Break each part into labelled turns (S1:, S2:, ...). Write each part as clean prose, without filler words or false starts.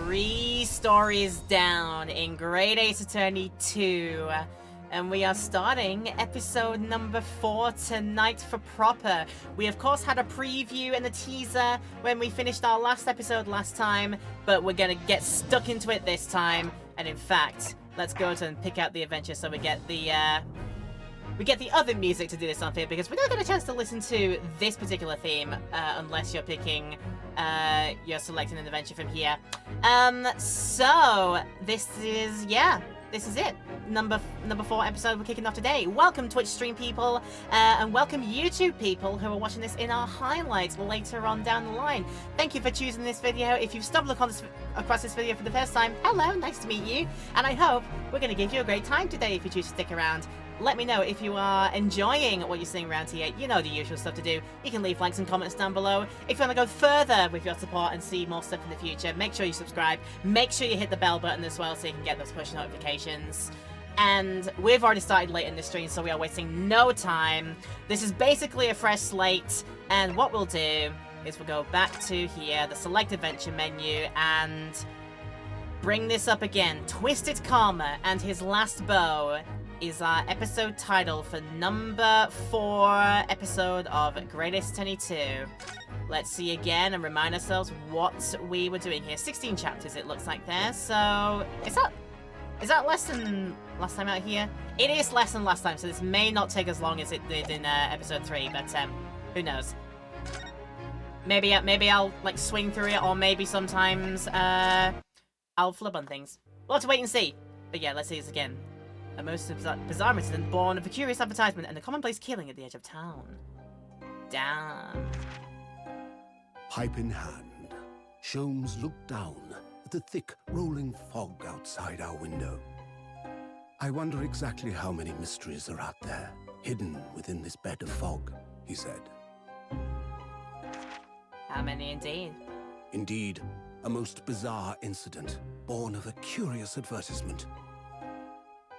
S1: 3 stories down in Great Ace Attorney 2. And we are starting episode number 4 tonight for proper. We of course had a preview and a teaser when we finished our last episode last time, but we're gonna get stuck into it this time. And in fact, let's go to and pick out the adventure so we get the other music to do this on here, because we don't get a chance to listen to this particular theme unless you're picking, you're selecting an adventure from here. So this is it. Number 4 episode we're kicking off today. Welcome Twitch stream people, and welcome YouTube people who are watching this in our highlights later on down the line. Thank you for choosing this video. If you've stumbled across this video for the first time, hello, nice to meet you, and I hope we're going to give you a great time today if you choose to stick around. Let me know if you are enjoying what you're seeing around here. You know the usual stuff to do. You can leave likes and comments down below. If you want to go further with your support and see more stuff in the future, make sure you subscribe. Make sure you hit the bell button as well so you can get those push notifications. And we've already started late in this stream, so we are wasting no time. This is basically a fresh slate, and what we'll do is we'll go back to here, the select adventure menu, and bring this up again. Twisted Karma and His Last Bow is our episode title for number 4 episode of Great Ace Attorney 2. Let's see again and remind ourselves what we were doing here. 16 chapters it looks like there, so is that less than last time out here? It is less than last time, so this may not take as long as it did in episode 3, but who knows? Maybe I'll like swing through it, or maybe sometimes I'll flip on things. We'll have to wait and see. But yeah, let's see this again. A most bizarre incident born of a curious advertisement and a commonplace killing at the edge of town. Damn.
S2: Pipe in hand, Sholmes looked down at the thick, rolling fog outside our window. I wonder exactly how many mysteries are out there, hidden within this bed of fog, he said.
S1: How many indeed?
S2: Indeed, a most bizarre incident, born of a curious advertisement.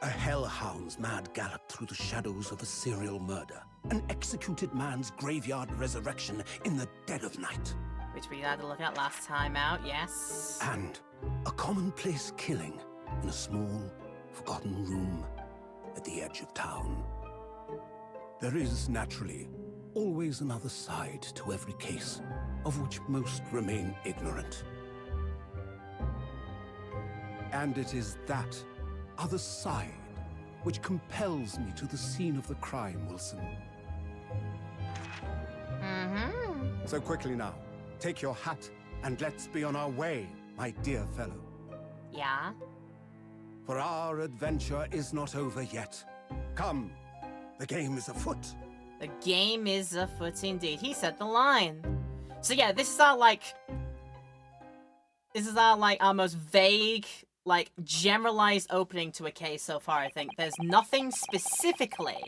S2: A hellhound's mad gallop through the shadows of a serial murder. An executed man's graveyard resurrection in the dead of night.
S1: Which we had to look at last time out, yes.
S2: And a commonplace killing in a small, forgotten room at the edge of town. There is, naturally, always another side to every case, of which most remain ignorant. And it is that other side which compels me to the scene of the crime, Wilson.
S1: Mm-hmm.
S2: So quickly now, take your hat and let's be on our way, my dear fellow.
S1: Yeah?
S2: For our adventure is not over yet. Come, the game is afoot.
S1: The game is afoot indeed. He said the line. So yeah, this is our our most vague, like, generalized opening to a case so far, I think. There's nothing specifically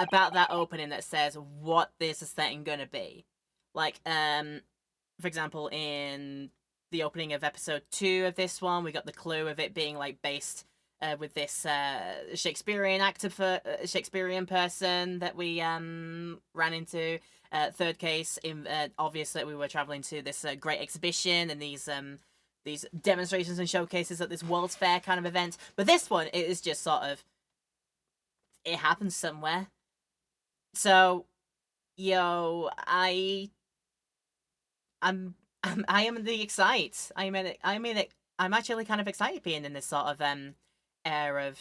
S1: about that opening that says what this is setting gonna be. Like, for example, in the opening of episode 2 of this one, we got the clue of it being, like, based with this Shakespearean Shakespearean person that we ran into. Third case, obviously we were traveling to this great exhibition and these demonstrations and showcases at this World's Fair kind of event. But this one, it is just sort of, it happens somewhere. So, yo, I am the excite. I mean, I'm actually kind of excited being in this sort of air of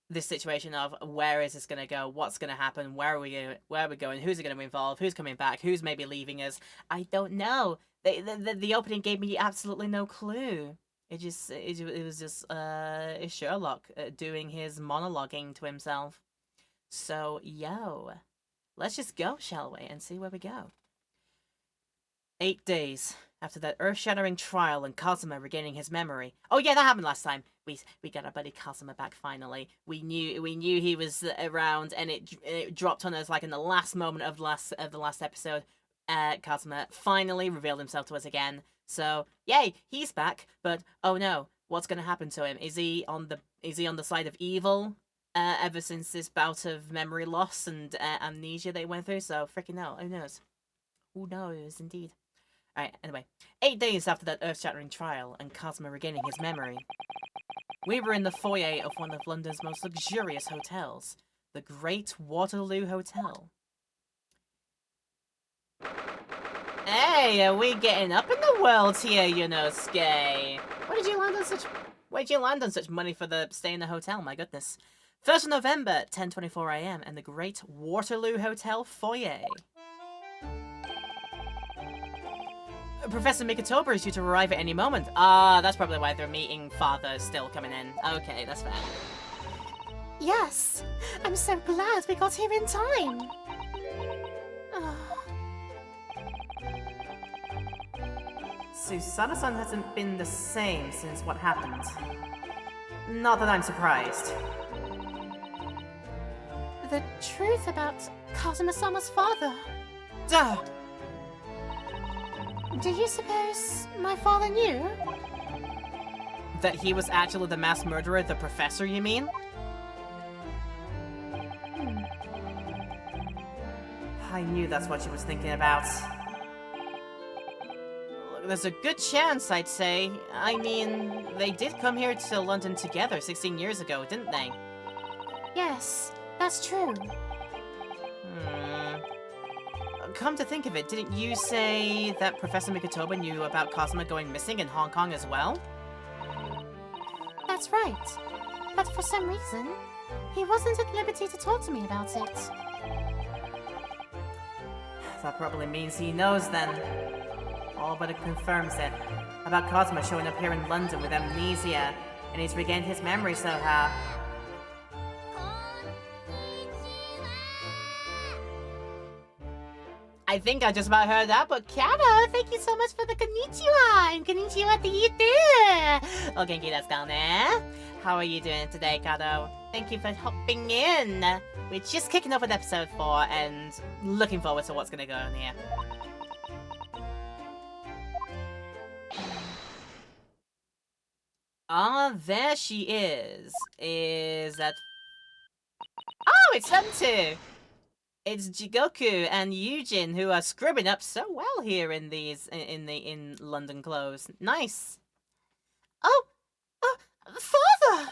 S1: this situation of where is this going to go, what's going to happen, where are we going, who's it going to involve, who's coming back, who's maybe leaving us. I don't know. The opening gave me absolutely no clue. It was just Sherlock doing his monologuing to himself. So yo, let's just go, shall we, and see where we go. 8 days after that earth-shattering trial and Kazuma regaining his memory. Oh yeah, that happened last time. We got our buddy Kazuma back finally. We knew he was around, and it dropped on us like in the last moment of the last episode. Kazuma finally revealed himself to us again. So yay, he's back. But oh no, what's gonna happen to him? Is he on the side of evil? Ever since this bout of memory loss and amnesia they went through. So freaking hell, who knows? Who knows indeed. Alright, anyway. 8 days after that earth-shattering trial and Kazuma regaining his memory, we were in the foyer of one of London's most luxurious hotels, the Great Waterloo Hotel. Hey, are we getting up in the world here, Yunosuke? Where'd you land on such money for the stay in the hotel? My goodness. 1st of November, 10:24 AM, and the Great Waterloo Hotel foyer. Professor Mikotoba is due to arrive at any moment. Ah, that's probably why their meeting father is still coming in. Okay, that's fair.
S3: Yes, I'm so glad we got here in time.
S1: Susana-san hasn't been the same since what happened. Not that I'm surprised.
S3: The truth about Kazuma-sama's father.
S1: Duh!
S3: Do you suppose my father knew?
S1: That he was actually the mass murderer, the professor, you mean? I knew that's what she was thinking about. Look, there's a good chance, I'd say. I mean, they did come here to London together 16 years ago, didn't they?
S3: Yes, that's true.
S1: Come to think of it, didn't you say that Professor Mikotoba knew about Kazuma going missing in Hong Kong as well?
S3: That's right. But for some reason, he wasn't at liberty to talk to me about it.
S1: That probably means he knows then. All but it confirms it. About Kazuma showing up here in London with amnesia, and he's regained his memory somehow. I think I just about heard that, but
S3: Kado, thank you so much for the konnichiwa! And konnichiwa to you too!
S1: Oh, Genki, that's down there. How are you doing today, Kado? Thank you for hopping in. We're just kicking off with episode 4 and looking forward to what's gonna go on here. Ah, there she is. Is that... Oh, it's them two! It's Jigoku and Yujin who are scribbing up so well here in in London clothes. Nice.
S3: Oh, father!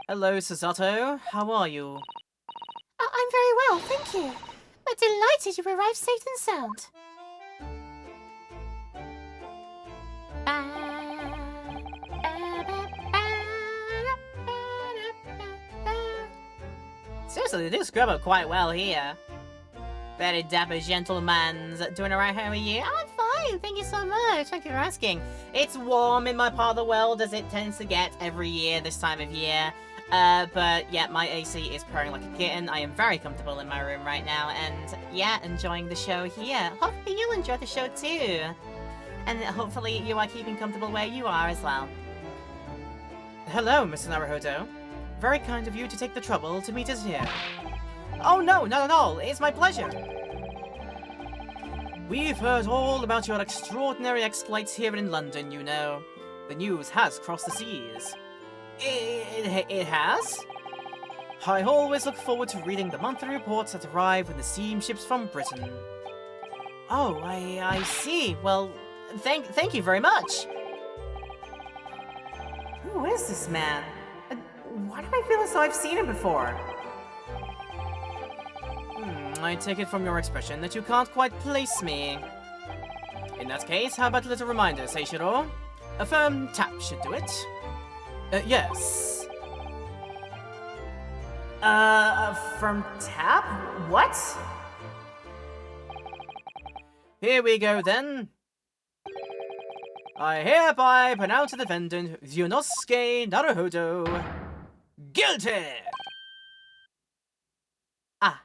S1: Hello, Susato. How are you?
S3: I'm very well, thank you. We're delighted you arrived safe and sound.
S1: Seriously, they do scrub up quite well here. Very dapper gentleman. Doing alright, how are you? I'm fine, thank you so much. Thank you for asking. It's warm in my part of the world as it tends to get every year this time of year. But yeah, my AC is purring like a kitten. I am very comfortable in my room right now and yeah, enjoying the show here. Hopefully you'll enjoy the show too. And hopefully you are keeping comfortable where you are as well. Hello, Mr. Naruhodo. Very kind of you to take the trouble to meet us here. Oh no, not at all. It's my pleasure. We've heard all about your extraordinary exploits here in London, you know. The news has crossed the seas. It has? I always look forward to reading the monthly reports that arrive with the steamships from Britain. Oh, I see. Well, thank you very much. Who is this man? Why do I feel as though I've seen him before? I take it from your expression that you can't quite place me. In that case, how about a little reminder, Seishiro? A firm tap should do it. Yes. A firm tap? What? Here we go then. I hereby pronounce the defendant, Yunosuke Naruhodo, guilty! Ah.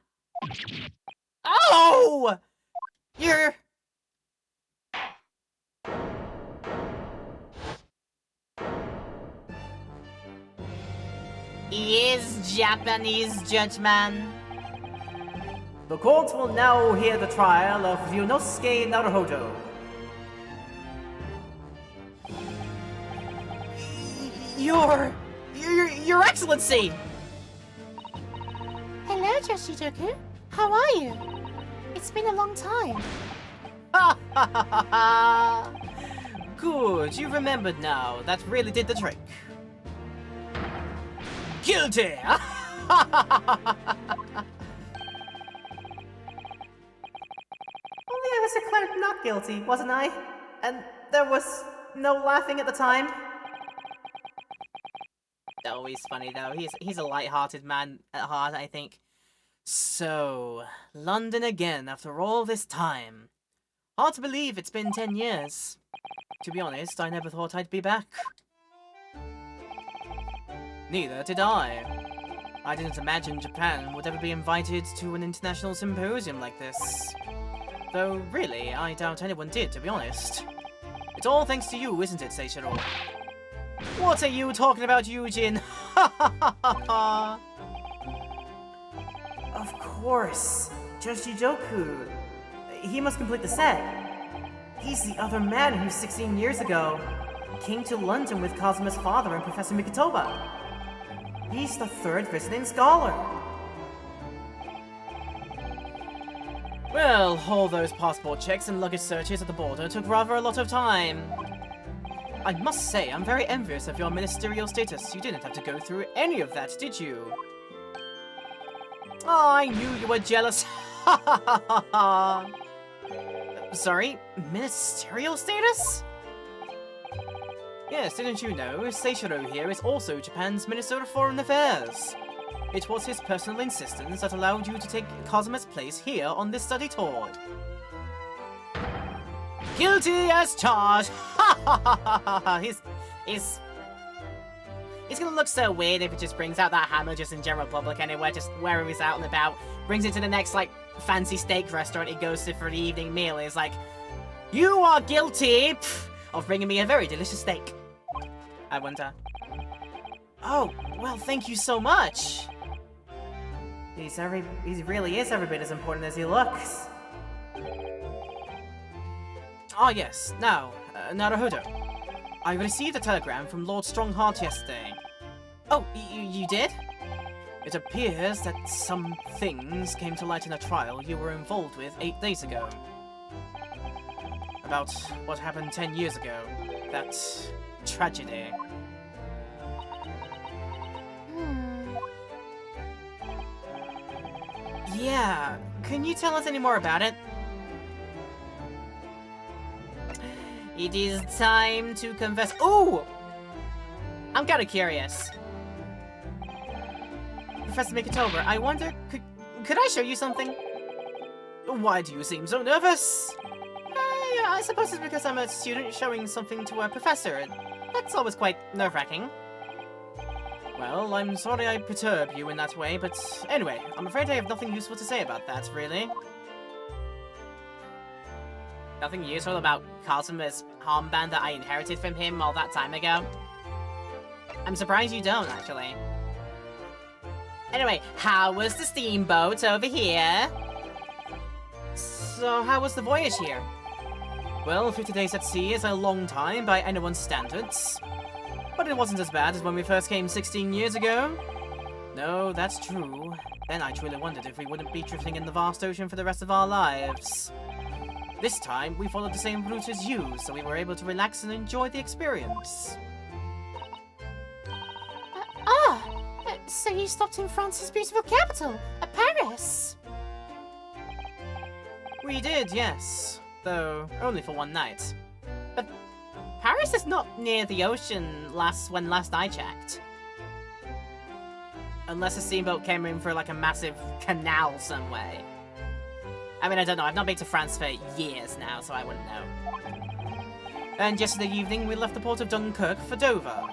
S1: Oh! You're... He is Japanese judgment. The court will now hear the trial of Yunosuke Naruhodo. Your Excellency!
S3: Hello, Joshidoku. How are you? It's been a long time.
S1: Ha ha ha ha! Good, you remembered now. That really did the trick. Guilty! Only I was declared not guilty, wasn't I? And there was no laughing at the time. Oh, he's funny though. He's a light-hearted man at heart, I think. So, London again after all this time. Hard to believe it's been 10 years. To be honest, I never thought I'd be back. Neither did I. I didn't imagine Japan would ever be invited to an international symposium like this. Though, really, I doubt anyone did, to be honest. It's all thanks to you, isn't it, Seishiro? What are you talking about, Eugene? Of course. Judge Jijoku. He must complete the set. He's the other man who 16 years ago came to London with Kazuma's father and Professor Mikotoba. He's the third visiting scholar. Well, all those passport checks and luggage searches at the border took rather a lot of time. I must say, I'm very envious of your ministerial status. You didn't have to go through any of that, did you? Oh, I knew you were jealous. Sorry, ministerial status? Yes, didn't you know, Seishiro here is also Japan's Minister of Foreign Affairs. It was his personal insistence that allowed you to take Kazuma's place here on this study tour. Guilty as charged! He's gonna look so weird if he just brings out that hammer just in general public anywhere, just wherever he's out and about, brings it to the next, like, fancy steak restaurant he goes to for the evening meal, and is like, you are guilty of bringing me a very delicious steak. I wonder. Oh, well, thank you so much. He really is every bit as important as he looks. Ah, yes. Now, Naruhodo. I received a telegram from Lord Strongheart yesterday. Oh, you did? It appears that some things came to light in a trial you were involved with 8 days ago. About what happened 10 years ago. That tragedy. Yeah, can you tell us any more about it? It is time to confess. Ooh! I'm kinda curious. Professor Mikotoba, I wonder, could I show you something? Why do you seem so nervous? I suppose it's because I'm a student showing something to a professor. That's always quite nerve-wracking. Well, I'm sorry I perturb you in that way, but anyway, I'm afraid I have nothing useful to say about that, really. Nothing useful about Kazuma's armband that I inherited from him all that time ago? I'm surprised you don't, actually. Anyway, how was the steamboat over here? So, how was the voyage here? Well, 50 days at sea is a long time by anyone's standards. But it wasn't as bad as when we first came 16 years ago. No, that's true. Then I truly wondered if we wouldn't be drifting in the vast ocean for the rest of our lives. This time, we followed the same route as you, so we were able to relax and enjoy the experience.
S3: So you stopped in France's beautiful capital, Paris?
S1: We did, yes. Though, only for one night. But Paris is not near the ocean when last I checked. Unless a steamboat came in for like a massive canal some way. I mean, I don't know. I've not been to France for years now, so I wouldn't know. And yesterday evening, we left the port of Dunkirk for Dover.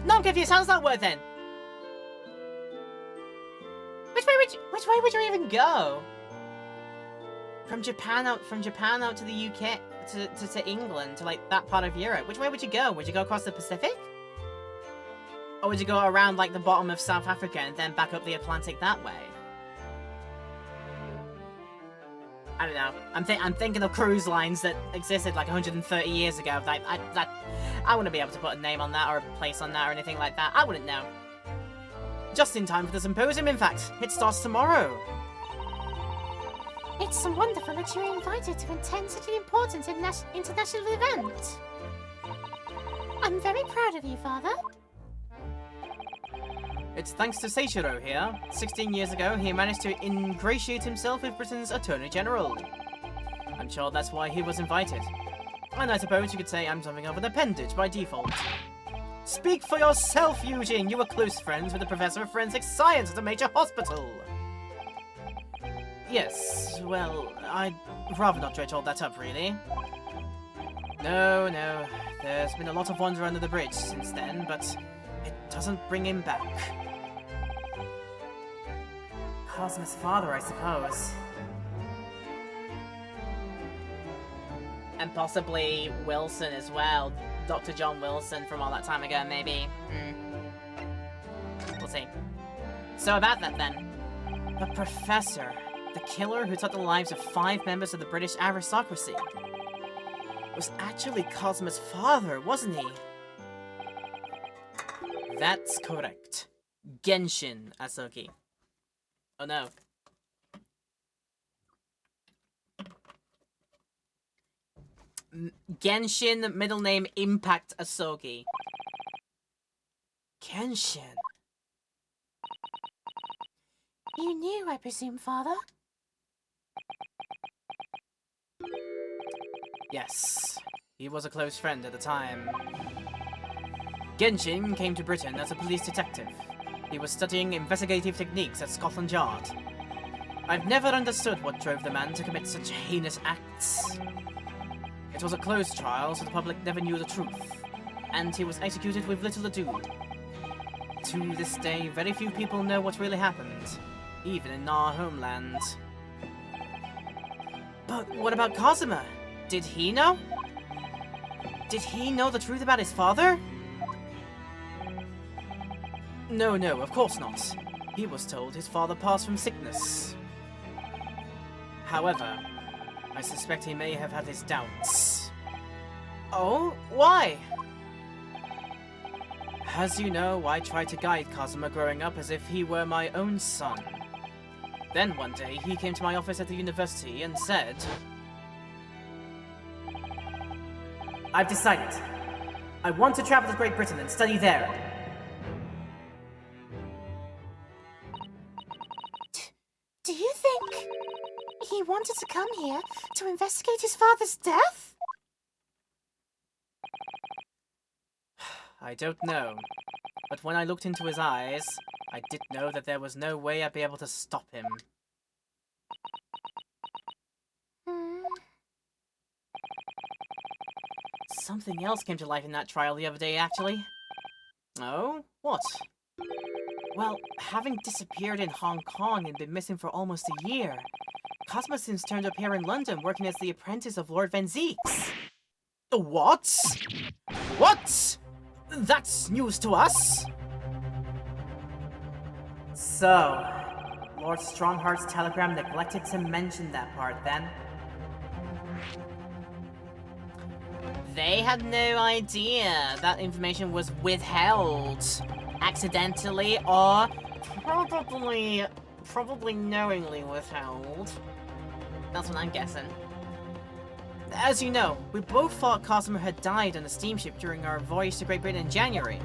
S1: No, I'm confused. How's that work then? Which way would you even go? From Japan out to the UK to England, to like that part of Europe. Which way would you go? Would you go across the Pacific? Or would you go around like the bottom of South Africa and then back up the Atlantic that way? I don't know. I'm thinking of cruise lines that existed like 130 years ago. Like I wouldn't be able to put a name on that or a place on that or anything like that. I wouldn't know. Just in time for the symposium, in fact. It starts tomorrow.
S3: It's wonderful that you were invited to attend such an important international event. I'm very proud of you, Father.
S1: It's thanks to Seishiro here. 16 years ago, he managed to ingratiate himself with Britain's Attorney General. I'm sure that's why he was invited. And I suppose you could say I'm something of an appendage by default. Speak for yourself, Eugene! You were close friends with the Professor of Forensic Science at a major hospital! Yes, well, I'd rather not dredge all that up, really. No, there's been a lot of water under the bridge since then, but it doesn't bring him back. Cosmo's father, I suppose. And possibly Wilson as well. Dr. John Wilson from all that time ago, maybe. We'll see. So about that then. The Professor, the killer who took the lives of 5 members of the British aristocracy, was actually Cosmo's father, wasn't he? That's correct. Genshin Asogi. Oh no. Genshin, middle name Impact Asogi. Genshin.
S3: You knew, I presume, Father?
S1: Yes. He was a close friend at the time. Genshin came to Britain as a police detective. He was studying investigative techniques at Scotland Yard. I've never understood what drove the man to commit such heinous acts. It was a closed trial, so the public never knew the truth, and he was executed with little ado. To this day, very few people know what really happened, even in our homeland. But what about Cosima? Did he know? Did he know the truth about his father? No, of course not. He was told his father passed from sickness. However, I suspect he may have had his doubts. Oh? Why? As you know, I tried to guide Cosima growing up as if he were my own son. Then one day, he came to my office at the university and said, I've decided. I want to travel to Great Britain and study there.
S3: Do you think he wanted to come here to investigate his father's death?
S1: I don't know. But when I looked into his eyes, I did know that there was no way I'd be able to stop him. Something else came to life in that trial the other day, actually. Oh? What? Well, having disappeared in Hong Kong and been missing for almost a year, Cosmo since turned up here in London working as the apprentice of Lord Van Zeeks. What? What? That's news to us! So, Lord Strongheart's telegram neglected to mention that part, then? They had no idea that information was withheld. Accidentally or probably knowingly withheld. That's what I'm guessing. As you know, we both thought Cosmo had died on a steamship during our voyage to Great Britain in January.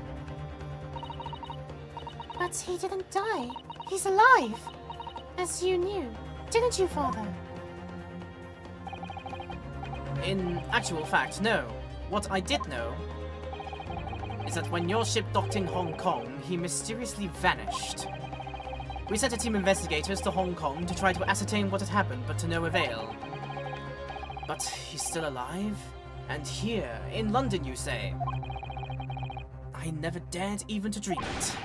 S3: But he didn't die. He's alive. As you knew, didn't you, Father?
S1: In actual fact, no. What I did know is that when your ship docked in Hong Kong, he mysteriously vanished. We sent a team of investigators to Hong Kong to try to ascertain what had happened, but to no avail. But he's still alive? And here, in London, you say? I never dared even to dream it.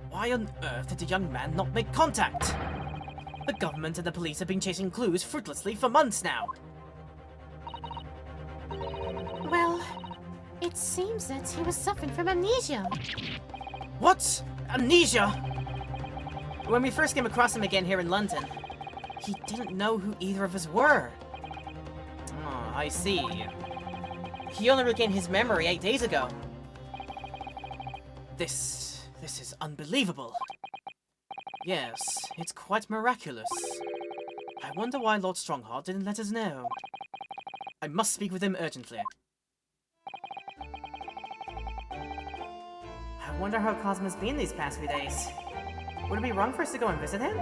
S1: Why on earth did the young man not make contact? The government and the police have been chasing clues fruitlessly for months now.
S3: Well, it seems that he was suffering from amnesia.
S1: What? Amnesia? When we first came across him again here in London, he didn't know who either of us were. Oh, I see. He only regained his memory 8 days ago. This This is unbelievable. Yes, it's quite miraculous. I wonder why Lord Strongheart didn't let us know. I must speak with him urgently. I wonder how Cosmo's been these past few days. Would it be wrong for us to go and visit him?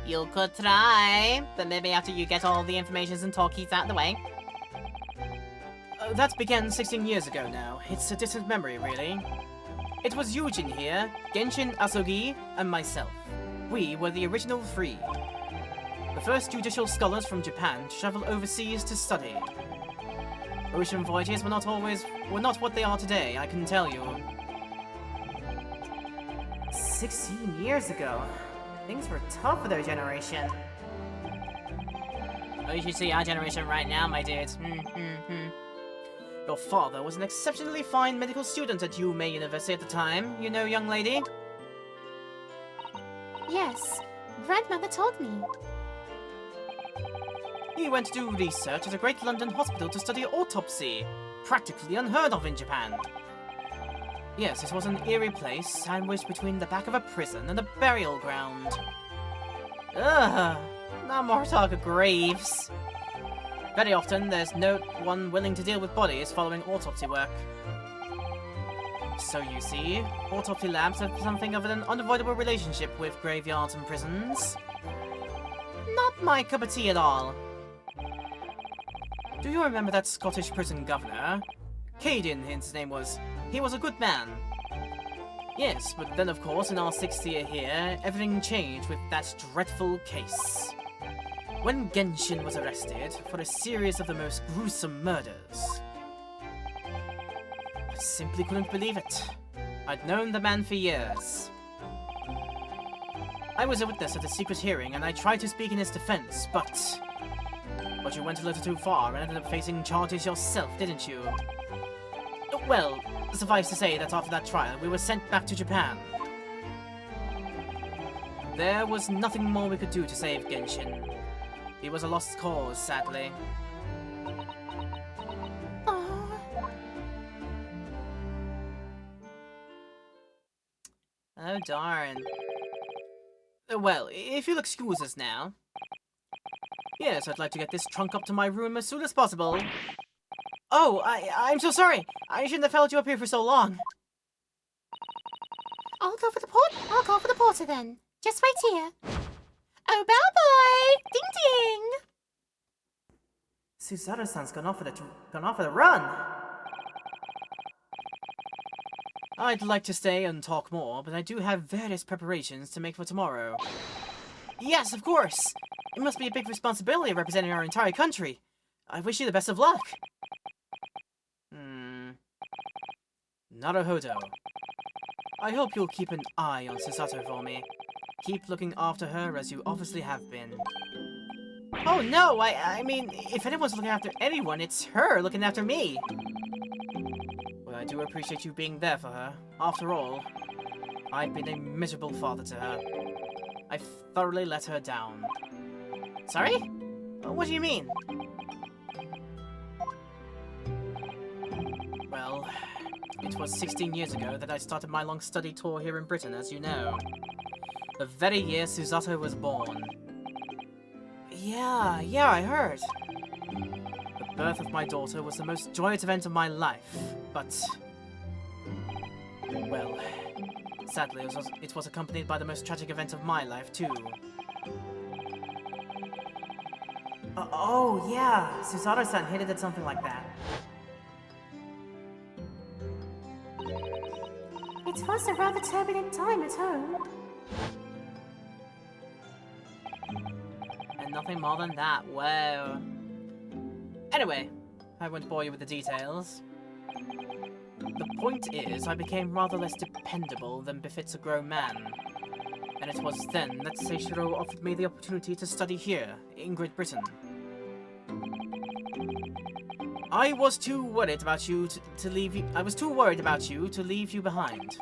S1: You could try, but maybe after you get all the informations and talkies out of the way. That began 16 years ago now. It's a distant memory, really. It was Yujin here, Genshin Asogi, and myself. We were the original three. The first judicial scholars from Japan to travel overseas to study. Ocean voyages were not what they are today, I can tell you. 16 years ago. Things were tough for their generation. Oh, you should see our generation right now, my dudes. Your father was an exceptionally fine medical student at Yume University at the time, you know, young lady?
S3: Yes, grandmother told me.
S1: He went to do research at a great London hospital to study autopsy. Practically unheard of in Japan. Yes, it was an eerie place, sandwiched between the back of a prison and a burial ground. Ugh, not more talk of graves. Very often, there's no one willing to deal with bodies following autopsy work. So you see, autopsy labs have something of an unavoidable relationship with graveyards and prisons. Not my cup of tea at all. Do you remember that Scottish prison governor? Caden, his name was. He was a good man. Yes, but then of course in our 6th year here, everything changed with that dreadful case. When Genshin was arrested for a series of the most gruesome murders. I simply couldn't believe it. I'd known the man for years. I was a witness at a secret hearing and I tried to speak in his defense, but you went a little too far and ended up facing charges yourself, didn't you? Well, suffice to say that after that trial, we were sent back to Japan. There was nothing more we could do to save Genshin. He was a lost cause, sadly.
S3: Oh.
S1: Oh, darn. Well, if you'll excuse us now. Yes, I'd like to get this trunk up to my room as soon as possible. Oh, I'm so sorry. I shouldn't have held you up here for so long.
S3: I'll go for the porter then. Just wait here. Oh, bellboy! Ding ding!
S1: Susato-san's gone off for the run. I'd like to stay and talk more, but I do have various preparations to make for tomorrow. Yes, of course. It must be a big responsibility representing our entire country. I wish you the best of luck. Naruhodo. I hope you'll keep an eye on Susato for me. Keep looking after her as you obviously have been. Oh no, I mean, if anyone's looking after anyone, it's her looking after me. Well, I do appreciate you being there for her. After all, I've been a miserable father to her. I've thoroughly let her down. Sorry? What do you mean? Well, it was 16 years ago that I started my long study tour here in Britain, as you know. The very year Susato was born. Yeah, I heard. The birth of my daughter was the most joyous event of my life, but... well, sadly it was accompanied by the most tragic event of my life, too. Oh, yeah, Susato-san hinted at something like that.
S3: It was a rather turbulent time at home.
S1: And nothing more than that, whoa. Anyway, I won't bore you with the details. The point is, I became rather less dependable than befits a grown man. And it was then that Seishiro offered me the opportunity to study here, in Great Britain. I was too worried about you to leave you behind.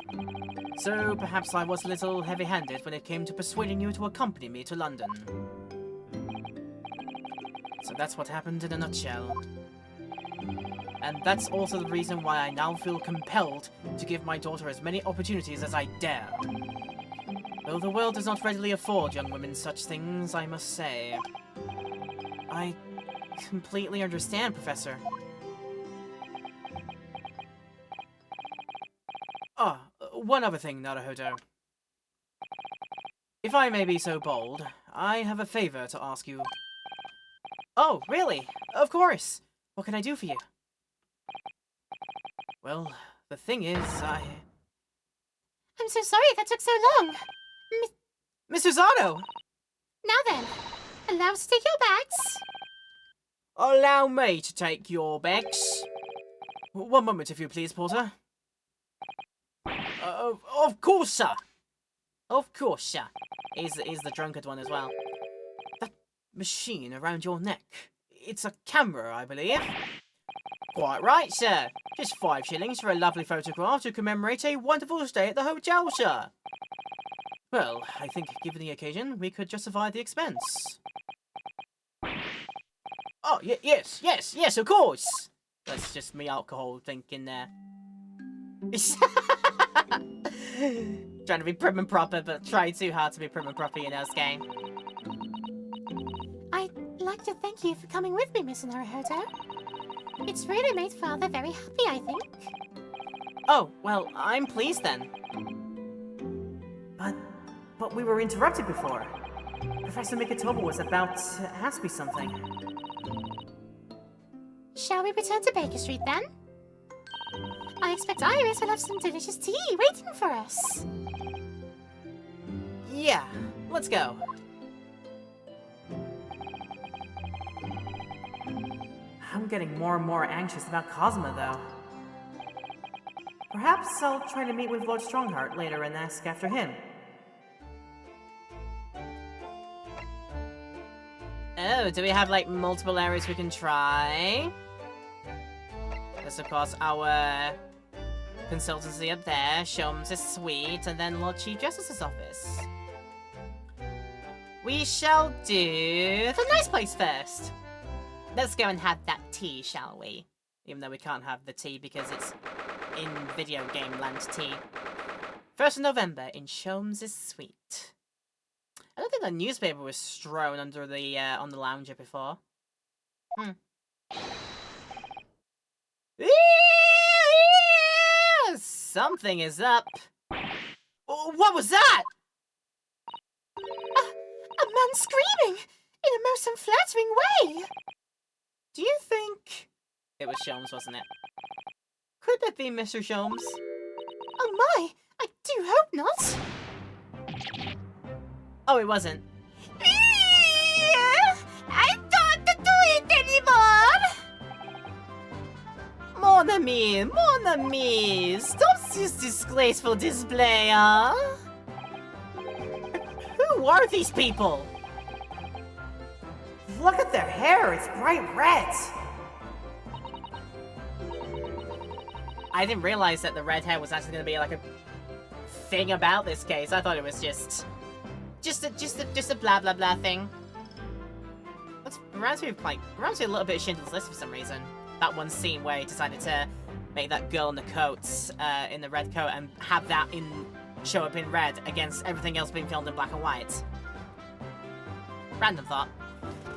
S1: So perhaps I was a little heavy-handed when it came to persuading you to accompany me to London. So that's what happened in a nutshell. And that's also the reason why I now feel compelled to give my daughter as many opportunities as I dare. Though the world does not readily afford young women such things, I must say. I completely understand, Professor. One other thing, Naruhodo. If I may be so bold, I have a favor to ask you. Oh, really? Of course! What can I do for you? Well, the thing is,
S3: I'm so sorry that took so long.
S1: Mr. Zato!
S3: Now then, allow us to take your bags.
S1: Allow me to take your bags. One moment, if you please, Porter. Of course, sir! Of course, sir. He's the drunkard one as well. That machine around your neck. It's a camera, I believe. Quite right, sir. Just 5 shillings for a lovely photograph to commemorate a wonderful stay at the hotel, sir. Well, I think given the occasion, we could justify the expense. Oh, yes, of course! That's just me alcohol thinking there. Trying to be prim and proper, but trying too hard to be prim and proper, you know, game.
S3: I'd like to thank you for coming with me, Miss Naruhodo. It's really made Father very happy, I think.
S1: Oh, well, I'm pleased then. But we were interrupted before. Professor Mikotomo was about to ask me something.
S3: Shall we return to Baker Street then? I expect Iris will have some delicious tea waiting for us.
S1: Yeah, let's go. I'm getting more and more anxious about Cosmo, though. Perhaps I'll try to meet with Lord Strongheart later and ask after him. Oh, do we have, like, multiple areas we can try? There's, of course, our consultancy up there, Sholmes' suite, and then Lord Chief Justice's office. We shall do the nice place first. Let's go and have that tea, shall we? Even though we can't have the tea because it's in video game land tea. 1st of November in Sholmes' suite. I don't think the newspaper was strewn under the on the lounger before. Something is up. What was that?
S3: A man screaming in a most unflattering way.
S1: Do you think it was Sholmes, wasn't it? Could that be Mr. Sholmes?
S3: Oh my, I do hope not.
S1: Oh, it wasn't.
S3: I don't do it anymore.
S1: Mon ami, stop this disgraceful display, huh? Who are these people? Look at their hair, it's bright red. I didn't realize that the red hair was actually going to be like a thing about this case. I thought it was just a blah blah blah thing. Reminds me of a little bit of Schindler's List for some reason. That one scene where he decided to make that girl in the coats, in the red coat, and have that show up in red against everything else being filmed in black and white. Random thought.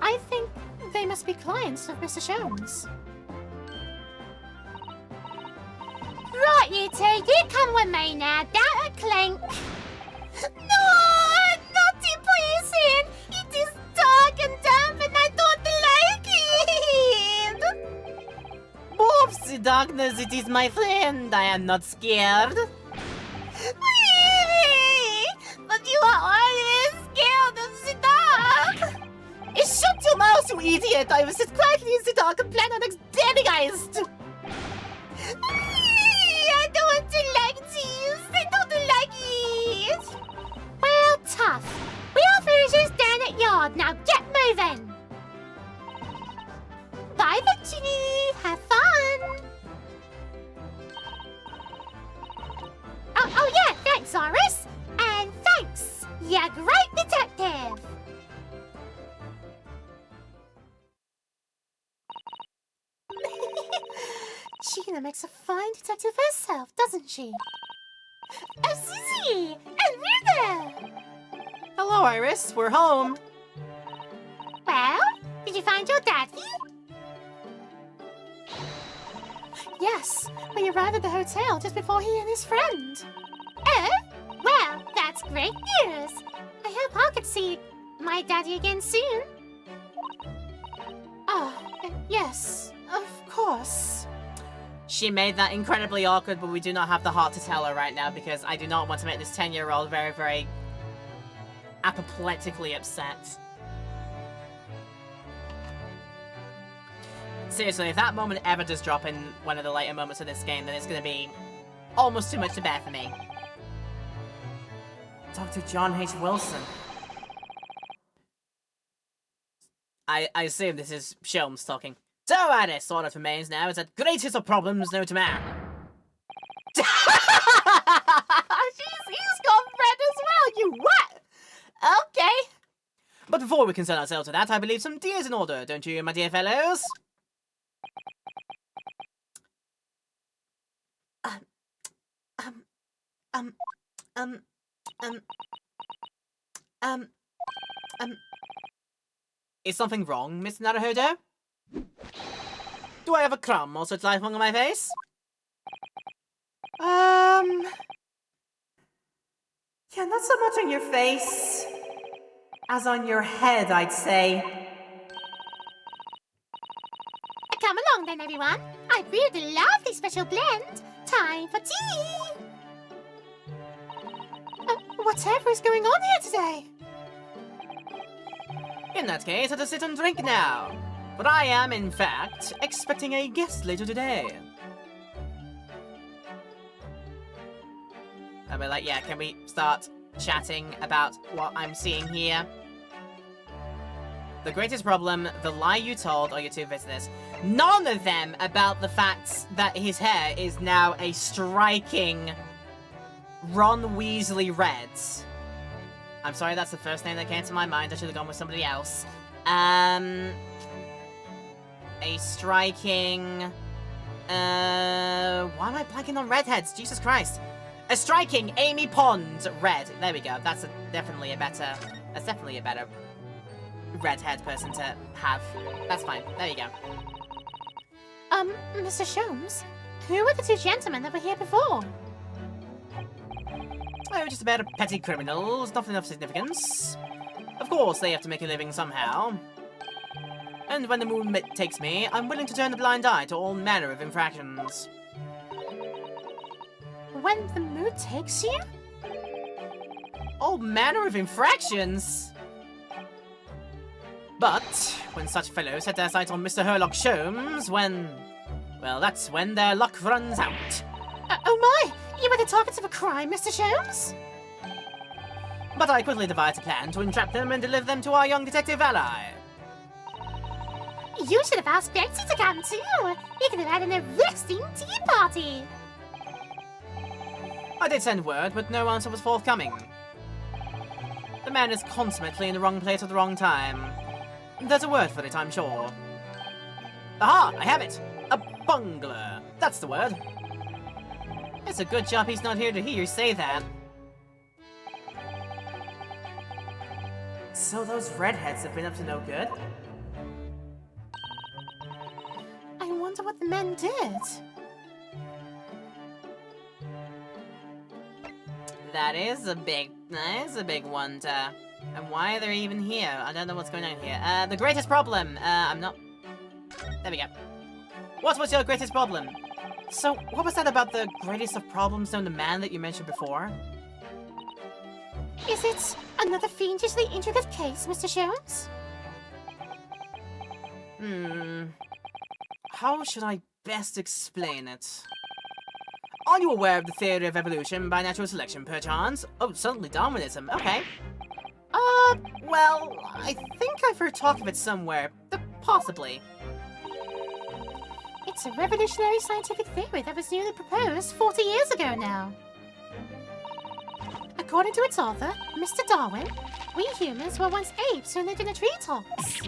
S3: I think they must be clients of Mr. Sholmes. Right, you two, you come with me now, down a clink. No, not depressing. It is dark and damp and I don't like it.
S1: Oops, the darkness, it is my friend. I am not scared.
S3: But you are always scared of the dark.
S1: Shut your mouth, you idiot! I will sit quietly in the dark and plan our next Dannygeist!
S3: I don't like this! I don't like it! Well, tough. We are finishers down at yard. Now get moving! Bye, Virginie! Have fun! Oh yeah, thanks, Iris! And thanks, you great detective! Tina makes a fine detective herself, doesn't she? Oh, Susie! And we're there!
S1: Hello, Iris. We're home.
S3: Well, did you find your daddy? Yes, we arrived at the hotel just before he and his friend. Oh? Well, that's great news. I hope I could see my daddy again soon. Yes, of course.
S1: She made that incredibly awkward, but we do not have the heart to tell her right now because I do not want to make this 10-year-old very, very apoplectically upset. Seriously, if that moment ever does drop in one of the later moments of this game, then it's going to be almost too much to bear for me. Dr. John H. Wilson. I assume this is Sholmes talking. So, Iris, all that remains now is that greatest of problems known to man. He's got red as well, you what? Okay. But before we concern ourselves with that, I believe some tea is in order, don't you, my dear fellows? Is something wrong, Mr. Naruhodo? Do I have a crumb or such like on my face? Yeah, not so much on your face as on your head, I'd say.
S3: Come along then, everyone. I brewed a lovely special blend. Time for tea. Whatever is going on here today?
S1: In that case, let us sit and drink now. But I am, in fact, expecting a guest later today. I'll be like, yeah, can we start chatting about what I'm seeing here? The greatest problem, the lie you told, or your two visitors. None of them about the fact that his hair is now a striking Ron Weasley red. I'm sorry, that's the first name that came to my mind. I should have gone with somebody else. A striking... why am I blanking on redheads? Jesus Christ. A striking Amy Pond red. There we go. That's definitely a better redhead person to have. That's fine. There you go.
S3: Mr. Sholmes, who were the two gentlemen that were here before?
S1: Oh, just about petty criminals, nothing of significance. Of course, they have to make a living somehow. And when the moon takes me, I'm willing to turn a blind eye to all manner of infractions.
S3: When the mood takes you?
S1: All manner of infractions? But, when such fellows set their sights on Mr. Herlock Sholmes, well, that's when their luck runs out.
S3: Oh my! You were the targets of a crime, Mr. Sholmes?
S1: But I quickly devised a plan to entrap them and deliver them to our young detective ally.
S3: You should have asked Betsy to come too. You could have had an arresting tea party.
S1: I did send word, but no answer was forthcoming. The man is consummately in the wrong place at the wrong time. There's a word for it, I'm sure. Aha! I have it! A bungler! That's the word. It's a good job he's not here to hear you say that. So those redheads have been up to no good?
S3: I wonder what the men did.
S1: That is a big wonder. And why are they even here? I don't know what's going on here. The greatest problem. I'm not... There we go. What was your greatest problem? So, what was that about the greatest of problems known to man that you mentioned before?
S3: Is it another fiendishly intricate case, Mr. Sholmes?
S1: How should I best explain it? Are you aware of the theory of evolution by natural selection, perchance? Oh, certainly Darwinism. Okay. Well, I think I've heard talk of it somewhere. Possibly.
S3: It's a revolutionary scientific theory that was newly proposed 40 years ago now. According to its author, Mr. Darwin, we humans were once apes who lived in the treetops.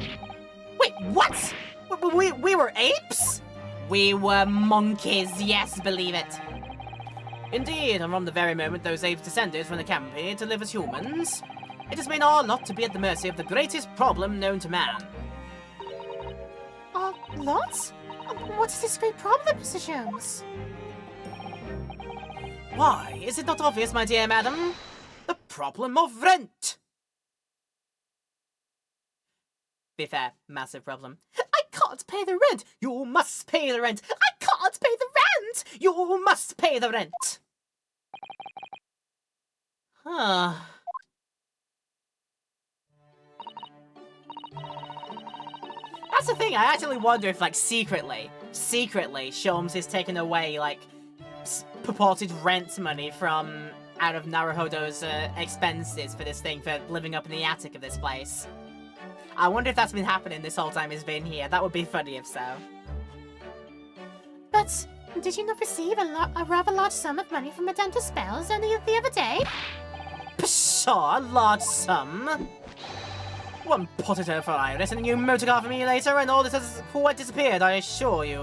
S1: Wait, what? We were apes? We were monkeys, yes, believe it. Indeed, and from the very moment those apes descended from the canopy to live as humans, it has been our lot to be at the mercy of the greatest problem known to man.
S3: Lots? What is this great problem, Mr. Jones?
S1: Why, is it not obvious, my dear madam? The problem of rent! Be fair, massive problem. I can't pay the rent! You must pay the rent! I can't pay the rent! You must pay the rent! Huh. That's the thing, I actually wonder if, like, secretly, Sholmes is taking away, like, purported rent money from out of Naruhodo's expenses for this thing, for living up in the attic of this place. I wonder if that's been happening this whole time he's been here. That would be funny if so.
S3: But did you not receive a rather large sum of money from Madame de Spells only the other day?
S1: Pshaw, a large sum. One potato for Iris and a new motor car for me later, and all this has quite disappeared, I assure you.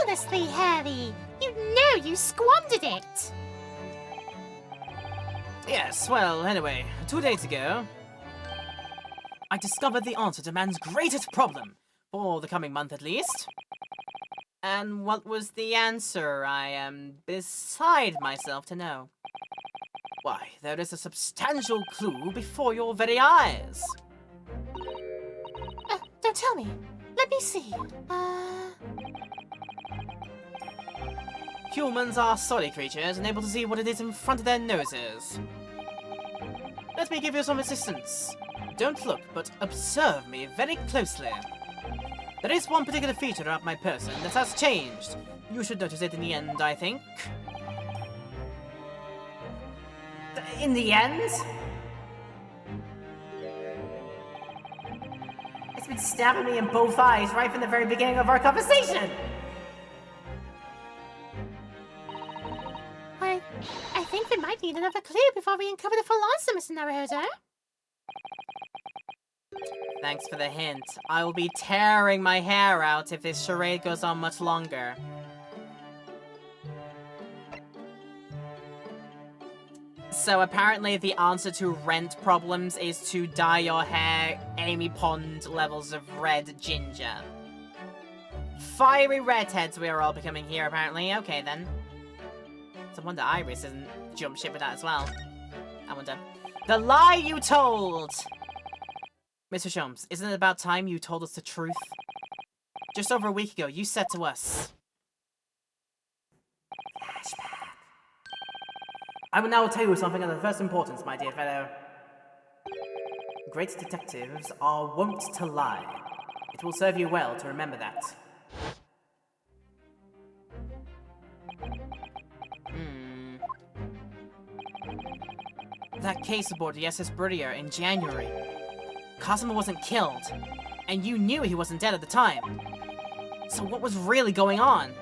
S3: Honestly, Harry, you know you squandered it.
S1: Yes, well, anyway, 2 days ago, I discovered the answer to man's greatest problem, for the coming month at least. And what was the answer? I am beside myself to know. Why, there is a substantial clue before your very eyes.
S3: Don't tell me. Let me see.
S1: Humans are solid creatures and able to see what it is in front of their noses. Let me give you some assistance. Don't look, but observe me very closely. There is one particular feature about my person that has changed. You should notice it in the end, I think. In the end? It's been stabbing me in both eyes right from the very beginning of our conversation!
S3: I think we might need another clue before we uncover the full answer, Mr. Naruhodo.
S1: Thanks for the hint. I will be tearing my hair out if this charade goes on much longer. So apparently the answer to rent problems is to dye your hair Amy Pond levels of red ginger. Fiery redheads we are all becoming here, apparently. Okay, then. It's a wonder Iris isn't jump ship with that as well. I wonder. The lie you told! Mr. Sholmes, isn't it about time you told us the truth? Just over a week ago, you said to us... Flashback. I will now tell you something of the first importance, my dear fellow. Great detectives are wont to lie. It will serve you well to remember that. That case aboard the SS Bridier in January. Cosmo wasn't killed, and you knew he wasn't dead at the time. So what was really going on?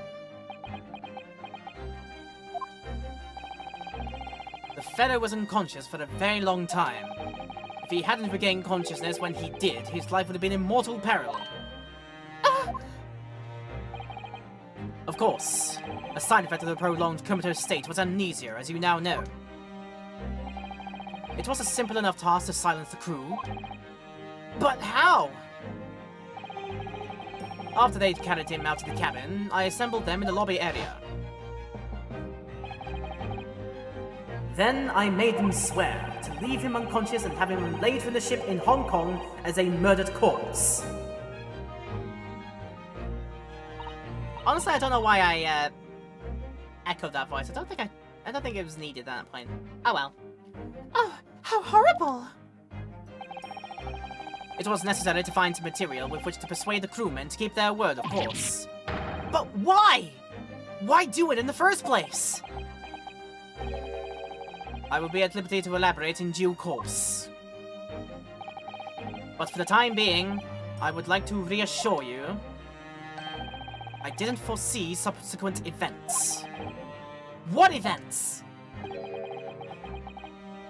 S1: The fellow was unconscious for a very long time. If he hadn't regained consciousness when he did, his life would have been in mortal peril. Of course, a side effect of the prolonged comatose state was amnesia, as you now know. It was a simple enough task to silence the crew. But how? After they'd carried him out of the cabin, I assembled them in the lobby area. Then I made them swear to leave him unconscious and have him laid from the ship in Hong Kong as a murdered corpse. Honestly, I don't know why I echoed that voice. I don't think it was needed at that point. Oh well.
S3: Oh, how horrible!
S1: It was necessary to find some material with which to persuade the crewmen to keep their word, of course. But why? Why do it in the first place? I will be at liberty to elaborate in due course. But for the time being, I would like to reassure you, I didn't foresee subsequent events. What events?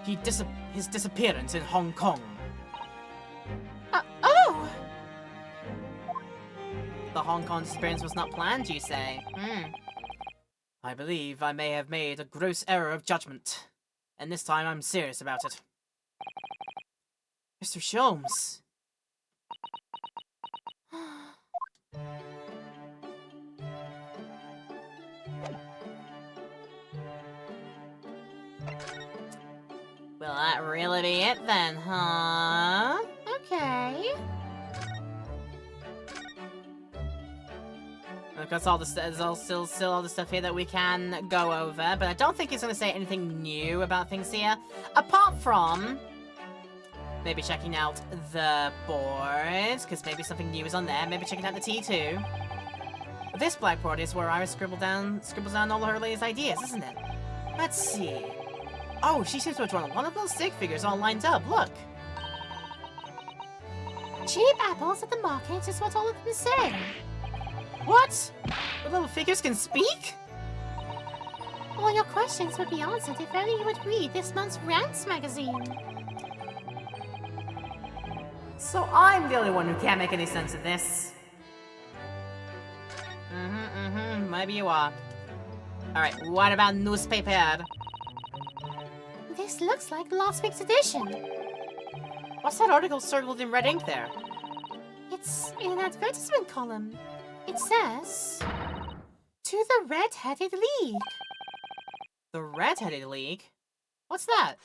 S1: His disappearance in Hong Kong.
S3: Oh!
S1: the Hong Kong experience was not planned, you say? I believe I may have made a gross error of judgment. And this time I'm serious about it. Mr. Sholmes. Will that really be it then, huh?
S3: Okay.
S1: Because there's still all the stuff here that we can go over, but I don't think he's going to say anything new about things here. Apart from maybe checking out the boards, because maybe something new is on there. Maybe checking out the T2. This blackboard is where Iris scribbles down all her latest ideas, isn't it? Let's see. Oh, she seems to have drawn a lot of those stick figures all lined up. Look.
S3: Cheap apples at the market is what all of them say.
S1: What? The little figures can speak?
S3: All your questions would be answered if only you would read this month's Rants magazine.
S1: So I'm the only one who can't make any sense of this. Maybe you are. Alright, what about newspaper?
S3: This looks like last week's edition.
S1: What's that article circled in red ink there?
S3: It's in an advertisement column. It says, "To the Red-Headed League."
S1: The Red-Headed League? What's that?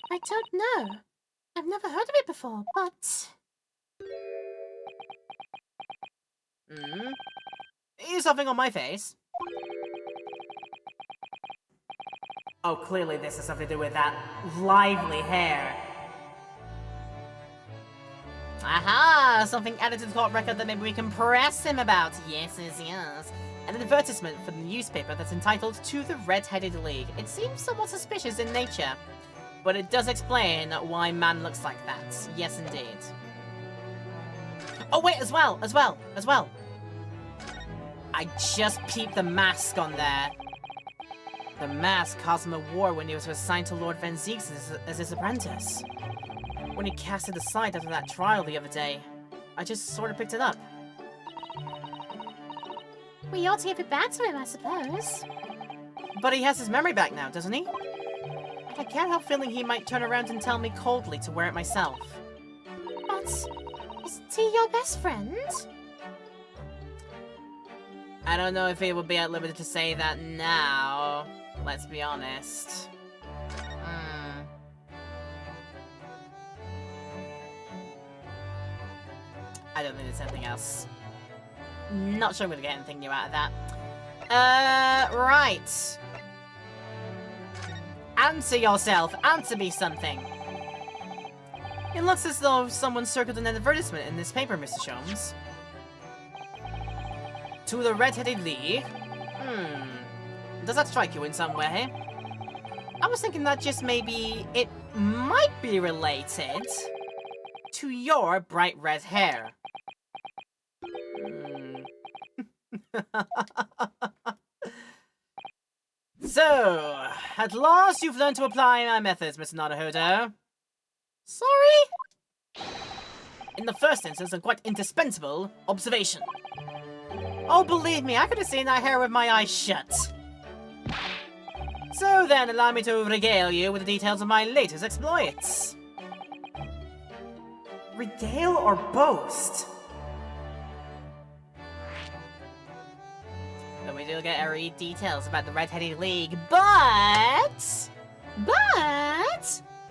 S3: I don't know. I've never heard of it before, but...
S1: Is something on my face? Oh, clearly this has something to do with that lively hair. Aha! Something added to the court record that maybe we can press him about. Yes. An advertisement for the newspaper that's entitled "To the Red-Headed League." It seems somewhat suspicious in nature, but it does explain why man looks like that. Yes, indeed. Oh, wait, as well. I just peeped the mask on there. The mask caused him a war when he was assigned to Lord Van Zieks as his apprentice. When he cast it aside after that trial the other day, I just sort of picked it up.
S3: We ought to give it back to him, I suppose.
S1: But he has his memory back now, doesn't he? I can't help feeling he might turn around and tell me coldly to wear it myself.
S3: But isn't he your best friend?
S1: I don't know if he would be at liberty to say that now. Let's be honest. I don't think there's anything else. Not sure I'm gonna get anything new out of that. Right. Answer yourself. Answer me something. It looks as though someone circled an advertisement in this paper, Mr. Sholmes. To the Red-Headed League? Does that strike you in some way? I was thinking that just maybe it might be related to your bright red hair. So, at last you've learned to apply my methods, Mr. Naruhodo. Sorry? In the first instance, a quite indispensable observation. Oh, believe me, I could have seen that hair with my eyes shut. So then, allow me to regale you with the details of my latest exploits. Regale or boast? But we do get airy details about the Red-Headed League, but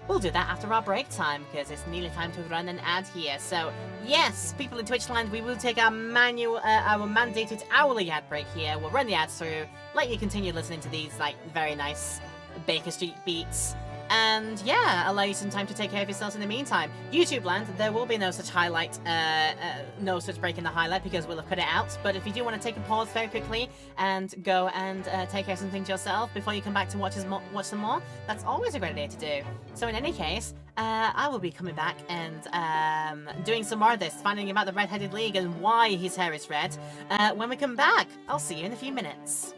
S1: we'll do that after our break time, because it's nearly time to run an ad here. So, yes, people in Twitchland, we will take our mandated hourly ad break here. We'll run the ads through, let you continue listening to these, like, very nice Baker Street beats. And, yeah, allow you some time to take care of yourselves in the meantime. YouTube land, there will be no such highlight, no such break in the highlight, because we'll have cut it out. But if you do want to take a pause very quickly and go and take care of some things yourself before you come back to watch some more, that's always a great idea to do. So in any case, I will be coming back and doing some more of this, finding about the Red-Headed League and why his hair is red, when we come back. I'll see you in a few minutes.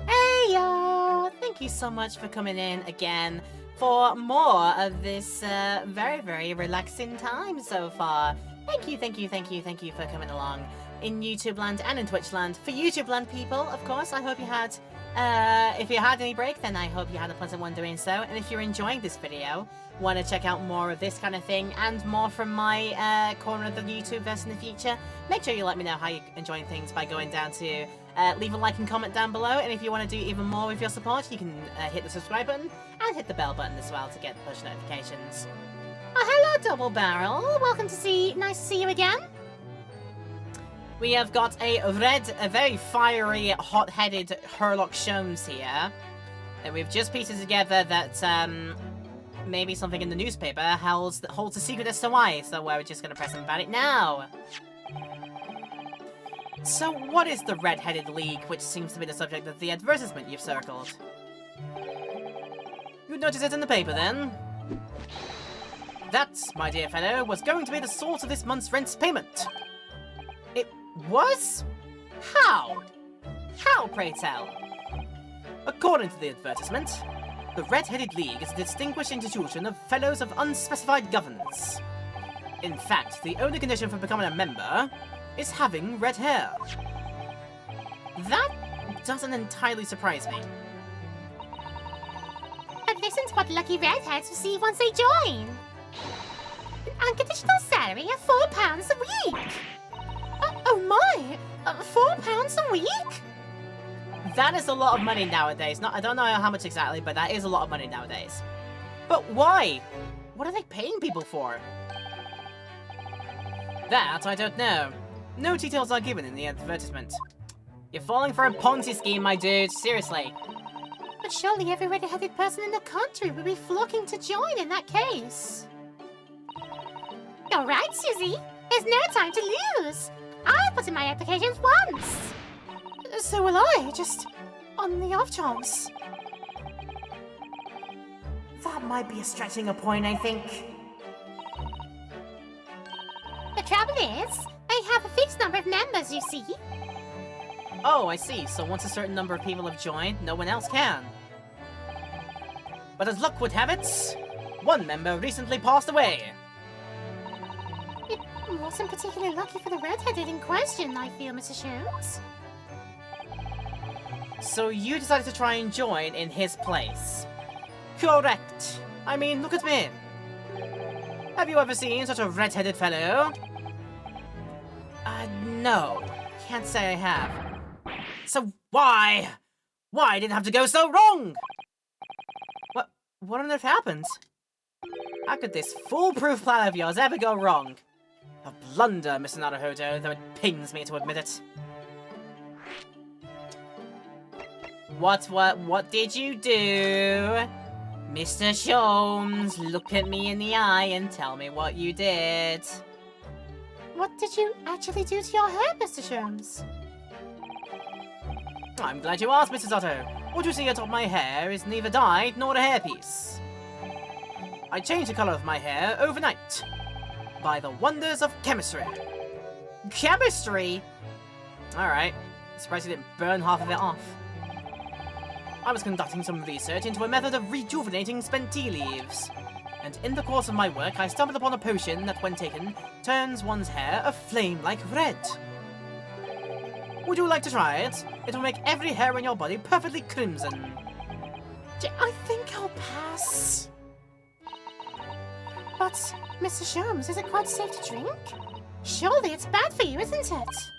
S1: Hey, y'all! Thank you so much for coming in again for more of this very, very relaxing time so far. Thank you for coming along in YouTube land and in Twitch land. For YouTube land people, of course, I hope you had, if you had any break, then I hope you had a pleasant one doing so. And if you're enjoying this video, want to check out more of this kind of thing and more from my corner of the YouTubeverse in the future, make sure you let me know how you're enjoying things by going down to leave a like and comment down below. And if you want to do even more with your support, you can hit the subscribe button and hit the bell button as well to get push notifications. Oh, hello, Double Barrel. Welcome to see. Nice to see you again. We have got a very fiery, hot-headed Herlock Sholmes here. And we've just pieced together that maybe something in the newspaper holds a secret as to why. So we're just going to press about it now. So what is the Red-Headed League, which seems to be the subject of the advertisement you've circled? You noticed it in the paper, then? That, my dear fellow, was going to be the source of this month's rent payment. It was? How? How, pray tell? According to the advertisement, the Red-Headed League is a distinguished institution of fellows of unspecified governance. In fact, the only condition for becoming a member is having red hair. That doesn't entirely surprise me.
S3: And listen to what lucky redheads receive once they join. An unconditional salary of £4 a week. Oh my! £4 a week?
S1: That is a lot of money nowadays. I don't know how much exactly, but that is a lot of money nowadays. But why? What are they paying people for? That I don't know. No details are given in the advertisement. You're falling for a Ponzi scheme, my dude. Seriously.
S3: But surely every red-headed person in the country would be flocking to join in that case. You're right, Susie. There's no time to lose. I'll put in my applications once. So will I, just on the off chance.
S1: That might be stretching a point, I think.
S3: The trouble is, I have a fixed number of members, you see.
S1: Oh, I see. So once a certain number of people have joined, no one else can. But as luck would have it, one member recently passed away.
S3: It wasn't particularly lucky for the red-headed in question, I feel, Mr. Sholmes.
S1: So you decided to try and join in his place. Correct. I mean, look at me. Have you ever seen such a red-headed fellow? No. Can't say I have. So why? Why did it have to go so wrong? What on earth happened? How could this foolproof plan of yours ever go wrong? A blunder, Mr. Naruhodo, though it pains me to admit it. What did you do? Mr. Sholmes, look at me in the eye and tell me what you did.
S3: What did you actually do to your hair, Mr. Sholmes?
S1: I'm glad you asked, Mrs. Otto. What you see atop my hair is neither dyed nor a hairpiece. I changed the color of my hair overnight. By the wonders of chemistry. Chemistry? Alright. Surprised you didn't burn half of it off. I was conducting some research into a method of rejuvenating spent tea leaves. And in the course of my work, I stumbled upon a potion that, when taken, turns one's hair a flame like red. Would you like to try it? It will make every hair in your body perfectly crimson.
S3: I think I'll pass. But, Mr. Sholmes, is it quite safe to drink? Surely it's bad for you, isn't it?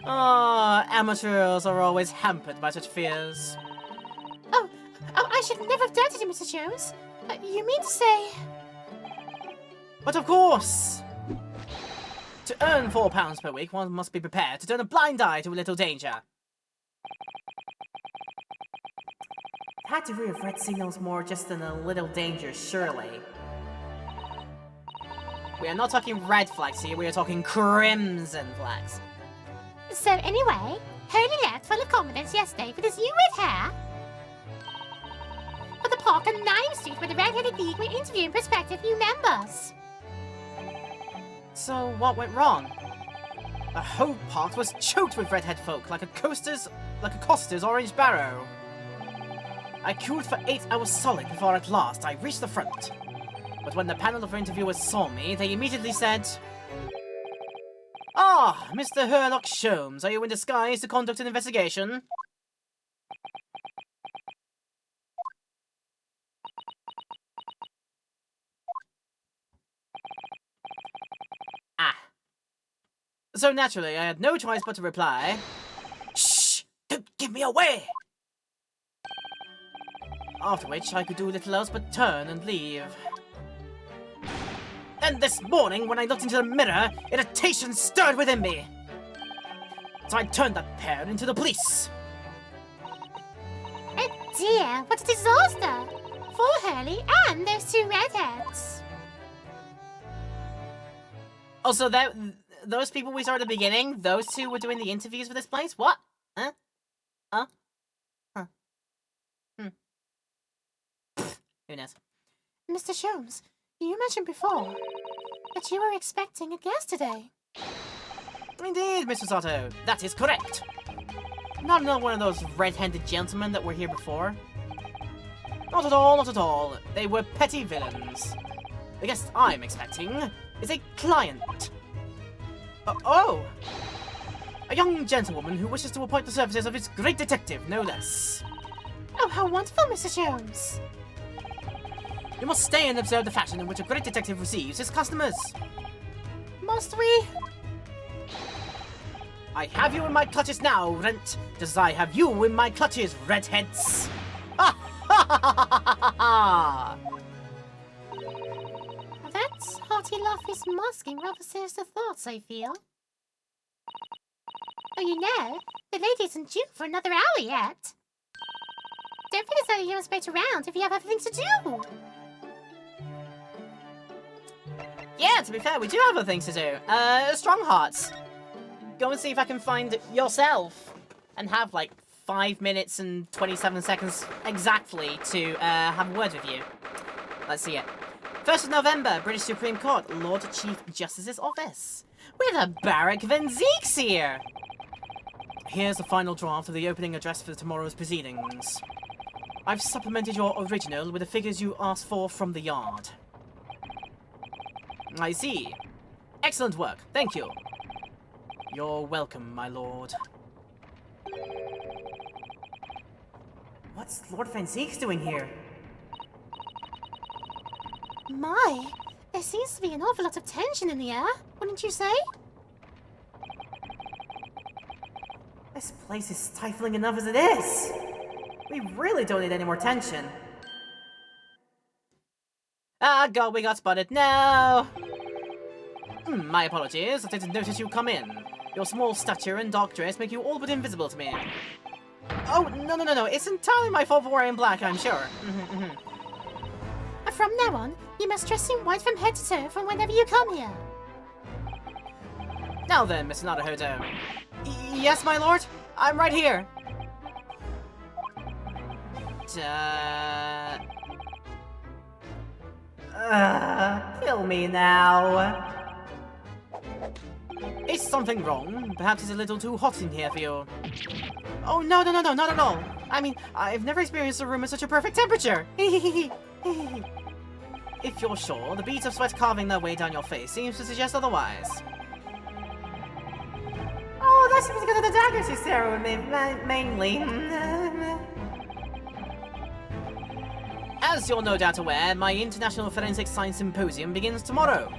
S1: Oh, amateurs are always hampered by such fears.
S3: Oh, I should never have doubted you, Mr. Sholmes. You mean to say...
S1: But of course! To earn £4 per week, one must be prepared to turn a blind eye to a little danger. That degree of red signals more just than a little danger, surely. We are not talking red flags here, we are talking crimson flags.
S3: So anyway, Hurley left full of confidence yesterday with his new red hair. For the park on 9th Street where the Red-Headed League were interviewing prospective new members.
S1: So what went wrong? The whole park was choked with redhead folk, like a Coster's orange barrow. I queued for 8 hours solid before at last I reached the front. But when the panel of interviewers saw me, they immediately said, "Ah, Mr. Herlock Sholmes, are you in disguise to conduct an investigation?" Ah. So naturally, I had no choice but to reply, "Shh! Don't give me away!" After which, I could do little else but turn and leave. Then this morning, when I looked into the mirror, irritation stirred within me. So I turned that pair into the police.
S3: Oh dear, what a disaster! For Hurley and those two redheads.
S1: Also, those people we saw at the beginning, those two were doing the interviews for this place? What? Huh? Huh? Huh. Who knows?
S3: Mr. Sholmes, you mentioned before that you were expecting a guest today.
S1: Indeed, Mr. Sato. That is correct. Not another one of those red-handed gentlemen that were here before. Not at all, not at all. They were petty villains. The guest I'm expecting is a client. Oh! A young gentlewoman who wishes to appoint the services of his great detective, no less.
S3: Oh, how wonderful, Mr. Sholmes.
S1: You must stay and observe the fashion in which a great detective receives his customers.
S3: Must we?
S1: I have you in my clutches now, Rent, just as I have you in my clutches, redheads. Ha ha ha ha ha!
S3: That hearty laugh is masking rather sinister thoughts, I feel. Oh, you know, the lady isn't due for another hour yet. Don't feel as though you must wait around if you have other things to do.
S1: Yeah, to be fair, we do have other things to do. Strong Hearts. Go and see if I can find yourself and have like 5 minutes and 27 seconds exactly to have a word with you. Let's see it. 1st of November, British Supreme Court, Lord Chief Justice's Office. With a Barak Van Zeeks here. Here's the final draft of the opening address for tomorrow's proceedings. I've supplemented your original with the figures you asked for from the yard. I see. Excellent work, thank you. You're welcome, my lord. What's Lord Van Zeeks doing here?
S3: My, there seems to be an awful lot of tension in the air, wouldn't you say?
S1: This place is stifling enough as it is. We really don't need any more tension. Ah, God, we got spotted. No! My apologies. I didn't notice you come in. Your small stature and dark dress make you all but invisible to me. Oh, no. It's entirely my fault for wearing black, I'm sure.
S3: From now on, you must dress in white from head to toe from whenever you come here.
S1: Now then, Mr. Naruhodo. Yes, my lord? I'm right here. Kill me now. Is something wrong? Perhaps it's a little too hot in here for you. Oh, no, not at all. I mean, I've never experienced a room at such a perfect temperature. If you're sure, the beads of sweat carving their way down your face seems to suggest otherwise. Oh, that's because of the daggers you stare at me, mainly. As you're no doubt aware, my International Forensic Science Symposium begins tomorrow.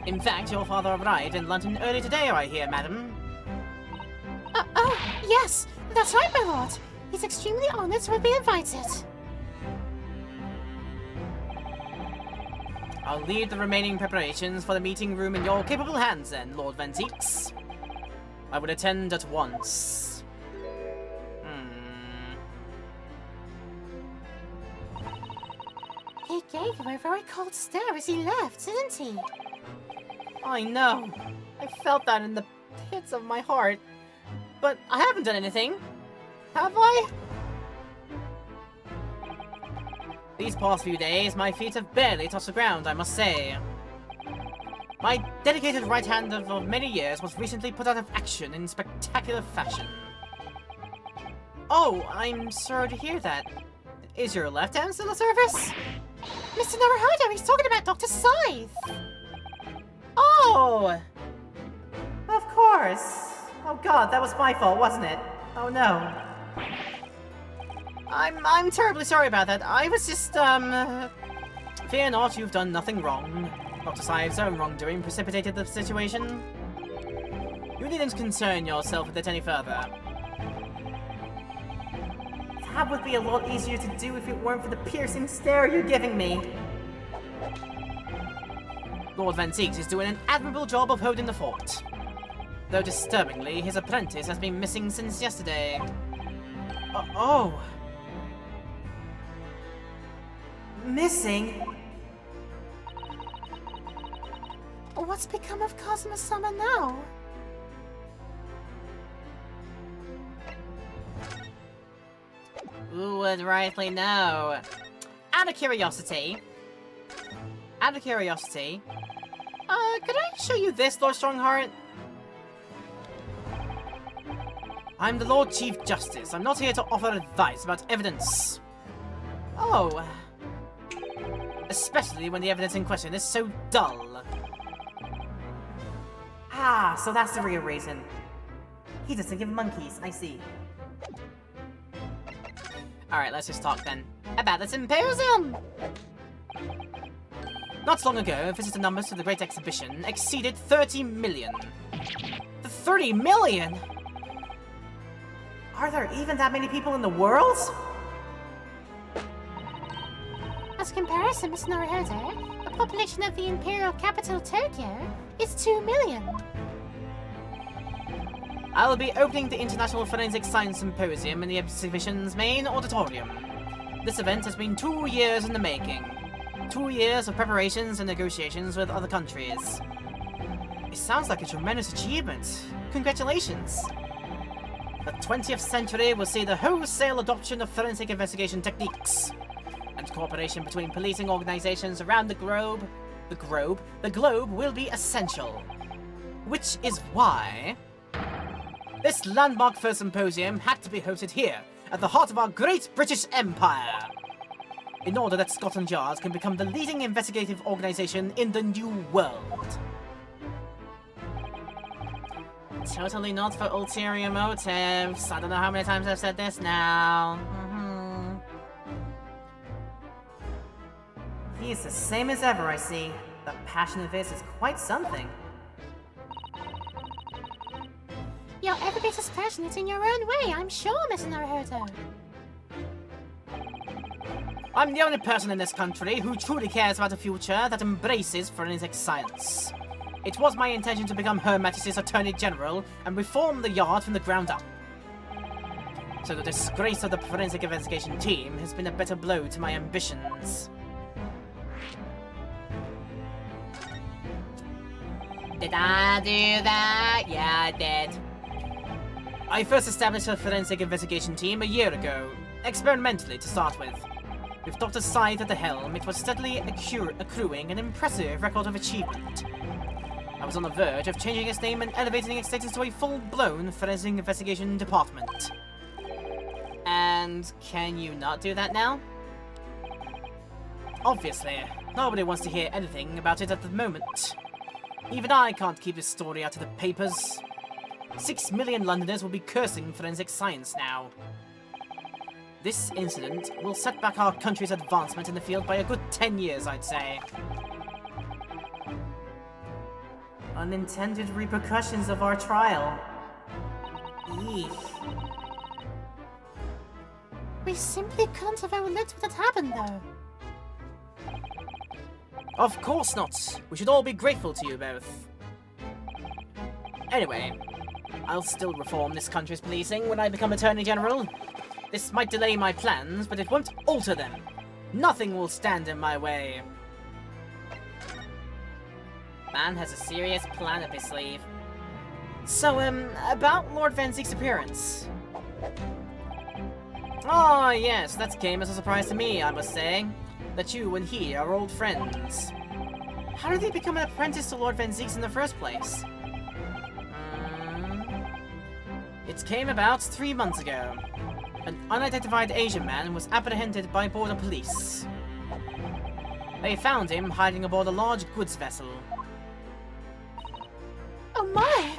S1: In fact, your father arrived in London early today, I hear, madam.
S3: Oh, yes, that's right, my lord. He's extremely honored to have been invited.
S1: I'll leave the remaining preparations for the meeting room in your capable hands then, Lord Van Zeeks. I would attend at once.
S3: He gave you a very cold stare as he left, didn't he?
S1: I know. I felt that in the pits of my heart. But I haven't done anything. Have I? These past few days, my feet have barely touched the ground, I must say. My dedicated right hand of many years was recently put out of action in spectacular fashion. Oh, I'm sorry to hear that. Is your left hand still at service?
S3: Mr. Naruhodo, he's talking about Dr. Scythe.
S1: Oh! Of course. Oh god, that was my fault, wasn't it? Oh no. I'm terribly sorry about that. I was just, Fear not, you've done nothing wrong. Dr. Scythe's own wrongdoing precipitated the situation. You needn't concern yourself with it any further. That would be a lot easier to do if it weren't for the piercing stare you're giving me. Lord Van Zieks is doing an admirable job of holding the fort. Though disturbingly, his apprentice has been missing since yesterday. Oh. Missing?
S3: What's become of Kazuma-sama now?
S1: Who would rightly know? Out of curiosity, could I show you this, Lord Strongheart? I'm the Lord Chief Justice. I'm not here to offer advice about evidence. Oh. Especially when the evidence in question is so dull. Ah, so that's the real reason. He doesn't give monkeys, I see. Alright, let's just talk then. About the symposium! Not long ago, visitor numbers to the Great Exhibition exceeded 30 million. The 30 million?! Are there even that many people in the world?
S3: As a comparison, Mr. Naruhodo, the population of the imperial capital, Tokyo, is 2 million.
S1: I will be opening the International Forensic Science Symposium in the exhibition's main auditorium. This event has been 2 years in the making. 2 years of preparations and negotiations with other countries. It sounds like a tremendous achievement. Congratulations! The 20th century will see the wholesale adoption of forensic investigation techniques, and cooperation between policing organizations around the globe will be essential. Which is why this landmark first symposium had to be hosted here, at the heart of our great British Empire, in order that Scotland Yard can become the leading investigative organization in the New World. Totally not for ulterior motives. I don't know how many times I've said this now. He's the same as ever, I see. The passion of his is quite something.
S3: You're every bit as passionate in your own way, I'm sure, Mr. Naruhodo.
S1: I'm the only person in this country who truly cares about a future that embraces forensic science. It was my intention to become Her Majesty's Attorney General and reform the Yard from the ground up. So the disgrace of the forensic investigation team has been a better blow to my ambitions. Did I do that? Yeah, I did. I first established a forensic investigation team a year ago, experimentally to start with. With Dr. Scythe at the helm, it was steadily accruing an impressive record of achievement. I was on the verge of changing its name and elevating its status to a full-blown forensic investigation department. And can you not do that now? Obviously, nobody wants to hear anything about it at the moment. Even I can't keep this story out of the papers. 6 million Londoners will be cursing forensic science now. This incident will set back our country's advancement in the field by a good 10 years, I'd say. Unintended repercussions of our trial. Eek.
S3: We simply couldn't have overlooked what had happened, though.
S1: Of course not. We should all be grateful to you both. Anyway, I'll still reform this country's policing when I become Attorney General. This might delay my plans, but it won't alter them. Nothing will stand in my way. Man has a serious plan up his sleeve. So, about Lord Van Zieks' appearance. Oh, yes, that came as a surprise to me, I must say. That you and he are old friends. How did he become an apprentice to Lord Van Zieks in the first place? It came about 3 months ago. An unidentified Asian man was apprehended by border police. They found him hiding aboard a large goods vessel.
S3: Oh my!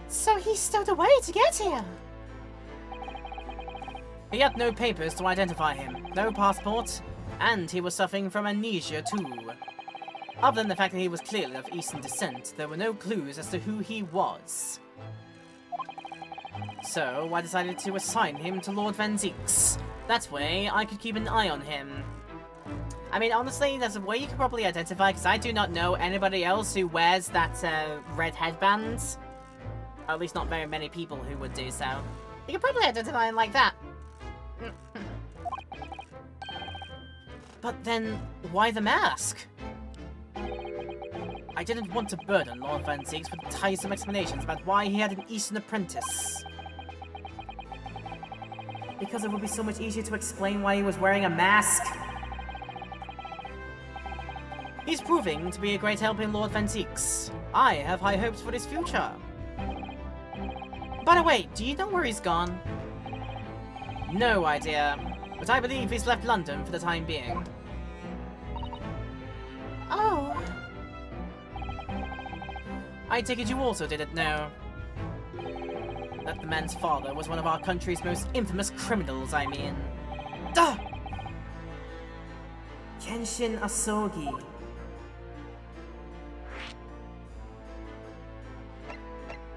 S3: So he stowed away to get here.
S1: He had no papers to identify him, no passport, and he was suffering from amnesia too. Other than the fact that he was clearly of Eastern descent, there were no clues as to who he was. So, I decided to assign him to Lord Van Zieks. That way, I could keep an eye on him. I mean, honestly, there's a way you could probably identify, because I do not know anybody else who wears that red headband. Or at least not very many people who would do so. You could probably identify him like that. But then, why the mask? I didn't want to burden Lord Van Zieks with tiresome explanations about why he had an Eastern apprentice. Because it would be so much easier to explain why he was wearing a mask. He's proving to be a great help in Lord Van Zieks. I have high hopes for his future. By the way, do you know where he's gone? No idea, but I believe he's left London for the time being.
S3: Oh.
S1: I take it you also didn't know that the man's father was one of our country's most infamous criminals, I mean. Duh! Kenshin Asogi.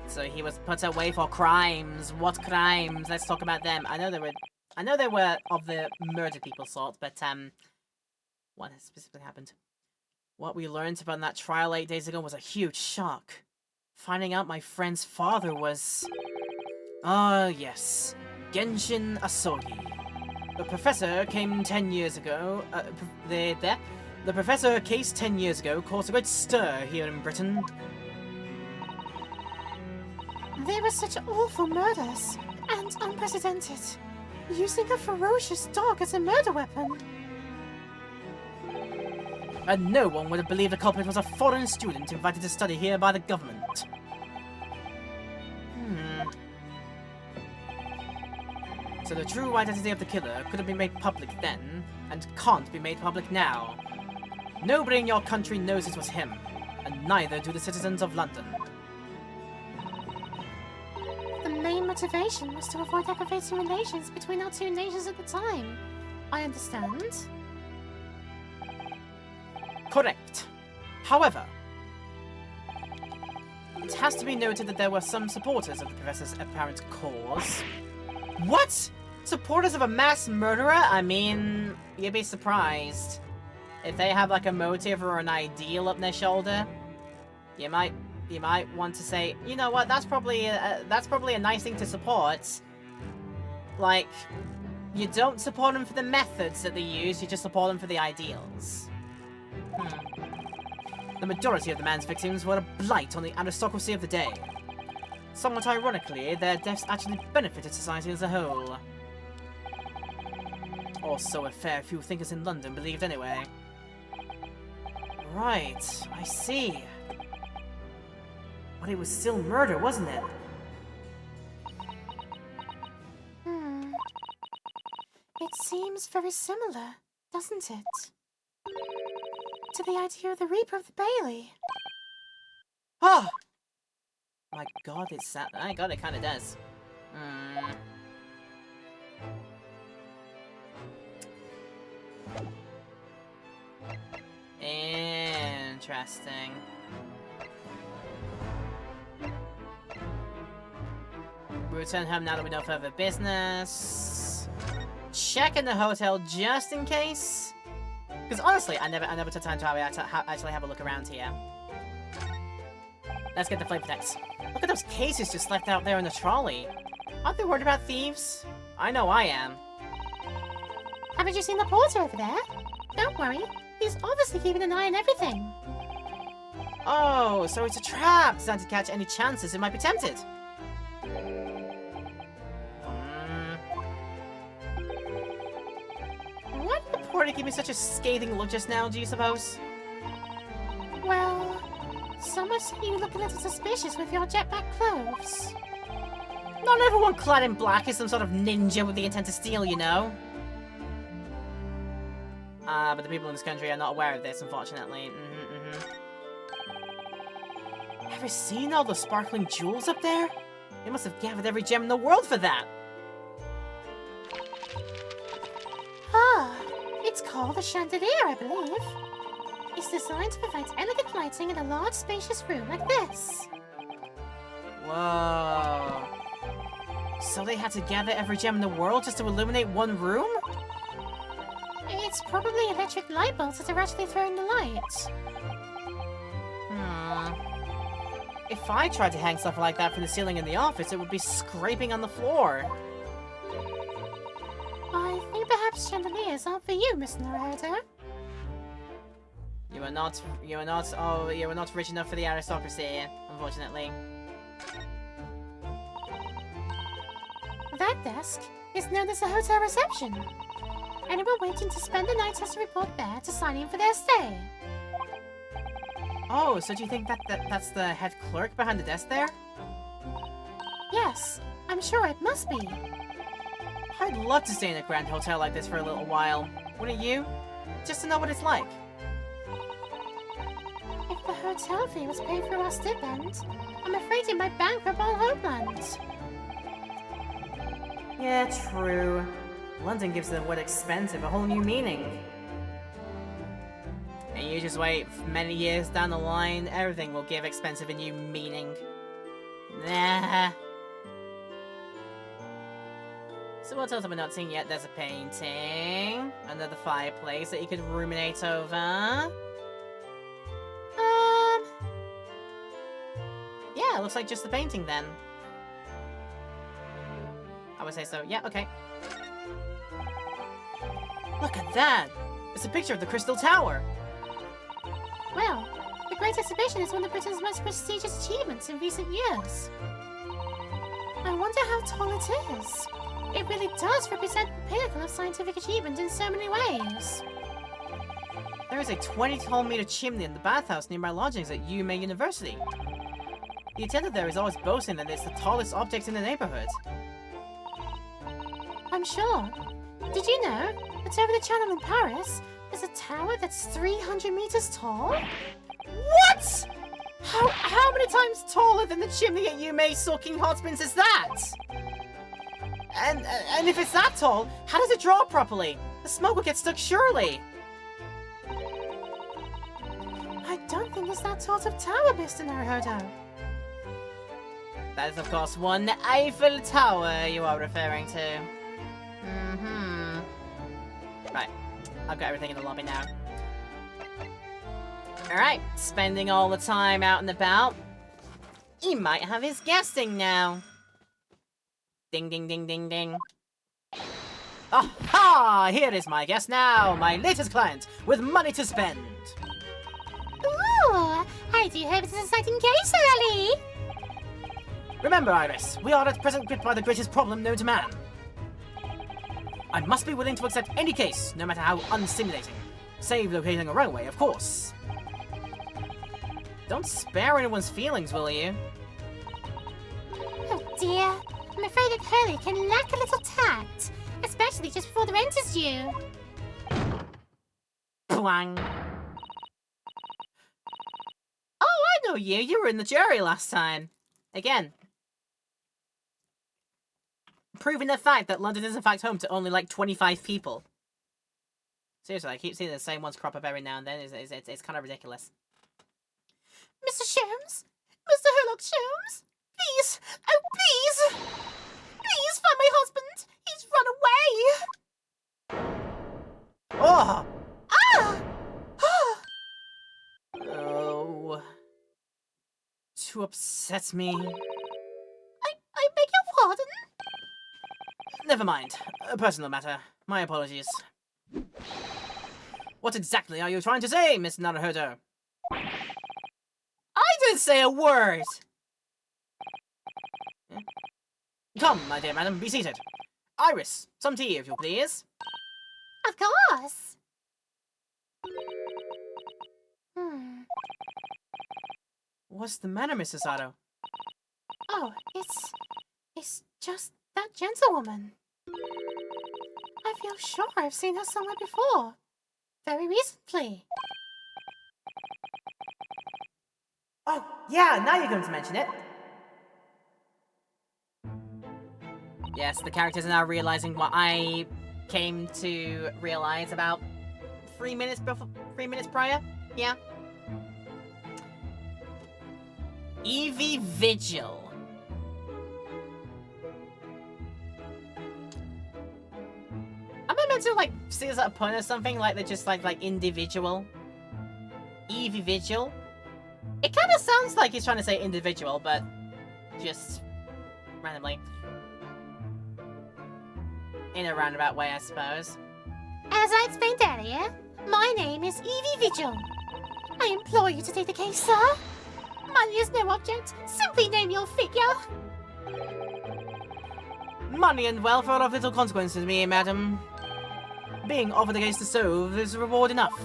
S1: So he was put away for crimes. What crimes? Let's talk about them. I know they were of the murder people sort, but what has specifically happened? What we learned about that trial 8 days ago was a huge shock. Finding out my friend's father was... Ah, yes. Genshin Asogi. The professor came 10 years ago... The professor case 10 years ago caused a great stir here in Britain.
S3: They were such awful murders, and unprecedented. Using a ferocious dog as a murder weapon.
S1: And no one would have believed the culprit was a foreign student invited to study here by the government. So the true identity of the killer could have been made public then, and can't be made public now. Nobody in your country knows it was him, and neither do the citizens of London.
S3: The main motivation was to avoid aggravating relations between our two nations at the time. I understand.
S1: Correct. However, it has to be noted that there were some supporters of the professor's apparent cause. What? Supporters of a mass murderer? I mean, you'd be surprised. If they have like a motive or an ideal up their shoulder, you might want to say, you know what, that's probably a nice thing to support. Like, you don't support them for the methods that they use, you just support them for the ideals. The majority of the man's victims were a blight on the aristocracy of the day. Somewhat ironically, their deaths actually benefited society as a whole. Or so a fair few thinkers in London believed anyway. Right, I see. But it was still murder, wasn't it?
S3: It seems very similar, doesn't it? To the idea of the Reaper of the Bailey.
S1: Ah! My god, it's that. My god, it kind of does. Interesting. We return home now that we know further business. Check in the hotel just in case. Because honestly, I never took time to actually have a look around here. Let's get the flavor text. Look at those cases just left out there in the trolley. Aren't they worried about thieves? I know I am.
S3: Haven't you seen the porter over there? Don't worry, he's obviously keeping an eye on everything.
S1: Oh, so it's a trap designed to catch any chances it might be tempted. Why did the porter give me such a scathing look just now, do you suppose?
S3: Well, some might say you look a little suspicious with your jetpack clothes.
S1: No, Not everyone clad in black is some sort of ninja with the intent to steal, you know? But the people in this country are not aware of this, unfortunately. Ever seen all the sparkling jewels up there? They must have gathered every gem in the world for that.
S3: Ah, it's called a chandelier, I believe. It's designed to provide elegant lighting in a large, spacious room like this.
S1: Whoa. So they had to gather every gem in the world just to illuminate one room?
S3: It's probably electric light bulbs that are actually throwing the light.
S1: If I tried to hang stuff like that from the ceiling in the office, it would be scraping on the floor.
S3: I think perhaps chandeliers aren't for you, Mr. Naruto.
S1: You are not rich enough for the aristocracy, unfortunately.
S3: That desk is known as the hotel reception. Anyone waiting to spend the night has to report there to sign in for their stay.
S1: Oh, so do you think that's the head clerk behind the desk there?
S3: Yes, I'm sure it must be.
S1: I'd love to stay in a grand hotel like this for a little while. Wouldn't you? Just to know what it's like.
S3: If the hotel fee was paid through our stipend, I'm afraid it might bankrupt all Homeland.
S1: Yeah, true. London gives the word expensive a whole new meaning. And you just wait many years down the line, everything will give expensive a new meaning. Nah. So what else have we not seen yet? There's a painting under the fireplace that you could ruminate over. Yeah, it looks like just the painting then. I would say so. Yeah, okay. Look at that! It's a picture of the Crystal Tower!
S3: Well, the Great Exhibition is one of Britain's most prestigious achievements in recent years. I wonder how tall it is. It really does represent the pinnacle of scientific achievement in so many ways.
S1: There is a 20-meter chimney in the bathhouse near my lodgings at Yume University. The attendant there is always boasting that it's the tallest object in the neighborhood.
S3: I'm sure. Did you know that over the channel in Paris, there's a tower that's 300 meters tall?
S1: What?! How many times taller than the chimney at Yume Soaking Hot Springs is that? And if it's that tall, how does it draw properly? The smoke will get stuck surely.
S3: I don't think it's that sort of tower, Mr. Naruhodo.
S1: That is, of course, one Eiffel Tower you are referring to. Right. I've got everything in the lobby now. Alright, spending all the time out and about. He might have his guesting now. Ding, ding, ding, ding, ding. Aha! Here is my guest now, my latest client, with money to spend.
S3: Ooh, I do hope it's an exciting case, early.
S1: Remember, Iris, we are at present gripped by the greatest problem known to man. I must be willing to accept any case, no matter how unstimulating. Save locating a runaway, of course. Don't spare anyone's feelings, will you?
S3: Oh dear, I'm afraid that Hurley can lack a little tact, especially just before the rent is due.
S1: Bwang. Oh, I know you. You were in the jury last time. Again. Proving the fact that London is in fact home to only like 25 people. Seriously, I keep seeing the same ones crop up every now and then. It's kind of ridiculous.
S3: Mr. Sholmes? Mr. Herlock Sholmes? Please! Oh, please! Please find my husband! He's run away!
S1: Oh!
S3: Ah!
S1: Oh. To upset me.
S3: I beg your pardon?
S1: Never mind. A personal matter. My apologies. What exactly are you trying to say, Miss Naruhodo? I didn't say a word! Come, my dear madam, be seated. Iris, some tea, if you please.
S3: Of course.
S1: What's the matter, Mr. Sato?
S3: Oh, it's just that gentlewoman. I feel sure I've seen her somewhere before. Very recently.
S1: Oh, yeah, now you're going to mention it. Yes, the characters are now realizing what I came to realize about 3 minutes prior. Yeah. Evie Vigil. Am I meant to like see this as a pun or something? Like they're just like individual? Evie Vigil? It kind of sounds like he's trying to say individual, but just randomly. In a roundabout way, I suppose.
S3: As I explained earlier, my name is Evie Vigil. I implore you to take the case, sir. Money is no object. Simply name your figure.
S1: Money and wealth are of little consequence to me, madam. Being offered the case to solve is reward enough.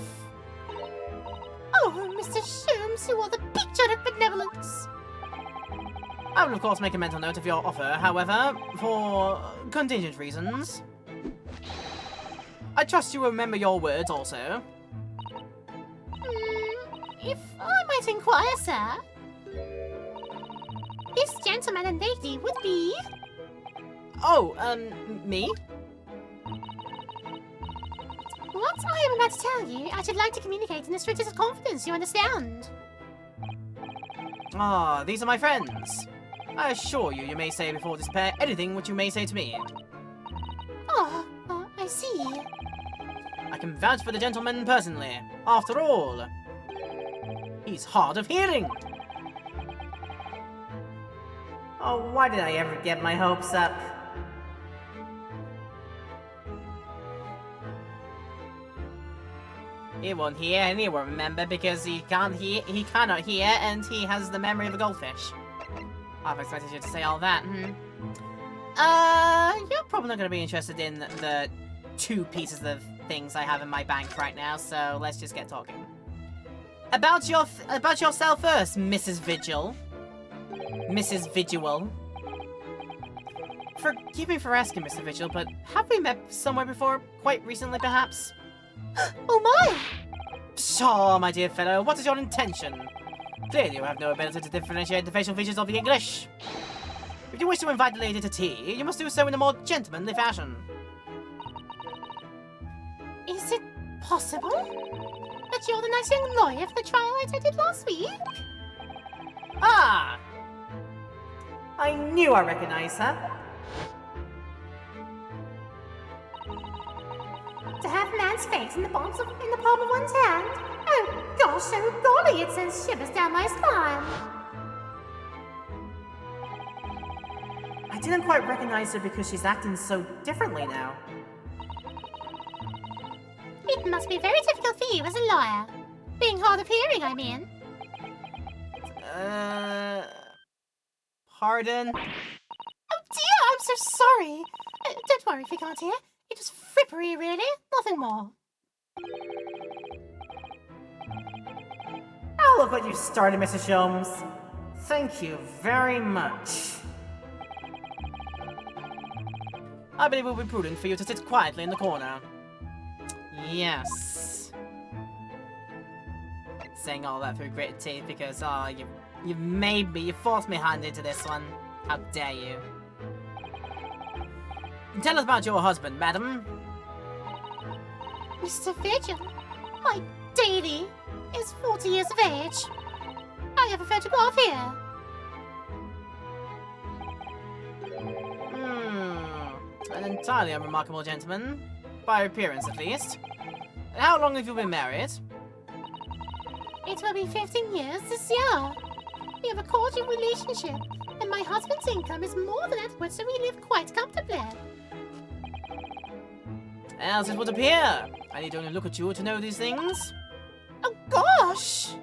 S3: Oh, Mr. Sholmes, you are the picture of benevolence.
S1: I will of course make a mental note of your offer, however, for contingent reasons. I trust you remember your words also.
S3: If I might inquire, sir. This gentleman and lady would be...
S1: Oh, me?
S3: What I am about to tell you, I should like to communicate in the strictest confidence, you understand?
S1: Ah, these are my friends. I assure you, you may say before this pair anything which you may say to me.
S3: Oh, I see.
S1: I can vouch for the gentleman personally. After all, he's hard of hearing. Oh, why did I ever get my hopes up? He won't hear and he won't remember because he cannot hear and he has the memory of a goldfish. I've expected you to say all that, you're probably not going to be interested in the 2 pieces of things I have in my bank right now, so let's just get talking. About yourself first, Mrs. Vigil. Mrs. Vigil. Forgive me for asking, Mr. Vigil, but have we met somewhere before? Quite recently, perhaps?
S3: Oh my!
S1: Pshaw, my dear fellow, what is your intention? Clearly you have no ability to differentiate the facial features of the English. If you wish to invite the lady to tea, you must do so in a more gentlemanly fashion.
S3: Is it possible that you're the nice young lawyer for the trial I attended last week?
S1: Ah! I knew I recognized her.
S3: To have man's face in the palm of one's hand? Oh gosh, so golly, it sends shivers down my spine.
S1: I didn't quite recognize her because she's acting so differently now.
S3: It must be very difficult for you as a lawyer. Being hard of hearing, I mean.
S1: Pardon?
S3: Oh dear, I'm so sorry. Don't worry if you can't hear. It was frippery, really. Nothing more.
S1: Oh, look what you started, Mrs. Sholmes. Thank you very much. I believe it will be prudent for you to sit quietly in the corner. Yes. Saying all that through gritted teeth because, you forced me hand into this one. How dare you. Tell us about your husband, madam.
S3: Mr. Vigil, my deity, is 40 years of age. I have a photograph here.
S1: An entirely unremarkable gentleman. By appearance, at least. How long have you been married?
S3: It will be 15 years this year. We have a cordial relationship, and my husband's income is more than adequate, so we live quite comfortably.
S1: As it would appear. I need only look at you to know these things.
S3: Oh gosh!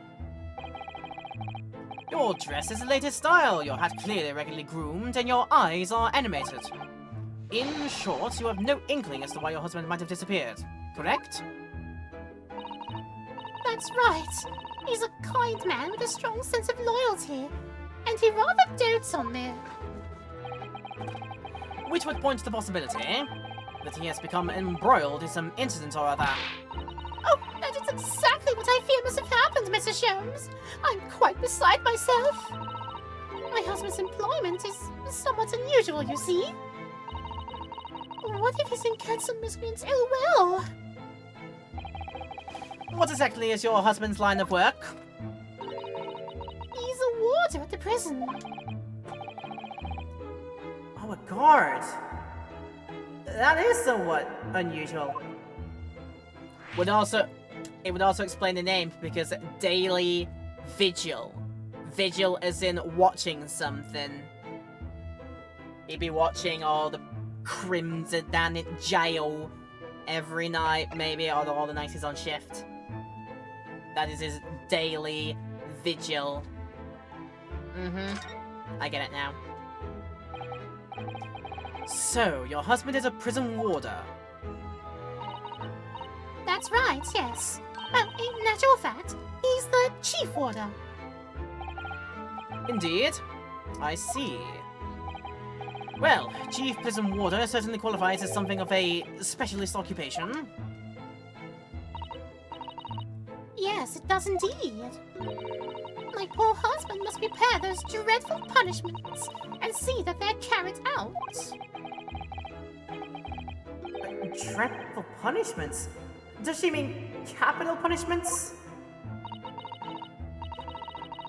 S1: Your dress is the latest style, your hat clearly regularly groomed, and your eyes are animated. In short, you have no inkling as to why your husband might have disappeared, correct?
S3: That's right. He's a kind man with a strong sense of loyalty, and he rather dotes on me.
S1: which would point to the possibility that he has become embroiled in some incident or other.
S3: Oh, that is exactly what I fear must have happened, Mr. Sholmes. I'm quite beside myself. My husband's employment is somewhat unusual, you see. What if he's incurred some miscreant's ill will?
S1: What exactly is your husband's line of work?
S3: He's a warder at the prison.
S1: Oh, a guard. That is somewhat unusual. It would also explain the name, because daily vigil. Vigil as in watching something. He'd be watching all the crims down in jail every night, maybe, or all the nights he's on shift. That is his daily vigil. I get it now. So, your husband is a prison warder.
S3: That's right, yes. Well, in actual fact, he's the chief warder.
S1: Indeed. I see. Well, chief prison warder certainly qualifies as something of a specialist occupation.
S3: Yes, it does indeed. My poor husband must prepare those dreadful punishments and see that they're carried out.
S1: Dreadful punishments? Does she mean capital punishments?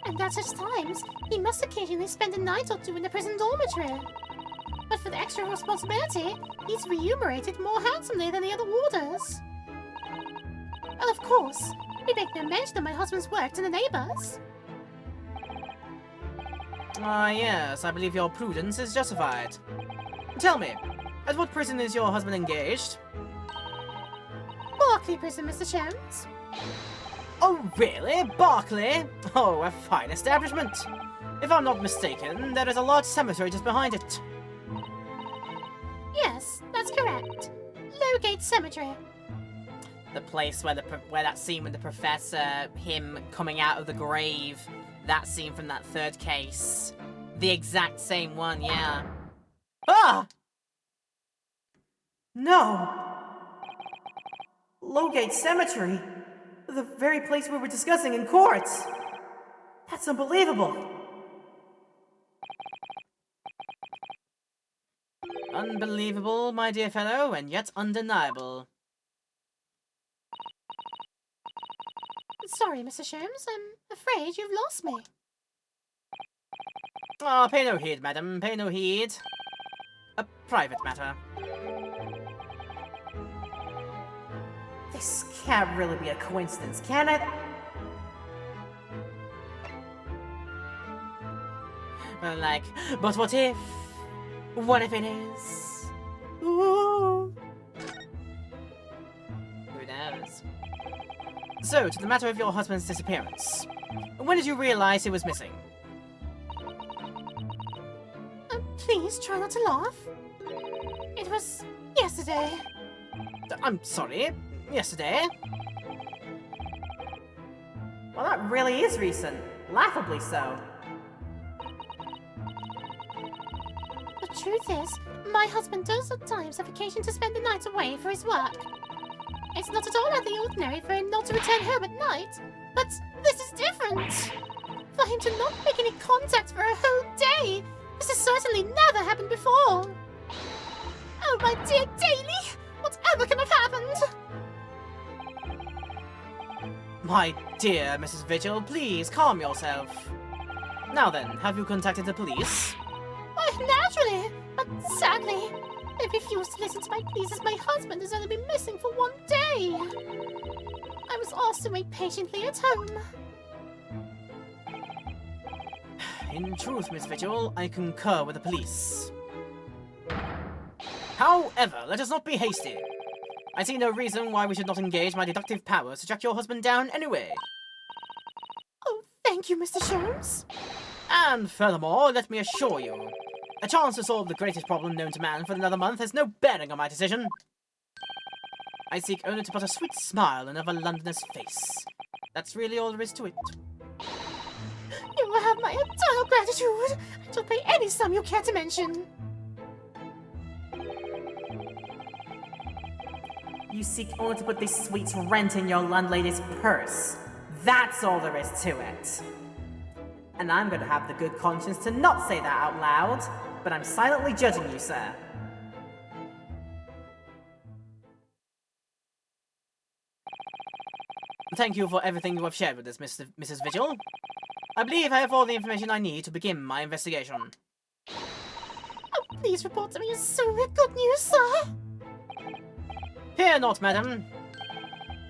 S3: And at such times, he must occasionally spend a night or two in the prison dormitory. But for the extra responsibility, he's remunerated more handsomely than the other warders. And of course, we make no mention of my husband's work to the neighbors.
S1: Ah, yes, I believe your prudence is justified. Tell me, at what prison is your husband engaged?
S3: Berkeley Prison, Mr. Sholmes.
S1: Oh, really? Berkeley? Oh, a fine establishment. If I'm not mistaken, there is a large cemetery just behind it.
S3: Yes, that's correct. Lowgate Cemetery.
S1: The place where where that scene with the professor, him coming out of the grave, that scene from that third case. The exact same one, yeah. Ah! No! Lowgate Cemetery! The very place we were discussing in court! That's unbelievable! Unbelievable, my dear fellow, and yet undeniable.
S3: Sorry, Mr. Sholmes, I'm afraid you've lost me.
S1: Ah, pay no heed, madam, pay no heed. A private matter. This can't really be a coincidence, can it? Like, but what if? What if it is? Ooh. Who knows? So, to the matter of your husband's disappearance. When did you realize he was missing?
S3: Please try not to laugh. It was yesterday.
S1: I'm sorry, yesterday? Well, that really is recent. Laughably so.
S3: The truth is, my husband does at times have occasion to spend the night away for his work. It's not at all out of the ordinary for him not to return home at night, but this is different. For him to not make any contact for a whole day, this has certainly never happened before. Oh, my dear Daly, whatever can have happened?
S1: My dear Mrs. Vigil, please calm yourself. Now then, have you contacted the police?
S3: Why, naturally, but sadly, they refuse to listen to my pleas as my husband has only been missing for one day. I was asked to wait patiently at home.
S1: In truth, Miss Vigil, I concur with the police. However, let us not be hasty. I see no reason why we should not engage my deductive powers to track your husband down anyway.
S3: Oh, thank you, Mr. Sholmes.
S1: And furthermore, let me assure you, a chance to solve the greatest problem known to man for another month has no bearing on my decision. I seek only to put a sweet smile on every Londoner's face. That's really all there is to it.
S3: You will have my eternal gratitude. I shall pay any sum you care to mention.
S1: You seek only to put this sweet rent in your landlady's purse. That's all there is to it. And I'm gonna have the good conscience to not say that out loud, but I'm silently judging you, sir. Thank you for everything you have shared with us, Mrs. Vigil. I believe I have all the information I need to begin my investigation.
S3: Oh, please report to me as soon as good news, sir.
S1: Fear not, madam.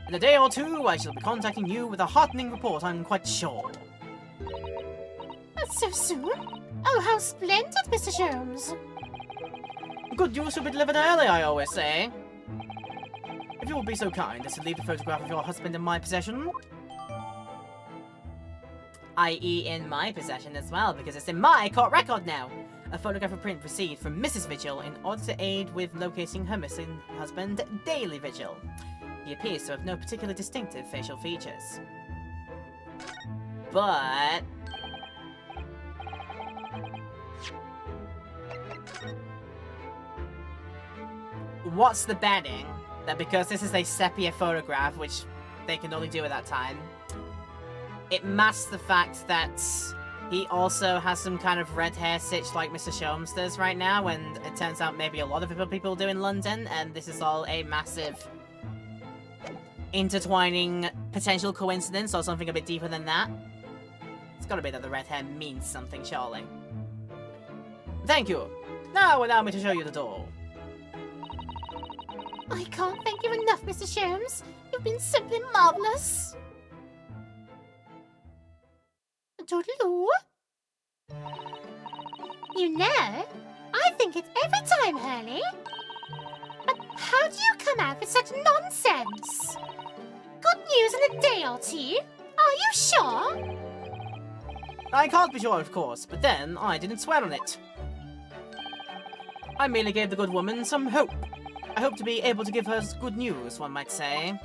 S1: In a day or two, I shall be contacting you with a heartening report, I'm quite sure.
S3: So soon? Oh, how splendid, Mr. Sholmes.
S1: Good news will be delivered early, I always say. If you will be so kind as to leave the photograph of your husband in my possession. I.e. in my possession as well, because it's in my court record now. A photographic print received from Mrs. Vigil in order to aid with locating her missing husband, Daily Vigil. He appears to have no particularly distinctive facial features. But... what's the betting? That because this is a sepia photograph, which they can only do at that time, it masks the fact that he also has some kind of red hair sitch like Mr. Sholmes does right now, and it turns out maybe a lot of people do in London, and this is all a massive intertwining potential coincidence or something a bit deeper than that. It's gotta be that the red hair means something, surely. Thank you. Now allow me to show you the door.
S3: I can't thank you enough, Mr. Sholmes. You've been simply marvelous. Toodaloo. You know, I think it's every time, Hurley. But how do you come out with such nonsense? Good news in a day or two? Are you sure?
S1: I can't be sure, of course, but then I didn't swear on it. I merely gave the good woman some hope. I hope to be able to give her good news, one might say.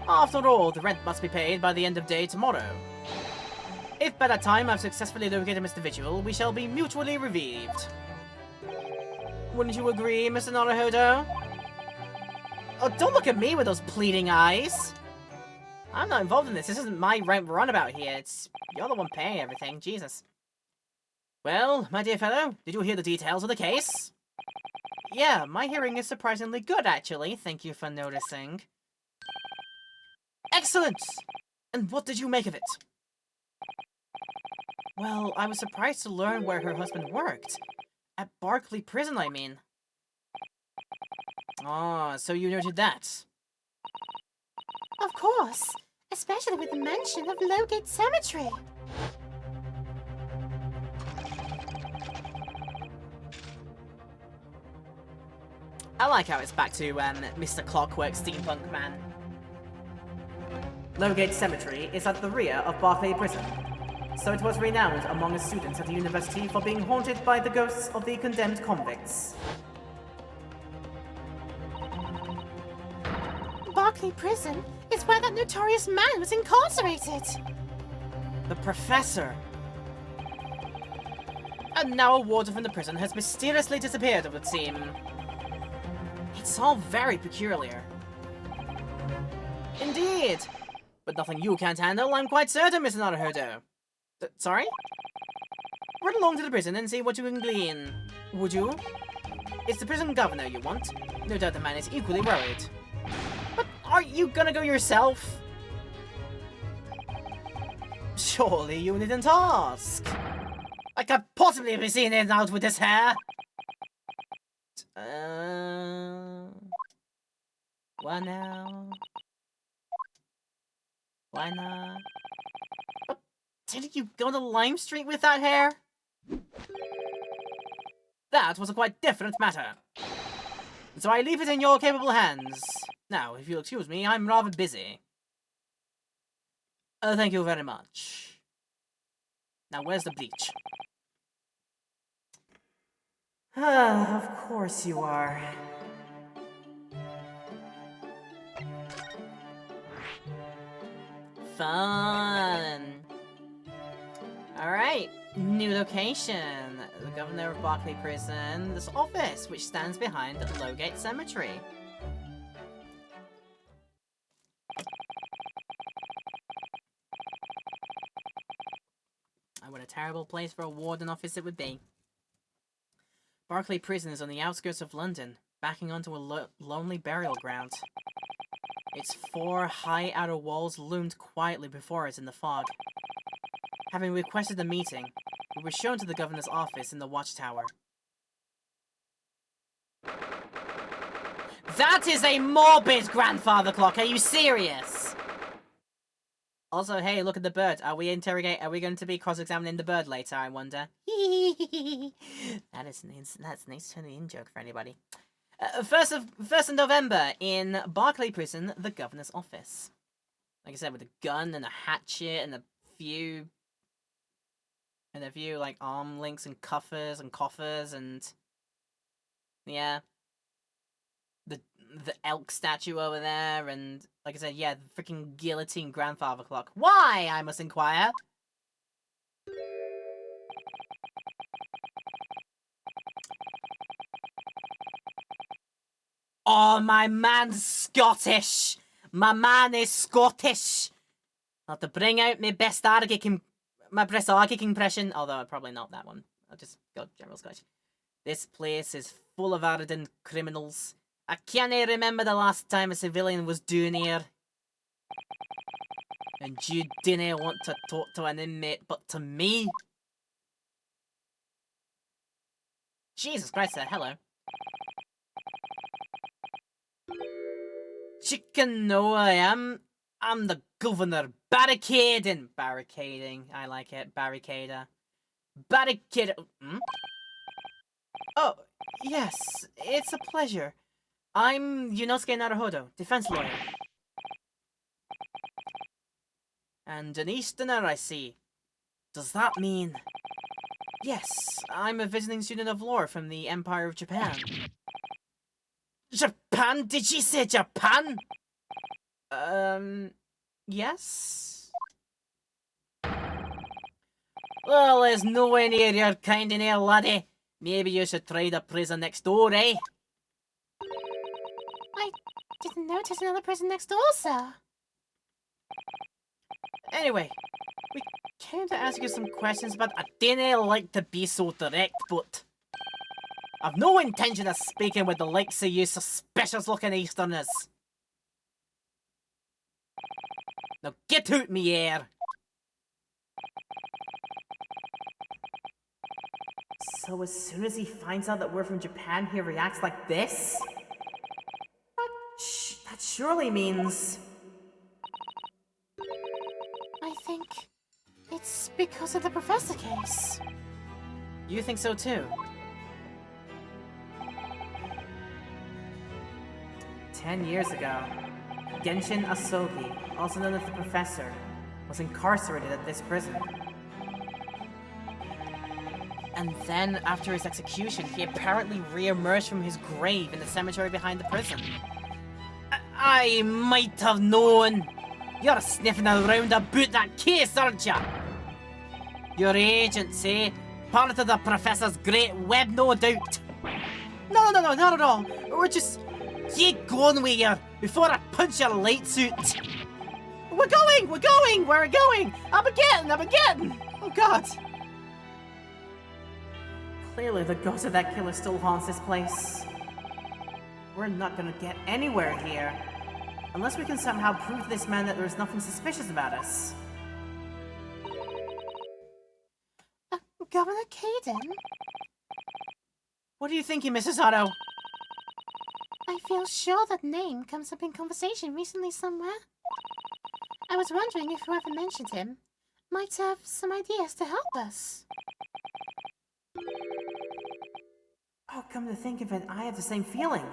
S1: After all, the rent must be paid by the end of day tomorrow. If by that time I've successfully located Mr. Vigil, we shall be mutually relieved. Wouldn't you agree, Mr. Naruhodo? Oh, don't look at me with those pleading eyes! I'm not involved in this. This isn't my runabout here. You're the one paying everything. Jesus. Well, my dear fellow, did you hear the details of the case? Yeah, my hearing is surprisingly good, actually. Thank you for noticing. Excellent! And what did you make of it? Well, I was surprised to learn where her husband worked. At Barclay Prison, I mean. Ah, so you noted that.
S3: Of course, especially with the mention of Lowgate Cemetery.
S1: I like how it's back to Mr. Clockwork Steampunk Man. Lowgate Cemetery is at the rear of Barclay Prison, so it was renowned among the students at the university for being haunted by the ghosts of the condemned convicts.
S3: Barclay Prison is where that notorious man was incarcerated.
S1: The Professor! And now a warden from the prison has mysteriously disappeared, it would seem. It's all very peculiar. Indeed! But nothing you can't handle, I'm quite certain, Mr. Naruhodo. Sorry? Run along to the prison and see what you can glean. Would you? It's the prison governor you want. No doubt the man is equally worried. But aren't you gonna go yourself? Surely you needn't ask. I can't possibly be seen in and out with this hair. Why now? Why not? But didn't you go to Lime Street with that hair? That was a quite different matter. So I leave it in your capable hands. Now, if you'll excuse me, I'm rather busy. Thank you very much. Now, where's the bleach? Ah, of course you are. Fun. Alright, new location. Governor of Barclay Prison's office, which stands behind Lowgate Cemetery. And what a terrible place for a warden office it would be. Barclay Prison is on the outskirts of London, backing onto a lonely burial ground. Its 4 high outer walls loomed quietly before us in the fog. Having requested a meeting, we were shown to the governor's office in the watchtower. That is a morbid grandfather clock, are you serious? Also, hey, look at the bird. Are we going to be cross-examining the bird later, I wonder? That's a nice turn-in joke for anybody. 1st of November in Barclay Prison, the governor's office. Like I said, with a gun and a hatchet and a few like arm links and coffers and yeah, the elk statue over there, and like I said, yeah, the freaking guillotine grandfather clock. Why, I must inquire? Oh, my man's Scottish! My man is Scottish! I'll have to bring out my best Argic impression, although probably not that one. I'll just go general Scottish. This place is full of ardent criminals. I can't remember the last time a civilian was down here. And you didn't want to talk to an inmate, but to me? Jesus Christ, hello. Chicken, know I am. I'm the governor. Barricading. I like it. Barricader. Barricade. Hmm? Oh, yes. It's a pleasure. I'm Yunosuke Naruhodo, defense lawyer. And an Easterner, I see. Does that mean... Yes, I'm a visiting student of law from the Empire of Japan. Japan? Did she say Japan? Yes? Well, there's no way near your kind in here, laddie. Maybe you should try the prison next door, eh?
S3: I didn't notice another prison next door, sir.
S1: Anyway, we came to ask you some questions, but I didn't like to be so direct, but... I've no intention of speaking with the likes of you suspicious-looking Easterners. Now get out me air! So as soon as he finds out that we're from Japan, he reacts like this? That surely means...
S3: I think it's because of the professor case.
S1: You think so too? 10 years ago, Genshin Asogi, also known as the Professor, was incarcerated at this prison. And then, after his execution, he apparently re-emerged from his grave in the cemetery behind the prison. I might have known! You're sniffing around about that case, aren't ya? Your agents, eh? Part of the Professor's great web, no doubt. No, not at all. We're just... Get going with you before I punch your light suit. We're going! I'm again! Oh god. Clearly the ghost of that killer still haunts this place. We're not gonna get anywhere here. Unless we can somehow prove to this man that there's nothing suspicious about us.
S3: Governor Caden?
S1: What are you thinking, Mrs. Otto?
S3: I feel sure that name comes up in conversation recently somewhere. I was wondering if whoever mentioned him might have some ideas to help us.
S1: Oh, come to think of it, I have the same feeling.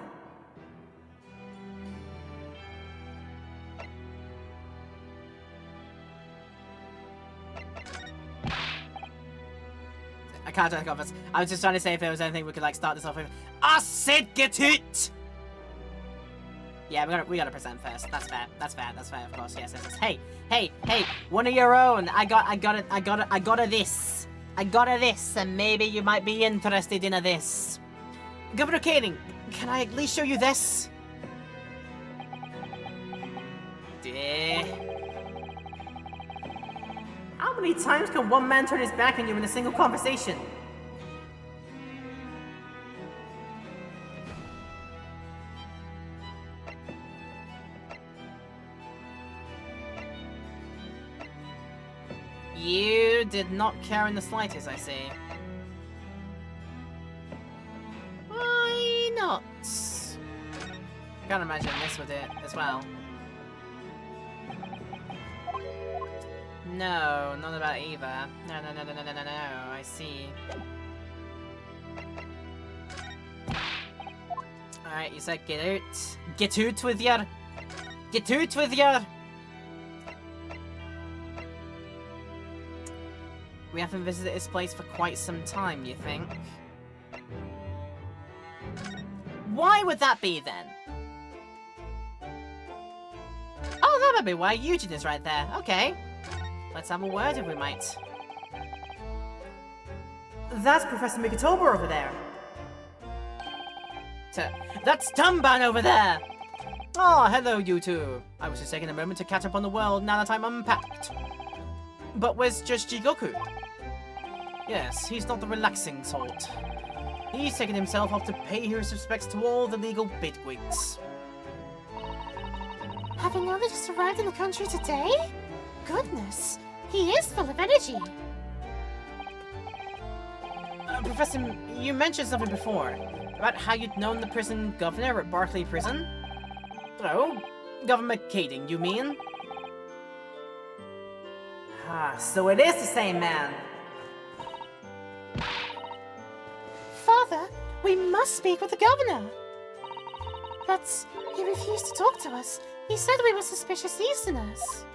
S1: I can't take off this. I was just trying to say if there was anything we could like start this off with. I said get it! Yeah, we gotta present first. That's fair, of course, yes. Hey, one of your own. I got this. I got a this, and maybe you might be interested in a this. Governor Caden, can I at least show you this? How many times can one man turn his back on you in a single conversation? You did not care in the slightest, I see. Why not? Can't imagine this with it as well. No, not about it either. No, I see. Alright, you said get out. Get out with your... Get out with your... We haven't visited this place for quite some time, you think? Why would that be, then? Oh, that might be why Eugene is right there. Okay. Let's have a word if we might. That's Professor Mikitoba over there. That's Tumban over there! Oh, hello, you two. I was just taking a moment to catch up on the world now that I'm unpacked. But where's Judge Jigoku? Yes, he's not the relaxing sort. He's taken himself off to pay his respects to all the legal bigwigs.
S3: Having only just arrived in the country today? Goodness, he is full of energy.
S1: Professor, you mentioned something before. About how you'd known the prison governor at Barclay Prison? Oh, Governor Caden, you mean? Ah, so it is the same man.
S3: Father, we must speak with the governor. But he refused to talk to us. He said we were suspicious Easterners.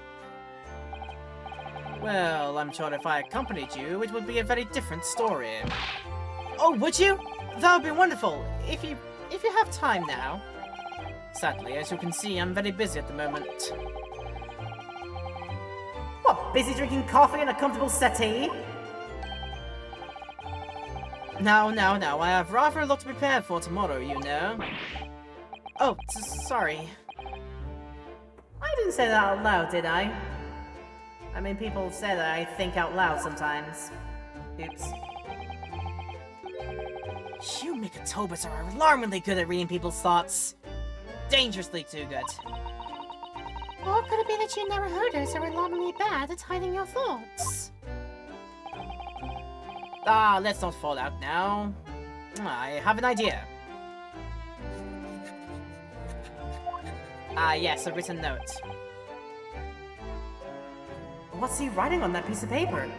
S1: Well, I'm sure if I accompanied you, it would be a very different story. Oh, would you? That would be wonderful, if you have time now. Sadly, as you can see, I'm very busy at the moment. What, busy drinking coffee in a comfortable settee? No, I have rather a lot to prepare for tomorrow, you know. Oh, sorry. I didn't say that out loud, did I? I mean, people say that I think out loud sometimes. Oops. You Mikitobas are alarmingly good at reading people's thoughts. Dangerously too good.
S3: Or could it be that you Naruhoders are alarmingly bad at hiding your thoughts?
S1: Ah, let's not fall out now. I have an idea. Ah, yes, a written note. What's he writing on that piece of paper?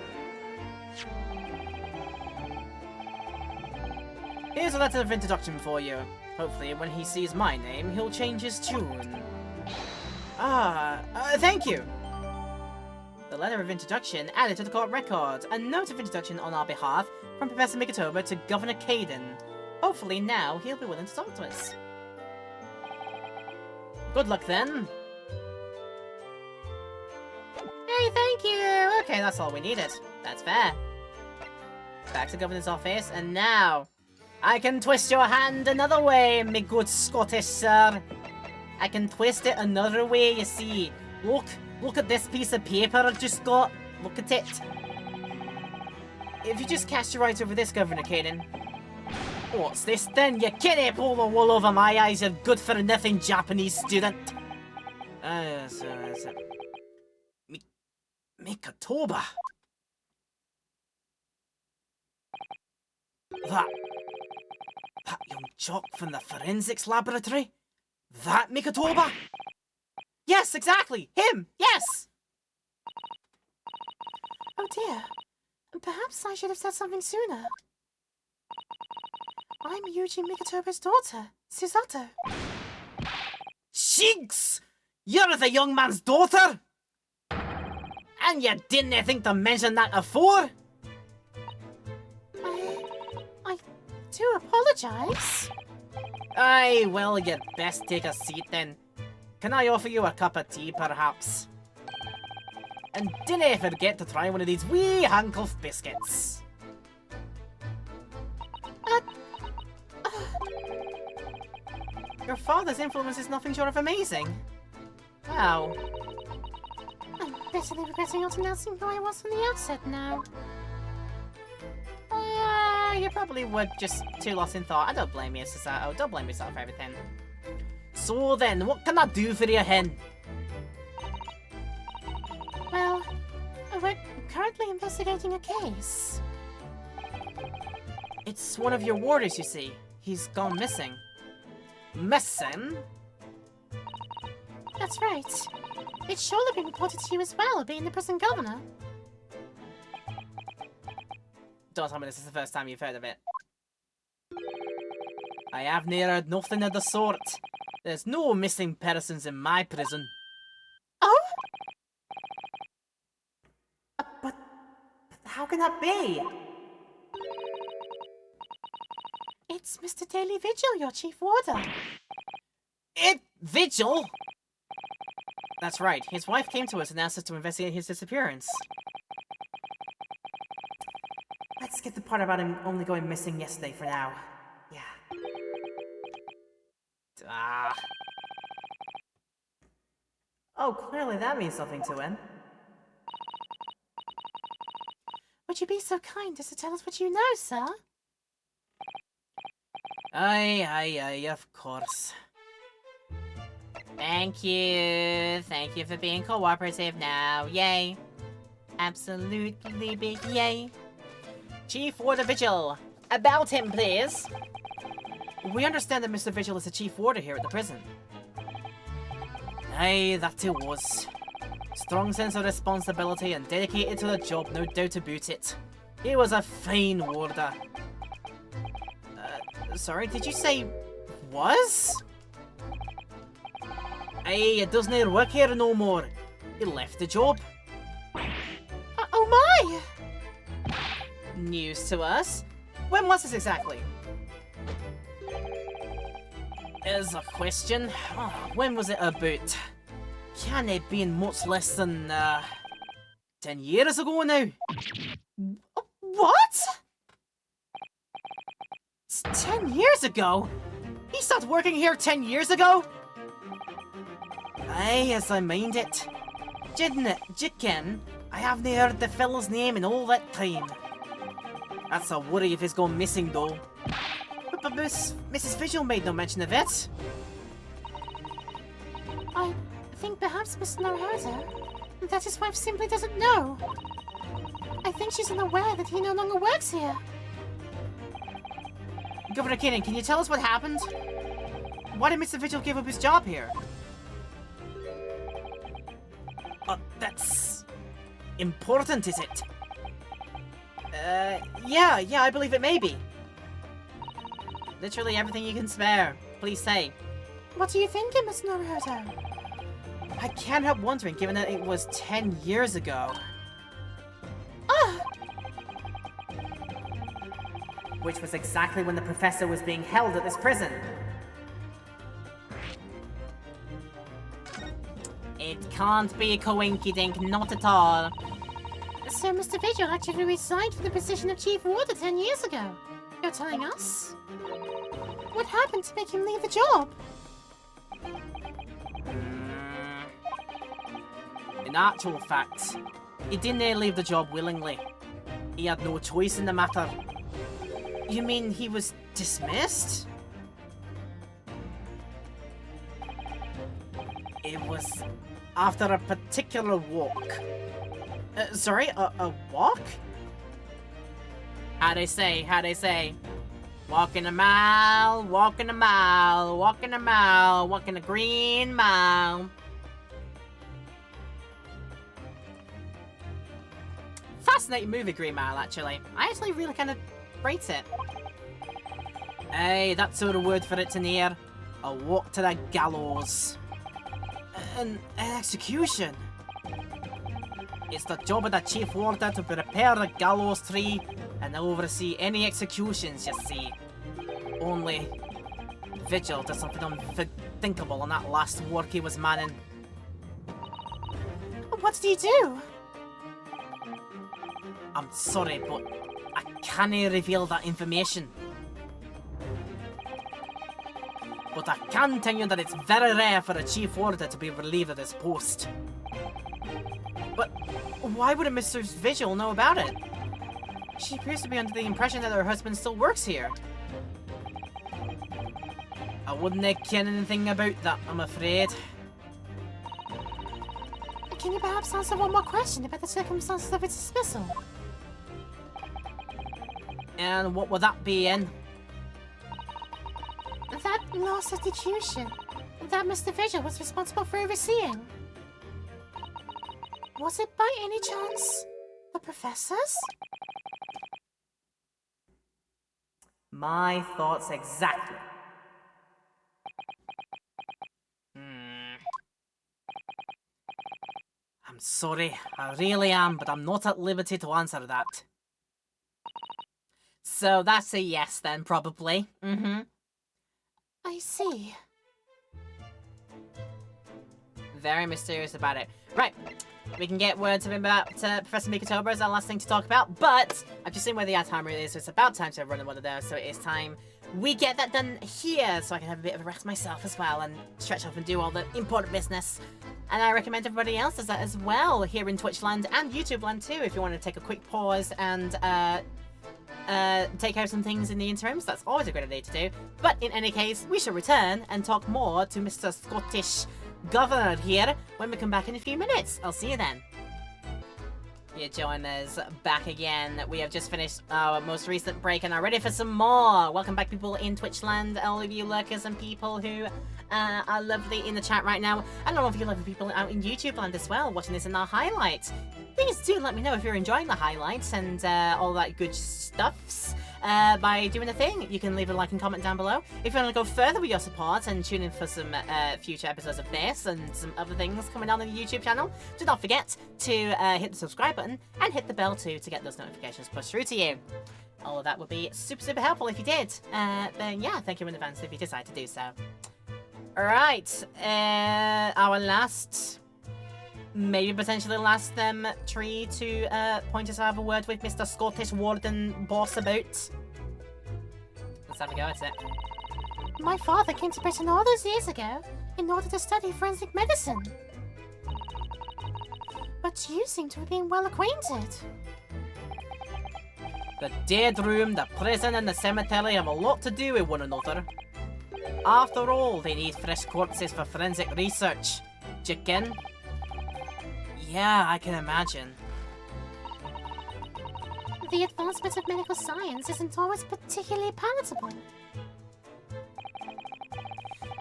S1: Here's a letter of introduction for you. Hopefully, when he sees my name, he'll change his tune. Thank you! The letter of introduction added to the court record. A note of introduction on our behalf from Professor Mikitoba to Governor Caden. Hopefully now he'll be willing to talk to us. Good luck then. Hey, thank you! Okay, that's all we needed. That's fair. Back to Governor's office, and now I can twist your hand another way, me good Scottish sir. I can twist it another way, you see. Look at this piece of paper I just got. Look at it. If you just cast your eyes over this, Governor Caden. What's this then? You can't pull the wool over my eyes, you good-for-nothing Japanese student. Mikitoba. That young jock from the forensics laboratory? That Mikitoba? Yes, exactly! Him! Yes!
S3: Oh dear. Perhaps I should have said something sooner. I'm Eugene Mikitoba's daughter, Susato.
S1: Jinx! You're the young man's daughter? And you didn't think to mention that before?
S3: I do apologize.
S1: Aye, well, you'd best take a seat then. Can I offer you a cup of tea, perhaps? And dinna forget to try one of these wee handcuff biscuits. Your father's influence is nothing short of amazing. Wow.
S3: I'm bitterly regretting not announcing who I was from the outset now.
S1: You probably were just too lost in thought. I don't blame you, Susato. Don't blame yourself for everything. So then, what can I do for you, hen?
S3: Well, we're currently investigating a case.
S1: It's one of your warders, you see. He's gone missing. Missing?
S3: That's right. It's surely been reported to you as well, being the prison governor.
S1: Don't tell me this is the first time you've heard of it. I have near heard nothing of the sort. There's no missing persons in my prison.
S3: Oh?
S1: But how can that be?
S3: It's Mr. Daily Vigil, your chief warder.
S1: Vigil? That's right. His wife came to us and asked us to investigate his disappearance. Let's skip the part about him only going missing yesterday for now. Yeah. Oh, clearly that means something to him.
S3: Would you be so kind as to tell us what you know, sir?
S1: Aye, of course. Thank you. Thank you for being cooperative now. Yay. Absolutely big yay. Chief Warder Vigil. About him, please. We understand that Mr. Vigil is the chief warder here at the prison. Aye, that he was. Strong sense of responsibility and dedicated to the job, no doubt about it. He was a fine warder. Sorry, did you say was? Aye, it doesn't work here no more. He left the job.
S3: Oh my!
S1: News to us. When was this exactly? Is a question. When was it about? Can it be much less than 10 years ago now?
S3: What?
S1: It's 10 years ago? He stopped working here 10 years ago? Aye, as I mind it. Didn't it, Jicken? I haven't heard the fellow's name in all that time. That's a worry if he's gone missing though. But Mrs. Vigil made no mention of it.
S3: I think perhaps Miss Naruto, that his wife simply doesn't know. I think she's unaware that he no longer works here.
S1: Governor Keenan, can you tell us what happened? Why did Mr. Vigil give up his job here? That's important, is it? Yeah, I believe it may be. Literally everything you can spare. Please say.
S3: What are you thinking, Miss Naruto?
S1: I can't help wondering, given that it was 10 years ago.
S3: Ah!
S1: Which was exactly when the professor was being held at this prison. It can't be a coinkydink, not at all.
S3: So Mr. Vigil actually resigned from the position of chief warder 10 years ago. You're telling us? What happened to make him leave the job?
S1: In actual fact, he didn't leave the job willingly. He had no choice in the matter. You mean he was dismissed? It was after a particular walk. Sorry, a walk? How'd they say? Walking a mile, walking a mile, walking a mile, walking a green mile. Fascinating movie, Green Mile, actually. I actually really kind of rate it. Hey, that's sort of word for it to near. A walk to the gallows. An execution. It's the job of the chief warder to prepare the gallows tree and oversee any executions, you see. Only Vigil did something unthinkable on that last work he was manning.
S3: What did he do?
S1: I'm sorry, but I can't reveal that information. but I can tell you that it's very rare for a chief warder to be relieved of this post. But why wouldn't Mr. Vigil know about it? She appears to be under the impression that her husband still works here. I wouldn't ken anything about that, I'm afraid.
S3: Can you perhaps answer one more question about the circumstances of its dismissal?
S1: And what would that be, in?
S3: That lost execution that Mr. Vigil was responsible for overseeing. Was it by any chance the professor's?
S1: My thoughts exactly. I'm sorry, I really am, but I'm not at liberty to answer that. So that's a yes then, probably.
S3: I see.
S1: Very mysterious about it. Right, we can get word to him about Professor Mikotober as our last thing to talk about, but I've just seen where the ad timer is, so it's about time to run one of those, so it is time we get that done here, so I can have a bit of a rest myself as well, and stretch off and do all the important business. And I recommend everybody else does that as well, here in Twitchland and YouTubeland too, if you want to take a quick pause and take care of some things in the interims. That's always a great idea to do. But in any case, we shall return and talk more to Mr. Scottish Governor here when we come back in a few minutes. I'll see you then. You join us back again. We have just finished our most recent break and are ready for some more. Welcome back, people in Twitchland, all of you lurkers and people who are lovely in the chat right now, and all of you lovely people out in YouTube land as well, watching this in our highlights. Please do let me know if you're enjoying the highlights and all that good stuffs by doing a thing. You can leave a like and comment down below. If you want to go further with your support and tune in for some future episodes of this and some other things coming on the YouTube channel, do not forget to hit the subscribe button and hit the bell too to get those notifications pushed through to you. All of that would be super, super helpful if you did. Then yeah, thank you in advance if you decide to do so. Alright, our last, maybe potentially last tree to point us to have a word with Mr. Scottish Warden Boss about. Let's have a go at it.
S3: My father came to Britain all those years ago in order to study forensic medicine. But you seem to have been well acquainted.
S1: The dead room, the prison, and the cemetery have a lot to do with one another. After all, they need fresh corpses for forensic research. Chicken? Yeah, I can imagine.
S3: The advancement of medical science isn't always particularly palatable.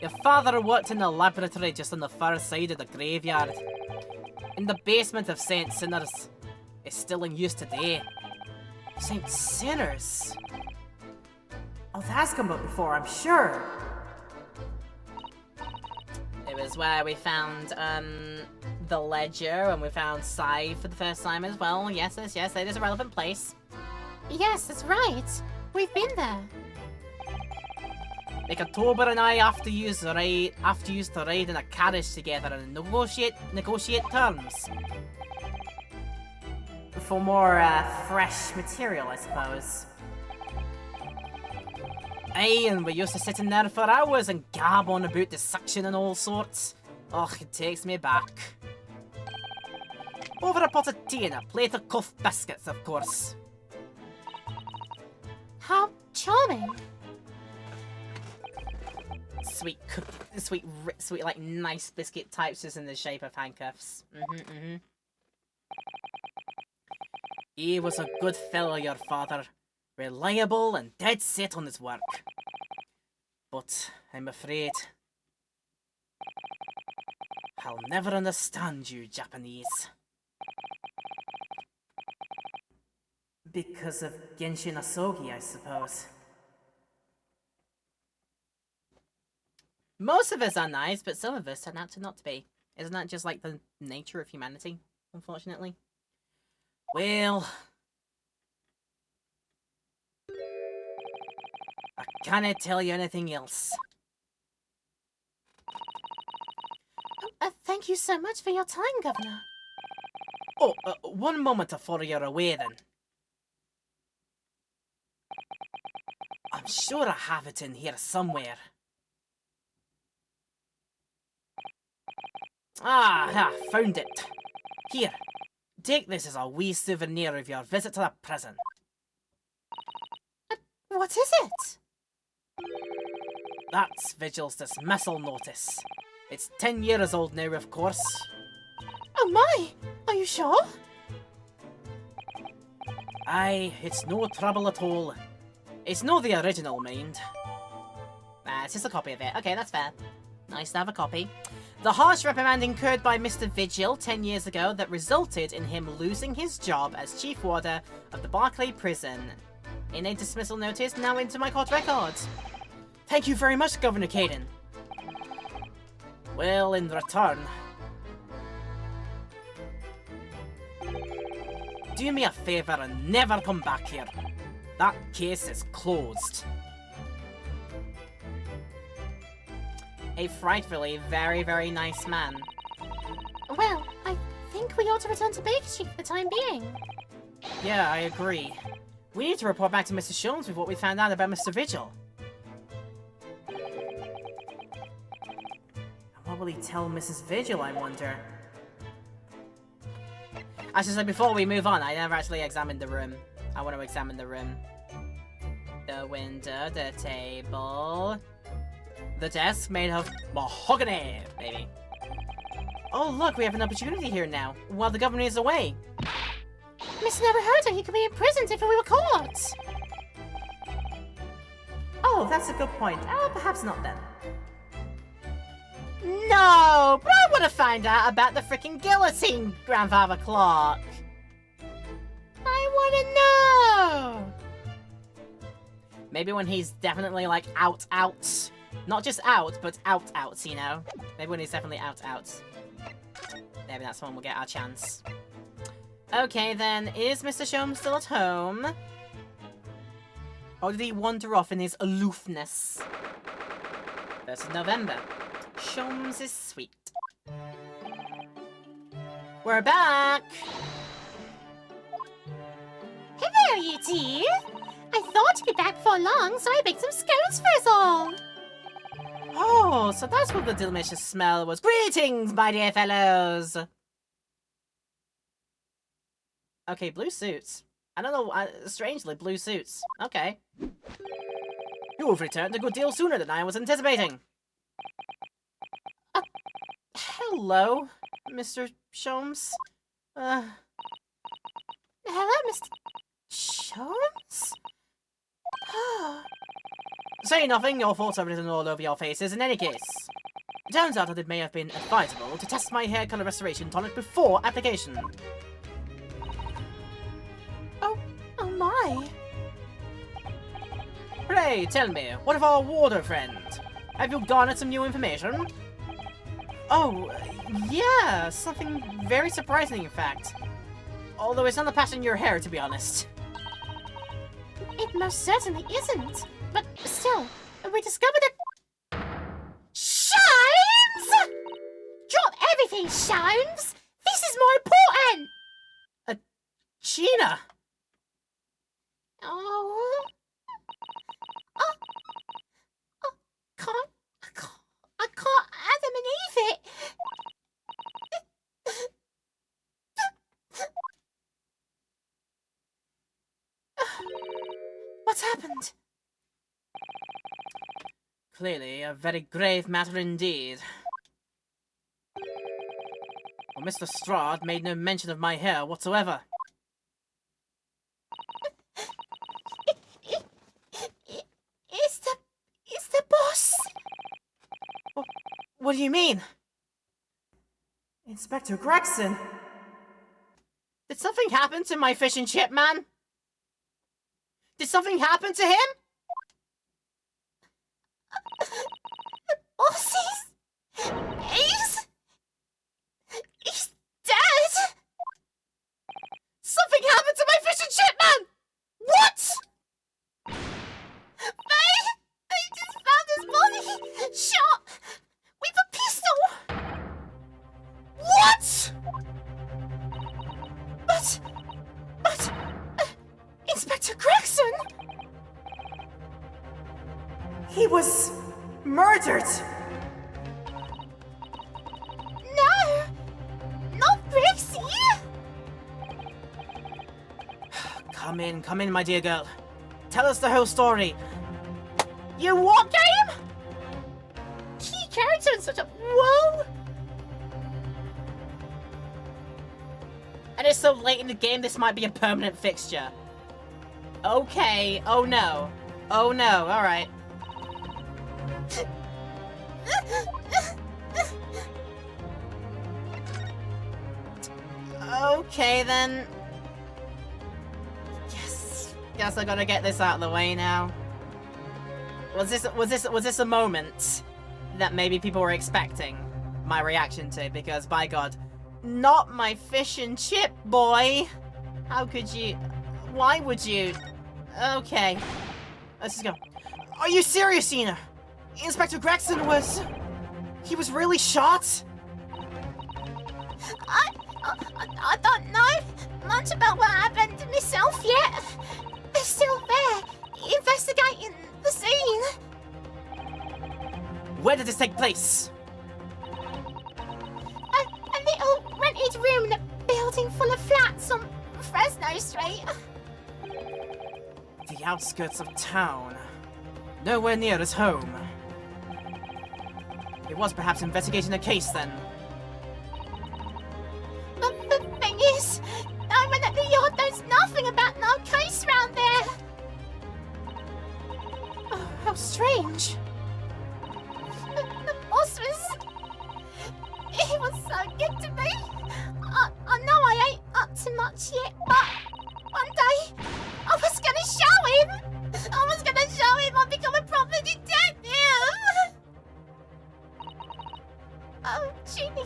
S1: Your father worked in the laboratory just on the far side of the graveyard. In the basement of St. Sinners. It's still in use today. St. Sinners? Oh, that's come up before, I'm sure. It was where we found, the ledger, and we found Sai for the first time as well. Yes, it is a relevant place.
S3: Yes, that's right. We've been there.
S1: Mikotober and I have to use to ride in a carriage together and negotiate terms. For more, fresh material, I suppose. Aye, and we used to sit in there for hours and gab on about dissection and all sorts. Ugh, it takes me back. Over a pot of tea and a plate of cuff biscuits, of course.
S3: How charming.
S1: Sweet, like, nice biscuit types just in the shape of handcuffs. He was a good fellow, your father. Reliable and dead set on his work. But I'm afraid I'll never understand you, Japanese. Because of Genshin Asogi, I suppose. Most of us are nice, but some of us turn out to not be. Isn't that just like the nature of humanity, unfortunately? Well, I can't tell you anything else.
S3: Thank you so much for your time, Governor.
S1: Oh, one moment before you're away then. I'm sure I have it in here somewhere. Found it. Here, take this as a wee souvenir of your visit to the prison.
S3: What is it?
S1: That's Vigil's dismissal notice. It's 10 years old now, of course.
S3: Oh my! Are you sure?
S1: Aye, it's no trouble at all. It's no the original, mind. It's just a copy of it. Okay, that's fair. Nice to have a copy. The harsh reprimand incurred by Mr. Vigil 10 years ago that resulted in him losing his job as chief warder of the Barclay prison. In a dismissal notice now into my court records. Thank you very much, Governor Caden. Well, in return, do me a favour and never come back here. That case is closed. A frightfully very, very nice man.
S3: Well, I think we ought to return to Baker Street for the time being.
S1: Yeah, I agree. We need to report back to Mr. Sholmes with what we found out about Mr. Vigil. And what will he tell Mrs. Vigil, I wonder? As I said before we move on, I never actually examined the room. I want to examine the room. The window, the table... The desk made of mahogany, baby. Oh look, we have an opportunity here now, while the governor is away.
S3: Mr. Naruhodo, he could be imprisoned if we were caught.
S1: Oh, that's a good point. Perhaps not then. No, but I want to find out about the frickin' guillotine, Grandfather Clark.
S3: I want to know.
S1: Maybe when he's definitely like out. Not just out, but out, you know? Maybe when he's definitely out. Maybe that's when we'll get our chance. Okay then, is Mr. Sholmes still at home? Or did he wander off in his aloofness? 1st of November. Sholmes is sweet. We're back!
S3: Hello, you two. I thought you'd be back before long, so I baked some scones for us all.
S1: Oh, so that's what the delicious smell was. Greetings, my dear fellows! Okay, blue suits. I don't know, strangely, blue suits. Okay. You've returned a good deal sooner than I was anticipating. Hello, Mr. Sholmes.
S3: Hello, Mr. Sholmes?
S1: Say nothing, your thoughts are written all over your faces in any case. It turns out that it may have been advisable to test my hair color restoration tonic before application.
S3: Oh my.
S1: Pray, tell me, what of our warder friend? Have you garnered some new information? Oh, yeah, something very surprising, in fact. Although it's not the pattern in your hair, to be honest.
S3: It most certainly isn't. But still, we discovered that... Sholmes! Drop everything, Sholmes! This is more important!
S1: Gina!
S3: I can't Adam and Eve it! What's happened?
S1: Clearly, a very grave matter indeed. Well, Mr. Strahd made no mention of my hair whatsoever.
S3: It's the boss!
S1: What do you mean? Inspector Gregson? Did something happen to my fish and chip man? Did something happen to him?
S3: The boss he's dead!
S1: Something happened to my fish and chip man! What?
S3: They just found his body shot with a pistol!
S1: What?
S3: But Inspector Gregson!
S1: He was murdered!
S3: No!
S1: Come in, my dear girl. Tell us the whole story. You what game?
S3: Key character in such a... Whoa!
S1: And it's so late in the game, this might be a permanent fixture. Okay. Oh no. Oh no. Alright. Okay then. Yes. Guess I gotta get this out of the way now. Was this a moment that maybe people were expecting my reaction to? Because by God, not my fish and chip boy. How could you? Why would you? Okay. Let's just go. Are you serious, Ina? Inspector Gregson was... He was really shot?
S3: I don't know much about what happened myself yet. They're still there, investigating the scene.
S1: Where did this take place?
S3: A little rented room in a building full of flats on Fresno Street.
S1: The outskirts of town. Nowhere near his home. He was perhaps investigating a case then.
S3: But the thing is, no one at the yard knows nothing about no case round there. Oh, how strange. The boss was... He was so good to me. I know I ain't up to much yet, but one day I was gonna show him. I was gonna show him I'd become a proper detective. Oh, Ginny.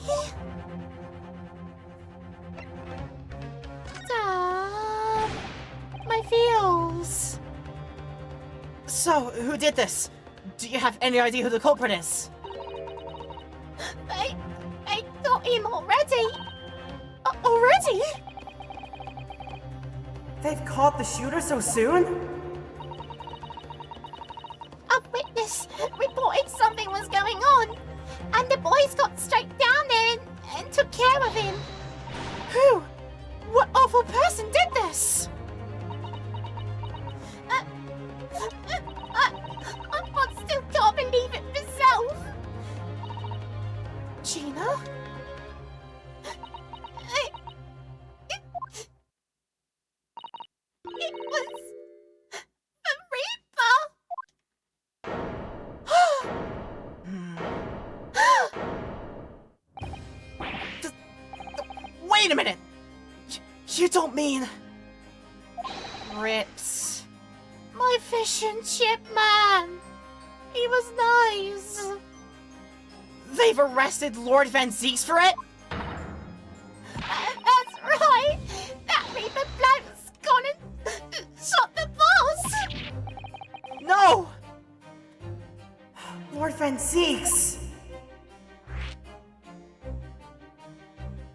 S3: My feels.
S1: So, who did this? Do you have any idea who the culprit is?
S3: They got him already. Already?
S1: They've caught the shooter so soon?
S3: A witness reported something was going on, and the boys got straight down there and took care of him.
S1: Who? What awful person did this?
S3: I still can't believe it myself.
S1: Gina?
S3: It was the Reaper.
S1: Wait a minute! You don't mean... Rips.
S3: My fish and chip man. He was nice.
S1: They've arrested Lord Van Zeeks for it?
S3: That's right. That Reaper bloke's gone and shot the boss.
S1: No! Lord Van Zeeks!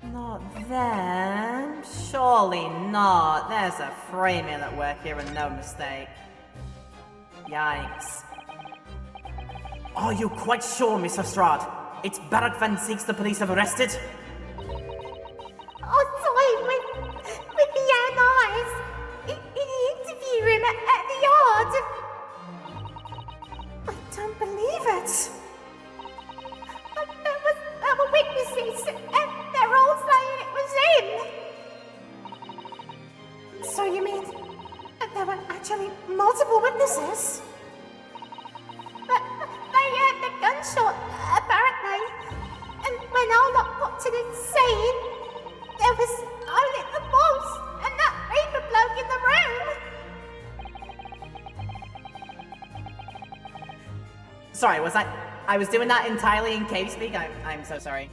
S1: Not them. Surely not. There's a framing at work here and no mistake. Yikes. Are you quite sure, Miss Lestrade? It's Barak Van Zeeks the police have arrested?
S3: I saw him with the own eyes in the interview room at the yard.
S1: I don't believe it.
S3: There were witnesses, and they're all saying it was him.
S1: So you mean there were actually multiple witnesses?
S3: But they heard the gunshot, apparently. And when Arlock got to the scene, there was only the boss and that Reaper bloke in the room.
S1: Sorry, I was doing that entirely in cave speak? I'm so sorry.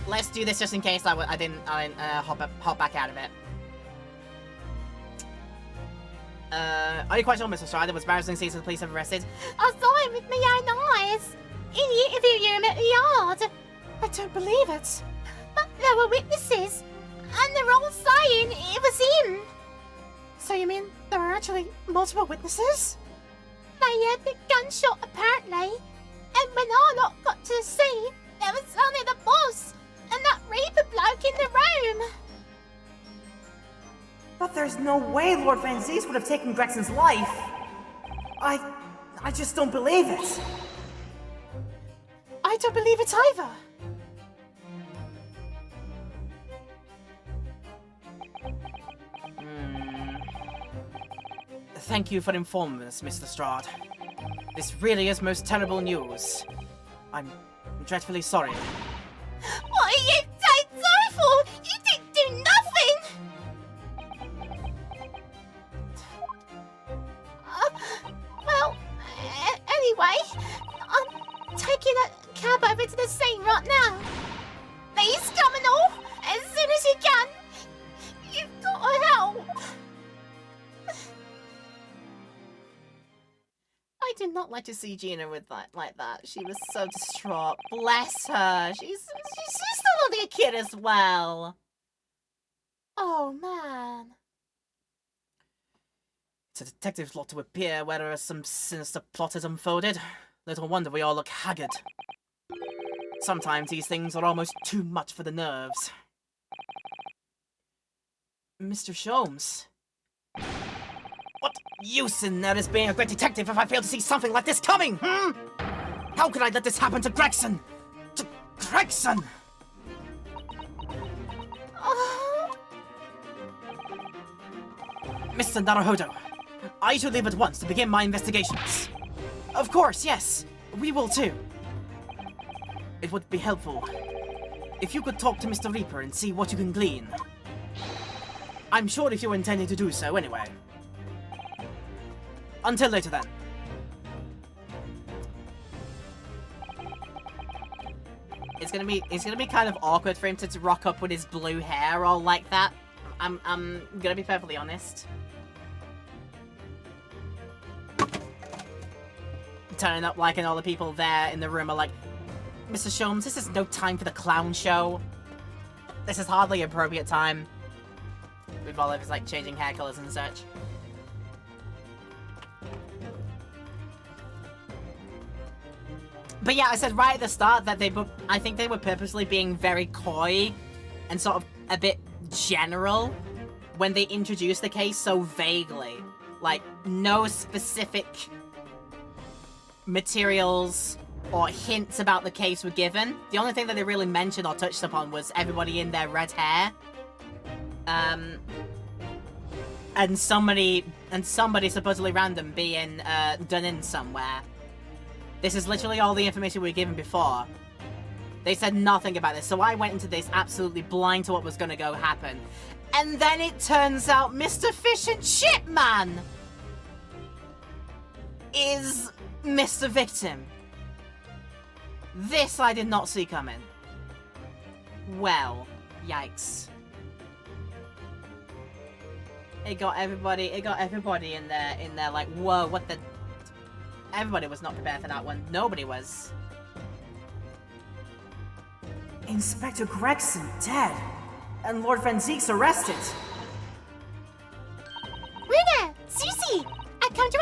S1: Let's do this just in case I didn't hop back out of it. Are you quite sure, Mr. Strider, was Barristan Zeeks the police have arrested?
S3: I saw him with my own eyes in the interview room at the yard.
S1: I don't believe it.
S3: But there were witnesses, and they're all saying it was him.
S1: So you mean there are actually multiple witnesses?
S3: They heard the gunshot, apparently. And when Arlock got to the scene, there was only the boss and that Reaper bloke in the room.
S1: But there's no way Lord Van Zieks would have taken Gregson's life. I just don't believe it.
S3: I don't believe it either.
S1: Thank you for informing us, Mr. Strahd. This really is most terrible news. I'm dreadfully sorry.
S3: What are you saying sorry for? You didn't do nothing! Well, anyway, I'm taking a cab over to the scene right now. Please come and all, as soon as you can. You've got to help.
S1: I did not like to see Gina with that like that. She was so distraught. Bless her. She's still only a kid as well.
S3: Oh, man.
S1: It's a detective's lot to appear where some sinister plot is unfolded. Little wonder we all look haggard. Sometimes these things are almost too much for the nerves. Mr. Sholmes. What use in there is being a great detective if I fail to see something like this coming, How could I let this happen to Gregson? To Gregson! Mr. Naruhodo, I shall leave at once to begin my investigations. Of course, yes. We will too. It would be helpful if you could talk to Mr. Reaper and see what you can glean. I'm sure if you're intending to do so anyway. Until later then. It's gonna be kind of awkward for him to rock up with his blue hair all like that. I'm gonna be perfectly honest. Turning up like and all the people there in the room are like, Mr. Sholmes, this is no time for the clown show. This is hardly an appropriate time. With all of his like changing hair colors and such. But yeah, I said right at the start that I think they were purposely being very coy and sort of a bit general when they introduced the case so vaguely. Like, no specific materials or hints about the case were given. The only thing that they really mentioned or touched upon was everybody in their red hair. And somebody supposedly random being done in somewhere. This is literally all the information we were given before. They said nothing about this, so I went into this absolutely blind to what was gonna go happen. And then it turns out Mr. Fish and Chipman is Mr. Victim. This I did not see coming. Well, yikes. It got everybody in there like, whoa, what the... Everybody was not prepared for that one. Nobody was. Inspector Gregson dead, and Lord Van Zieks arrested.
S3: Runa! Susie! I've called you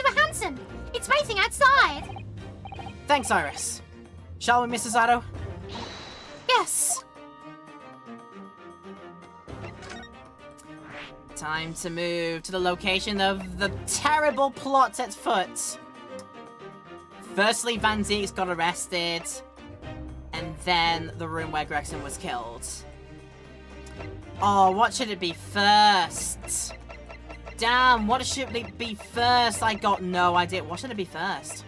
S3: a Hanson. It's waiting outside.
S1: Thanks, Iris. Shall we, Mrs. Otto?
S3: Yes.
S1: Time to move to the location of the terrible plot at foot. Firstly, Van Zieks got arrested, and then the room where Gregson was killed. Oh, what should it be first? Damn, what should it be first? I got no idea. What should it be first?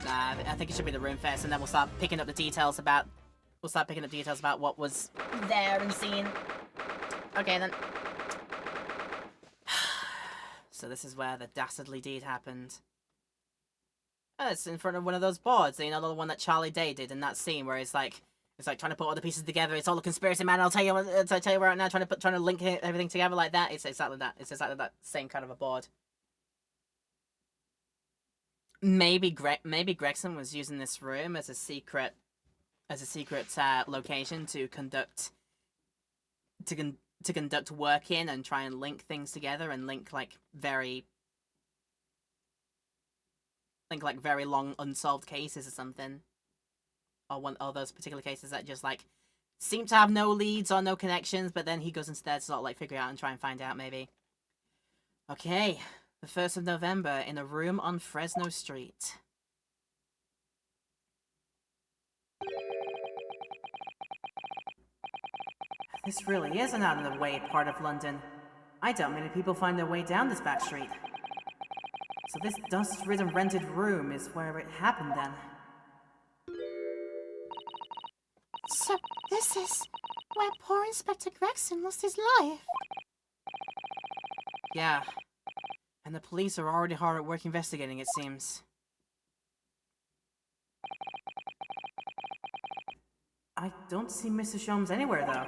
S1: Nah, I think it should be the room first, and then we'll start picking up the details about... what was there and seen. Okay, then. So this is where the dastardly deed happened. Oh, it's in front of one of those boards, you know, the one that Charlie Day did in that scene where it's like trying to put all the pieces together. It's all a conspiracy, man. I'll tell you right now. Trying to link everything together like that. It's exactly that. It's exactly that same kind of a board. Maybe Gregson was using this room as a secret location to conduct work in and try and link things together and link very long unsolved cases or something, or those particular cases that just like seem to have no leads or no connections, but then he goes instead to sort of like figure out and try and find out maybe. Okay, the 1st of November in a room on Fresno Street. This really is an out-of-the-way part of London. I doubt many people find their way down this back street. So this dust-ridden rented room is where it happened then.
S3: So this is where poor Inspector Gregson lost his life.
S1: Yeah. And the police are already hard at work investigating, it seems. I don't see Mr. Sholmes anywhere, though.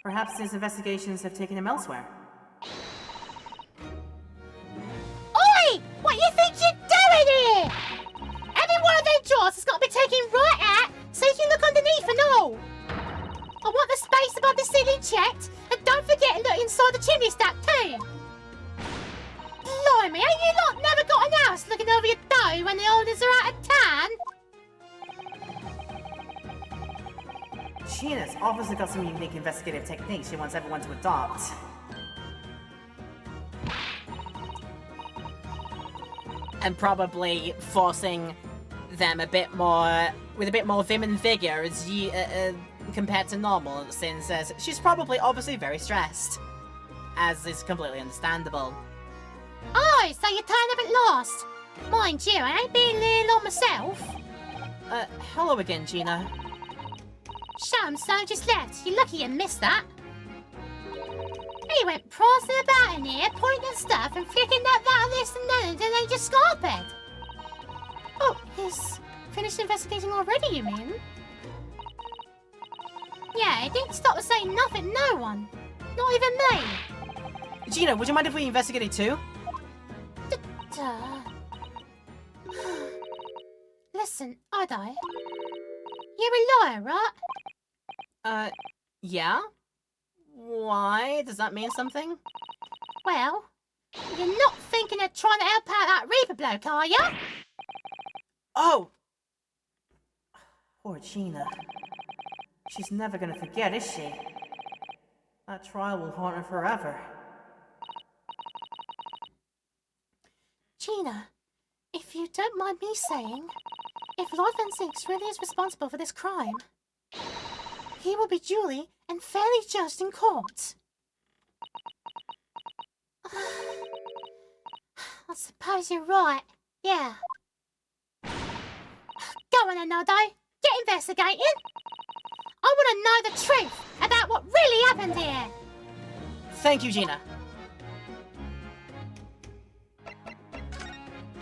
S1: Perhaps his investigations have taken him elsewhere.
S3: Oi! What you think you're doing here? Every one of them drawers has got to be taken right out so you can look underneath and all. I want the space above the ceiling checked, and don't forget to look inside the chimney stack too. Blimey, ain't you lot never got an house looking over your dough when the owners are out of town?
S1: Gina's obviously got some unique investigative techniques she wants everyone to adopt. And probably forcing them a bit more, with a bit more vim and vigor as compared to normal, since she's probably obviously very stressed. As is completely understandable.
S3: Oh, so you're turning a bit lost. Mind you, I ain't being near long myself.
S1: Hello again, Gina.
S3: Sholmes just left. You're lucky you missed that. He went prancing about in here, pointing at stuff and flicking that this and then, and then just scarped. Oh, he's finished investigating already, you mean? Yeah, he didn't stop to say nothing, no one. Not even me.
S1: Gina, would you mind if we investigated too?
S3: Listen, Adi. You're a liar, right?
S1: Yeah? Why? Does that mean something?
S3: Well, you're not thinking of trying to help out that Reaper bloke, are you?
S1: Oh! Poor Gina. She's never gonna forget, is she? That trial will haunt her forever.
S3: Gina, if you don't mind me saying, if Lord Van Zinks really is responsible for this crime, he will be duly and fairly judged in court. I suppose you're right. Yeah. Go on, Arnaldo. Get investigating. I want to know the truth about what really happened here.
S1: Thank you, Gina.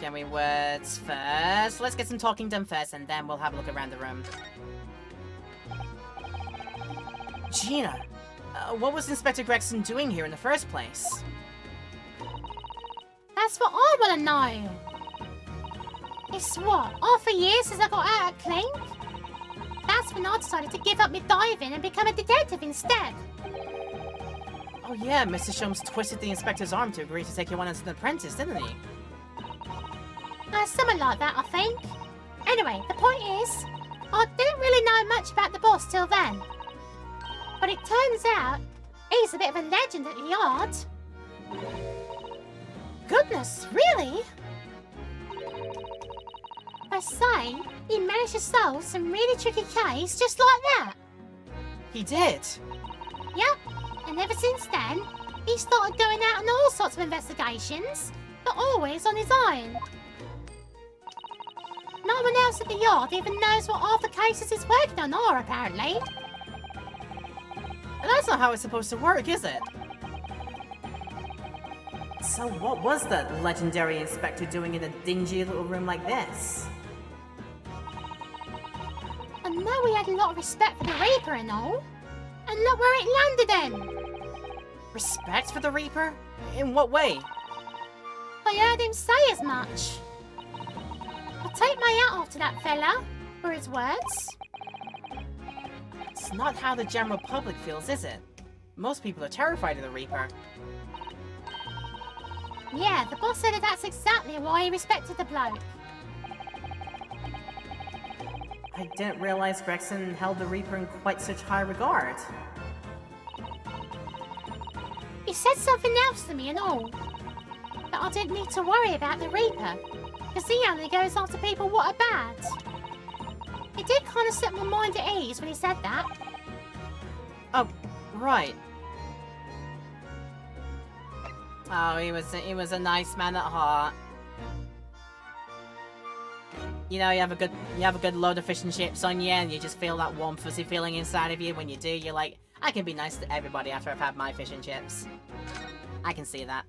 S1: Can we words first? Let's get some talking done first, and then we'll have a look around the room. Gina, what was Inspector Gregson doing here in the first place?
S3: That's what I want to know. It's what, half a year since I got out of Clink? That's when I decided to give up my diving and become a detective instead.
S1: Oh yeah, Mr. Sholmes twisted the inspector's arm to agree to take you on as an apprentice, didn't he?
S3: Something like that, I think. Anyway, the point is, I didn't really know much about the boss till then. But it turns out, he's a bit of a legend at the yard. Goodness, really? They say he managed to solve some really tricky case just like that.
S1: He did?
S3: Yep, and ever since then, he started going out on all sorts of investigations, but always on his own. No one else at the yard even knows what half the cases he's working on are, apparently.
S1: That's not how it's supposed to work, is it? So what was that legendary inspector doing in a dingy little room like this?
S3: I know we had a lot of respect for the Reaper and all. And look where it landed in.
S1: Respect for the Reaper? In what way?
S3: I heard him say as much. I take my hat off to that fella for his words.
S1: It's not how the general public feels, is it? Most people are terrified of the Reaper.
S3: Yeah, the boss said that that's exactly why he respected the bloke.
S1: I didn't realize Gregson held the Reaper in quite such high regard.
S3: He said something else to me and all. That I didn't need to worry about the Reaper, because he only goes after people what are bad. It did kind of set my mind at ease when he said that.
S1: Oh, right. Oh, he was a nice man at heart. You know, you have a good load of fish and chips on you, and you just feel that warm, fuzzy feeling inside of you. When you do, you're like, I can be nice to everybody after I've had my fish and chips. I can see that.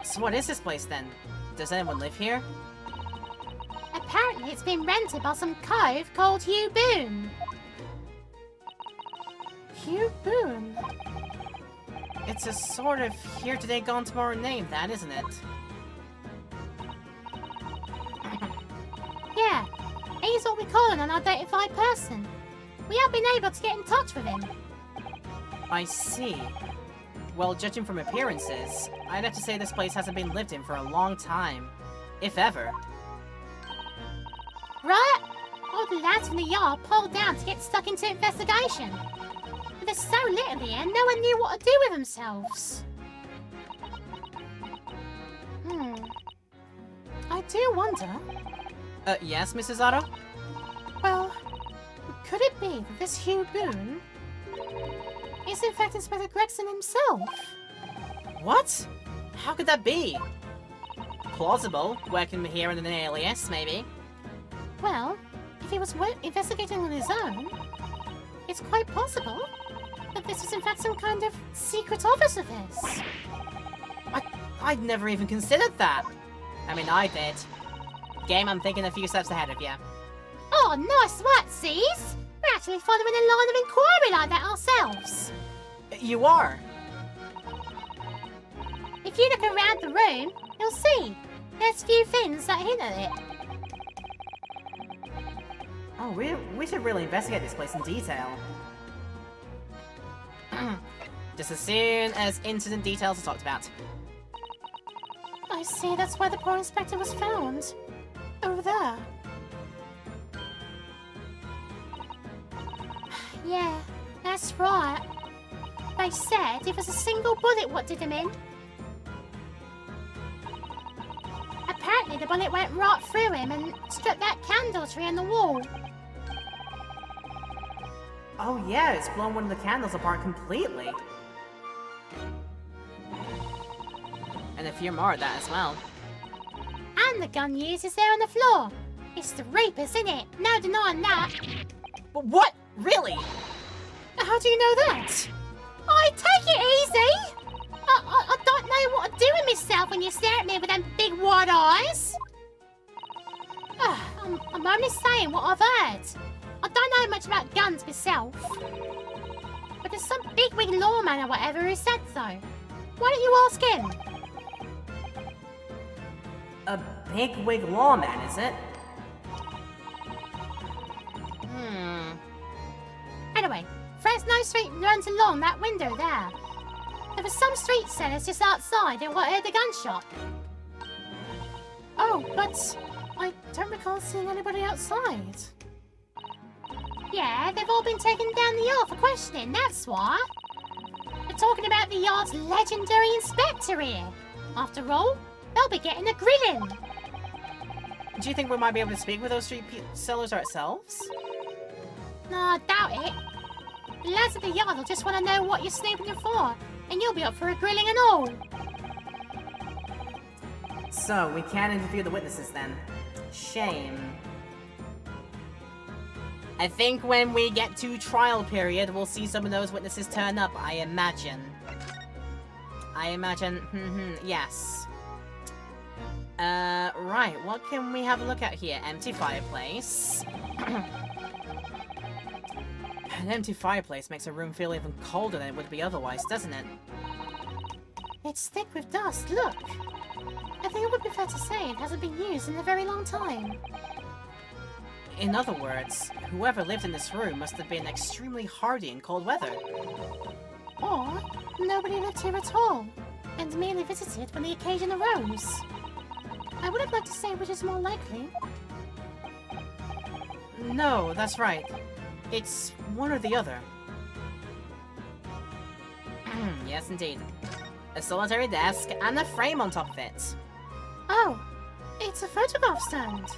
S1: So what is this place then? Does anyone live here?
S3: Apparently it's been rented by some cove called Hugh Boone. Hugh Boone?
S1: It's a sort of here today, gone tomorrow name, that, isn't it?
S3: Yeah, he's what we call an unidentified person. We have been able to get in touch with him.
S1: I see. Well, judging from appearances, I'd have to say this place hasn't been lived in for a long time. If ever.
S3: Right? All the lads from the yard pulled down to get stuck into investigation. But there's so little here, no one knew what to do with themselves. I do wonder...
S1: Yes, Mrs. Otto?
S3: Well, could it be that this Hugh Boone is in fact Inspector Gregson himself?
S1: What? How could that be? Plausible, working here in an alias, maybe.
S3: Well, if he was investigating on his own, it's quite possible that this is in fact some kind of secret office of his.
S1: I'd never even considered that. I mean, I did. Game, I'm thinking a few steps ahead of you.
S3: Oh, nice work, C's! We're actually following a line of inquiry like that ourselves.
S1: You are?
S3: If you look around the room, you'll see. There's few things that hint at it.
S1: Oh, we should really investigate this place in detail. Just as soon as incident details are talked about.
S3: I see, that's where the poor inspector was found. Over there. Yeah, that's right. They said it was a single bullet what did him in. Apparently the bullet went right through him and struck that candle tree on the wall.
S1: Oh yeah, it's blown one of the candles apart completely. And a few more of that as well.
S3: And the gun used is there on the floor. It's the Reaper's, isn't it? No denying that.
S1: But what? Really?
S3: How do you know that? I take it easy. I don't know what to do with myself when you stare at me with them big wide eyes. I'm only saying what I've heard. I don't know much about guns myself. But there's some bigwig lawman or whatever who said so. Why don't you ask him?
S1: A bigwig lawman, is it?
S3: Anyway, Fresno Street runs along that window there. There were some street sellers just outside and I heard the gunshot. Oh, but I don't recall seeing anybody outside. Yeah, they've all been taken down the yard for questioning, that's why. They're talking about the yard's legendary inspector here. After all, they'll be getting a grilling.
S1: Do you think we might be able to speak with those street sellers ourselves?
S3: No, I doubt it. The lads at the yard will just want to know what you're snooping here for, and you'll be up for a grilling and all.
S1: So, we can't interview the witnesses then. Shame. I think when we get to trial period, we'll see some of those witnesses turn up, I imagine. Yes. Right, what can we have a look at here? Empty fireplace. An empty fireplace makes a room feel even colder than it would be otherwise, doesn't it?
S3: It's thick with dust, look. I think it would be fair to say it hasn't been used in a very long time.
S1: In other words, whoever lived in this room must have been extremely hardy in cold weather.
S3: Or nobody lived here at all, and merely visited when the occasion arose. I would have liked to say which is more likely.
S1: No, that's right. It's one or the other. Yes, indeed. A solitary desk and a frame on top of it.
S3: Oh, it's a photograph stand.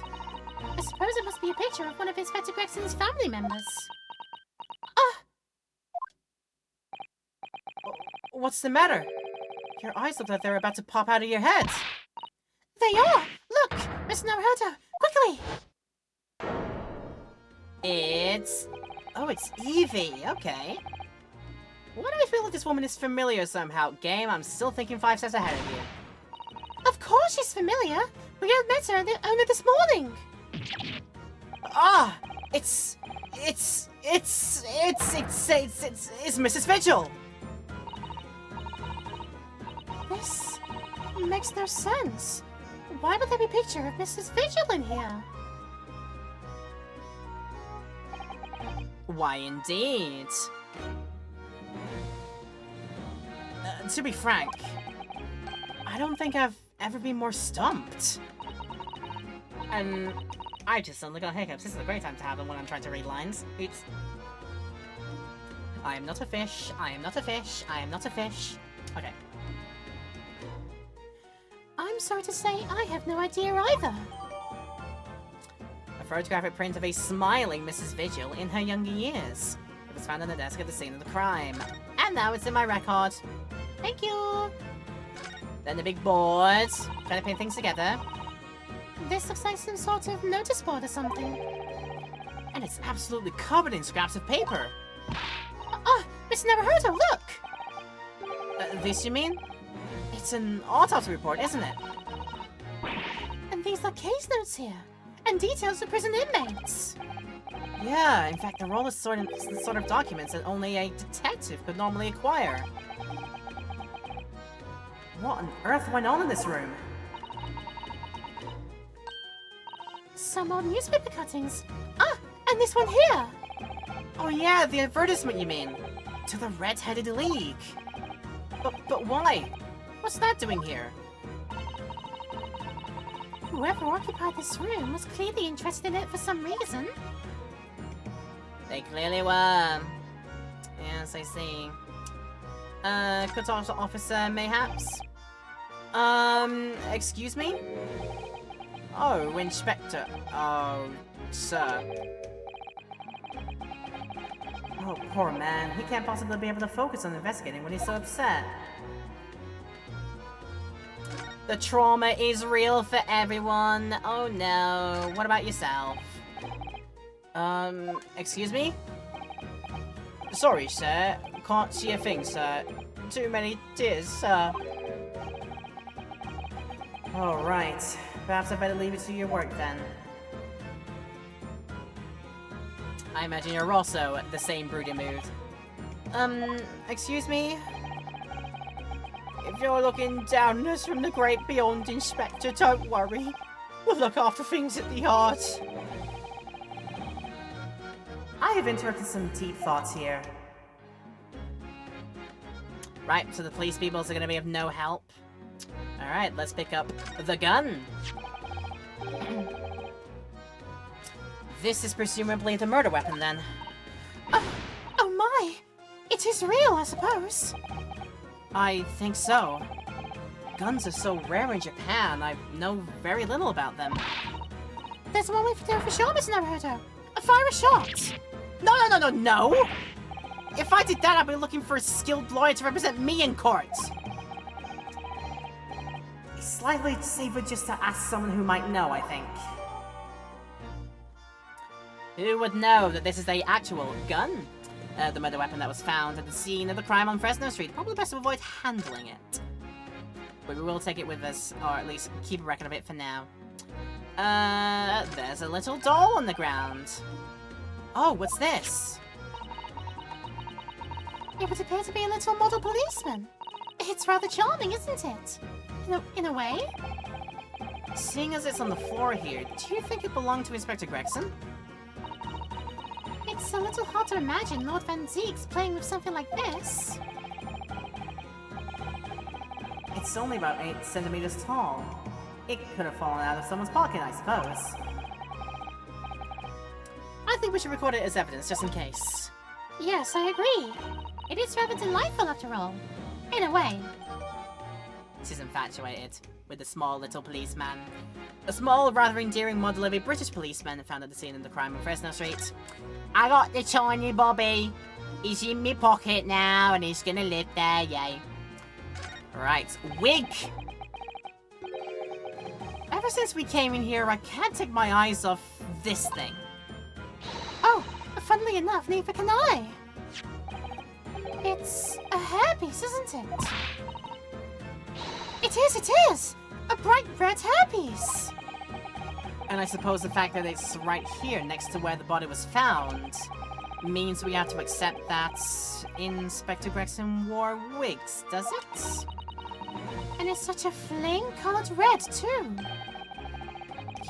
S3: I suppose it must be a picture of one of Inspector Gregson's family members. Ah!
S1: What's the matter? Your eyes look like they're about to pop out of your head.
S3: They are! Look! Mr. Naruto! Quickly!
S1: Oh, it's Evie. Okay. Why do I feel like this woman is familiar somehow? Game, I'm still thinking 5 steps ahead of you.
S3: Of course she's familiar! We had met her only this morning!
S1: Ah! It's Mrs. Vigil!
S3: This makes no sense. Why would there be a picture of Mrs. Vigil in here?
S1: Why, indeed. To be frank, I don't think I've ever been more stumped. And I just suddenly got hiccups. This is a great time to have them when I'm trying to read lines. Oops. I am not a fish. I am not a fish. I am not a fish. Okay.
S3: I'm sorry to say I have no idea either.
S1: A photographic print of a smiling Mrs. Vigil in her younger years. It was found on the desk at the scene of the crime. And now it's in my record.
S3: Thank you.
S1: Then the big board. Trying to pin things together.
S3: This looks like some sort of notice board or something.
S1: And it's absolutely covered in scraps of paper.
S3: Mr. Naruto, look!
S1: This you mean? It's an autopsy report, isn't it?
S3: And these are case notes here. And details of prison inmates.
S1: Yeah, in fact, they're all the sort of documents that only a detective could normally acquire. What on earth went on in this room?
S3: Some old newspaper cuttings. And this one here.
S1: Oh yeah, the advertisement you mean. To the Red-Headed League. But why? What's that doing here?
S3: Whoever occupied this room was clearly interested in it for some reason.
S1: They clearly were. Yes, I see. Court officer, mayhaps? Excuse me? Oh, Inspector. Oh, sir. Oh, poor man. He can't possibly be able to focus on investigating when he's so upset. The trauma is real for everyone. Oh no. What about yourself? Excuse me? Sorry, sir. Can't see a thing, sir. Too many tears, sir. Alright. Perhaps I better leave it to your work then. I imagine you're also the same brooding mood. Excuse me? If you're looking down on us from the great beyond, Inspector, don't worry. We'll look after things at the Yard. I have interrupted some deep thoughts here. Right, so the police peoples are gonna be of no help. Alright, let's pick up the gun. This is presumably the murder weapon, then.
S3: Oh my! It is real, I suppose.
S1: I think so. Guns are so rare in Japan, I know very little about them.
S3: There's one way to do for sure, Mr. Naruto. Fire a shot!
S1: No! If I did that, I'd be looking for a skilled lawyer to represent me in court. It's slightly safer just to ask someone who might know, I think. Who would know that this is the actual gun? The murder weapon that was found at the scene of the crime on Fresno Street. Probably best to avoid handling it. But we will take it with us, or at least keep a record of it for now. There's a little doll on the ground. Oh, what's this?
S3: It would appear to be a little model policeman. It's rather charming, isn't it? In a way.
S1: Seeing as it's on the floor here, do you think it belonged to Inspector Gregson?
S3: It's a little hard to imagine Lord Van Zeeks playing with something like this.
S1: It's only about 8 centimeters tall. It could have fallen out of someone's pocket, I suppose. think we should record it as evidence, just in case.
S3: Yes, I agree. It is rather delightful after all. In a way.
S1: She's infatuated with the small little policeman. A small, rather endearing model of a British policeman found at the scene of the crime on Fresno Street. I got the tiny Bobby. He's in my pocket now, and he's gonna live there, yay. Right, wig! Ever since we came in here, I can't take my eyes off this thing.
S3: Oh, funnily enough, neither can I. It's a hairpiece, isn't it? It is! A bright red hairpiece!
S1: And I suppose the fact that it's right here, next to where the body was found, means we have to accept that Inspector Gregson wore wigs, does it?
S3: And it's such a flame-colored red, too.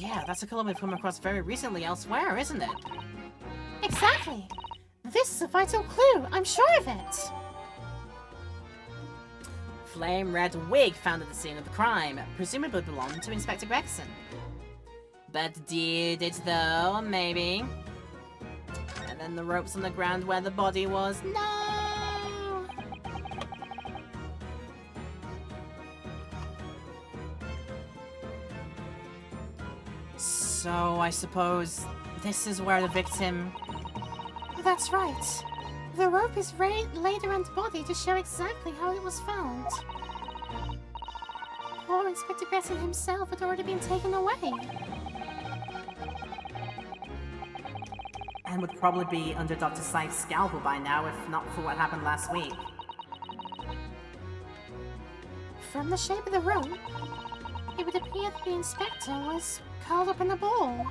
S1: Yeah, that's a color we've come across very recently elsewhere, isn't it?
S3: Exactly. This is a vital clue, I'm sure of it.
S1: Flame red wig found at the scene of the crime, presumably belonged to Inspector Gregson. But did it though? Maybe. And then the ropes on the ground where the body was.
S3: No!
S1: So I suppose this is where the victim...
S3: That's right. The rope is laid around the body to show exactly how it was found. Poor Inspector Gregson himself had already been taken away.
S1: And would probably be under Dr. Scythe's scalpel by now, if not for what happened last week.
S3: From the shape of the rope, it would appear that the inspector was curled up in a ball.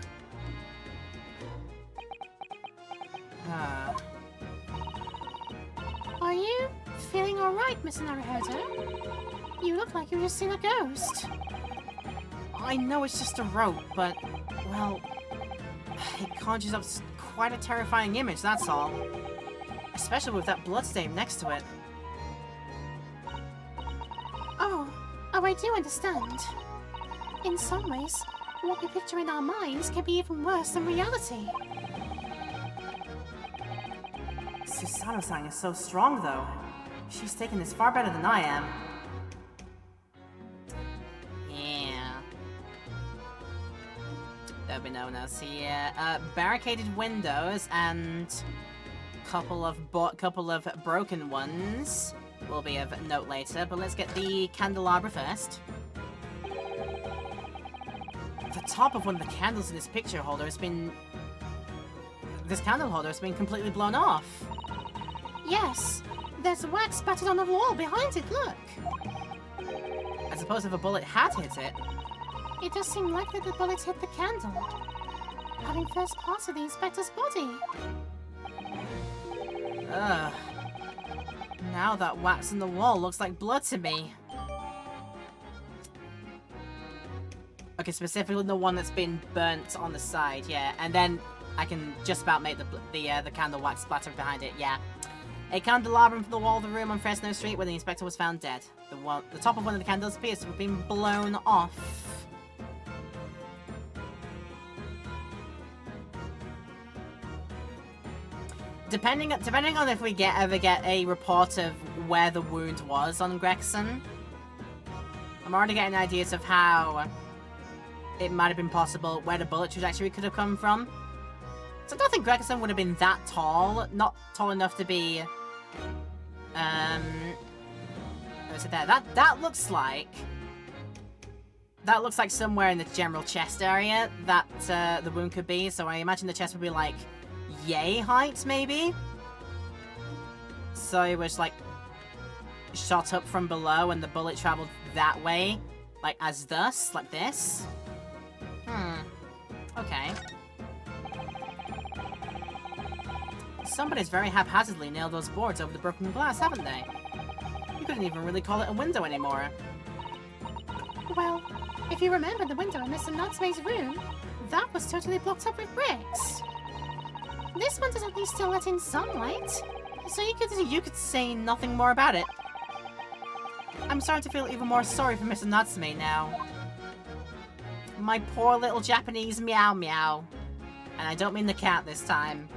S3: Are you feeling alright, Mr. Naruhodo? You look like you've just seen a ghost.
S1: I know it's just a rope, but, well, it conjures up quite a terrifying image, that's all. Especially with that bloodstain next to it.
S3: Oh, I do understand. In some ways, what we picture in our minds can be even worse than reality.
S1: Susanoo-san is so strong, though. She's taken this far better than I am. Yeah. There'll be no one else here. Barricaded windows and couple of broken ones will be of note later, but let's get the candelabra first. The top of one of the candles in this picture holder has been... This candle holder has been completely blown off.
S3: Yes, there's wax spattered on the wall behind it, look.
S1: I suppose if a bullet had hit it...
S3: It does seem likely the bullet hit the candle, having first passed the inspector's body.
S1: Ugh. Now that wax in the wall looks like blood to me. Okay, specifically the one that's been burnt on the side, yeah. And then I can just about make the candle wax splatter behind it, yeah. A candelabrum from the wall of the room on Fresno Street where the inspector was found dead. The top of one of the candles appears to have been blown off. Depending on if we ever get a report of where the wound was on Gregson, I'm already getting ideas of how it might have been possible where the bullet trajectory could have come from. So I don't think Gregson would have been that tall, not tall enough to be, what's it there? That looks like somewhere in the general chest area that the wound could be. So I imagine the chest would be like yay height, maybe? So it was like shot up from below and the bullet traveled that way, like as thus, like this. Okay. Somebody's very haphazardly nailed those boards over the broken glass, haven't they? You couldn't even really call it a window anymore.
S3: Well, if you remember the window in Mr. Natsume's room, that was totally blocked up with bricks. This one does at least still let in sunlight,
S1: so you could say nothing more about it. I'm starting to feel even more sorry for Mr. Natsume now. My poor little Japanese meow meow. And I don't mean the cat this time.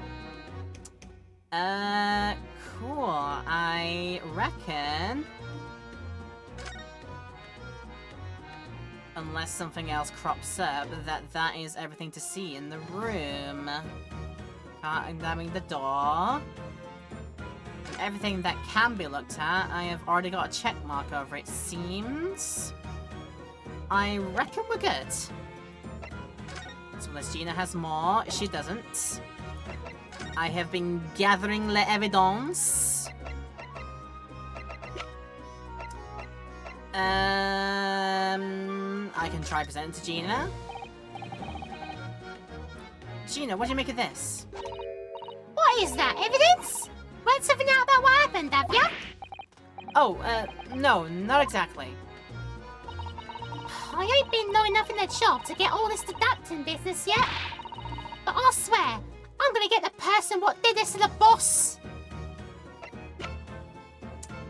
S1: Cool. I reckon... Unless something else crops up, that is everything to see in the room. Can't examine the door. Everything that can be looked at, I have already got a check mark over it, seems. I reckon we're good. So unless Gina has more, she doesn't. I have been gathering l'évidence. I can try presenting to Gina. Gina, what do you make of this?
S3: What is that, evidence? Read something out about what happened, have ya?
S1: Oh, no, not exactly.
S3: I ain't been long enough in the job to get all this adapting business yet. But I swear, I'm gonna get the person what did this to the boss.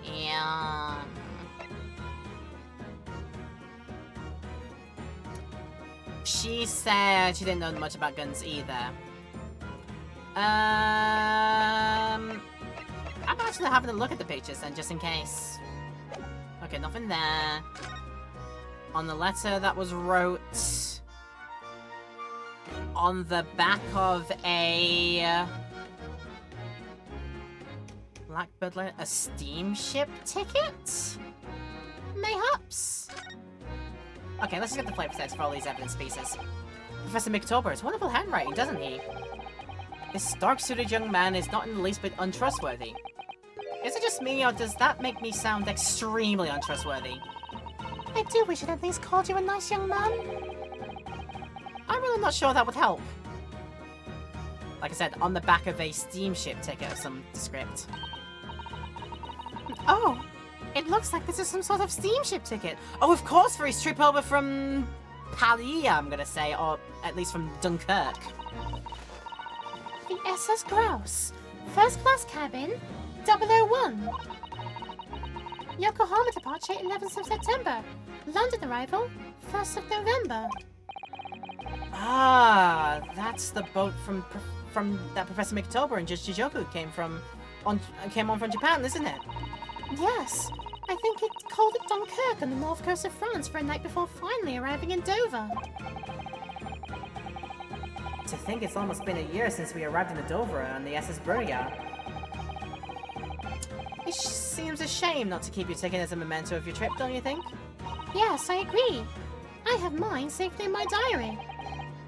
S1: Yeah. She said she didn't know much about guns either. I'm actually having a look at the pictures then, just in case. Okay, nothing there. On the letter that was wrote on the back of a Blackbird letter, a steamship ticket? Mayhaps? Okay, let's get the flavor text for all these evidence pieces. Professor McTober has wonderful handwriting, doesn't he? This dark-suited young man is not in the least bit untrustworthy. Is it just me, or does that make me sound extremely untrustworthy?
S3: I do wish I'd at least called you a nice young man.
S1: I'm really not sure that would help. Like I said, on the back of a steamship ticket of some script.
S3: Oh, it looks like this is some sort of steamship ticket.
S1: Oh, of course, for his trip over from Paris, I'm gonna say, or at least from Dunkirk.
S3: The SS Grouse. First class cabin, 001. Yokohama departure, 11th of September. London arrival, 1st of November.
S1: Ah, that's the boat from that Professor McTober and Judge Jijoku came on from Japan, isn't it?
S3: Yes, I think it called at Dunkirk on the north coast of France for a night before finally arriving in Dover.
S1: To think it's almost been a year since we arrived in the Dover on the SS Burya. It seems a shame not to keep your ticket as a memento of your trip, don't you think?
S3: Yes, I agree. I have mine safely in my diary.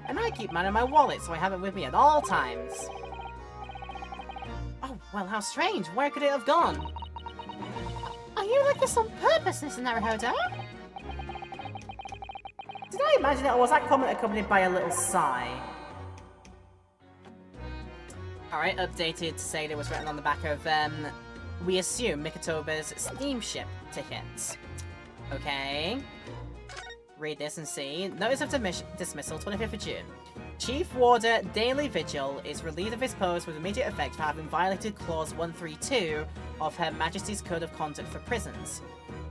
S1: And I keep mine in my wallet, so I have it with me at all times. Oh, well, how strange. Where could it have gone?
S3: Are you like this on purpose, Mr. Naruhodo?
S1: Did I imagine it, or was that comment accompanied by a little sigh? Alright, updated to say that it was written on the back of, we assume Mikotoba's steamship tickets. Okay. Read this and see. Notice of dismissal, 25th of June. Chief Warder Daily Vigil is relieved of his post with immediate effect for having violated Clause 132 of Her Majesty's Code of Conduct for Prisons.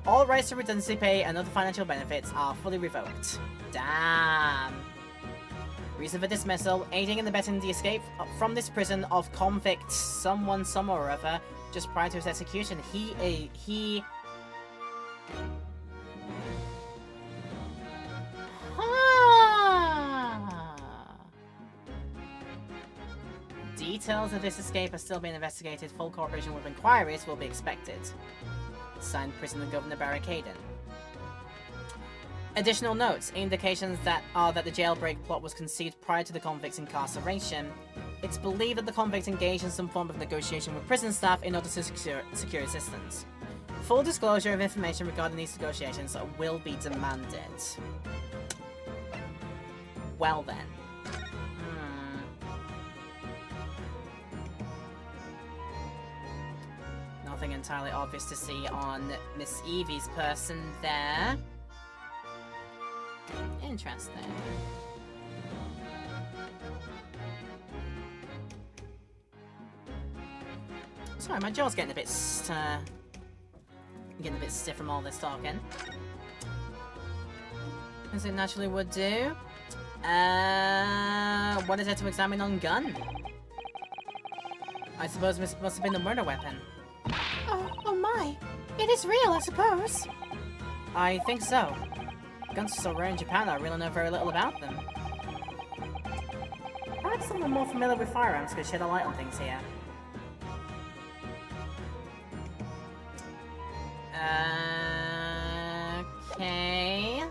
S1: All rights to redundancy pay and other financial benefits are fully revoked. Damn. Reason for dismissal, aiding and abetting the escape from this prison of convict someone, somewhere or other, just prior to his execution. He... Details of this escape are still being investigated. Full cooperation with inquiries will be expected. Signed, Prisoner Governor Barricaden. Additional notes, indications that the jailbreak plot was conceived prior to the convict's incarceration. It's believed that the convict engaged in some form of negotiation with prison staff in order to secure assistance. Full disclosure of information regarding these negotiations will be demanded. Well then. Nothing entirely obvious to see on Miss Evie's person there. Interesting. Sorry, my jaw's getting a bit stiff from all this talking. As it naturally would do. What is there to examine on gun? I suppose this must have been the murder weapon.
S3: Oh my. It is real, I suppose.
S1: I think so. Guns are so rare in Japan that I really know very little about them. Perhaps someone more familiar with firearms could shed a light on things here. Okay.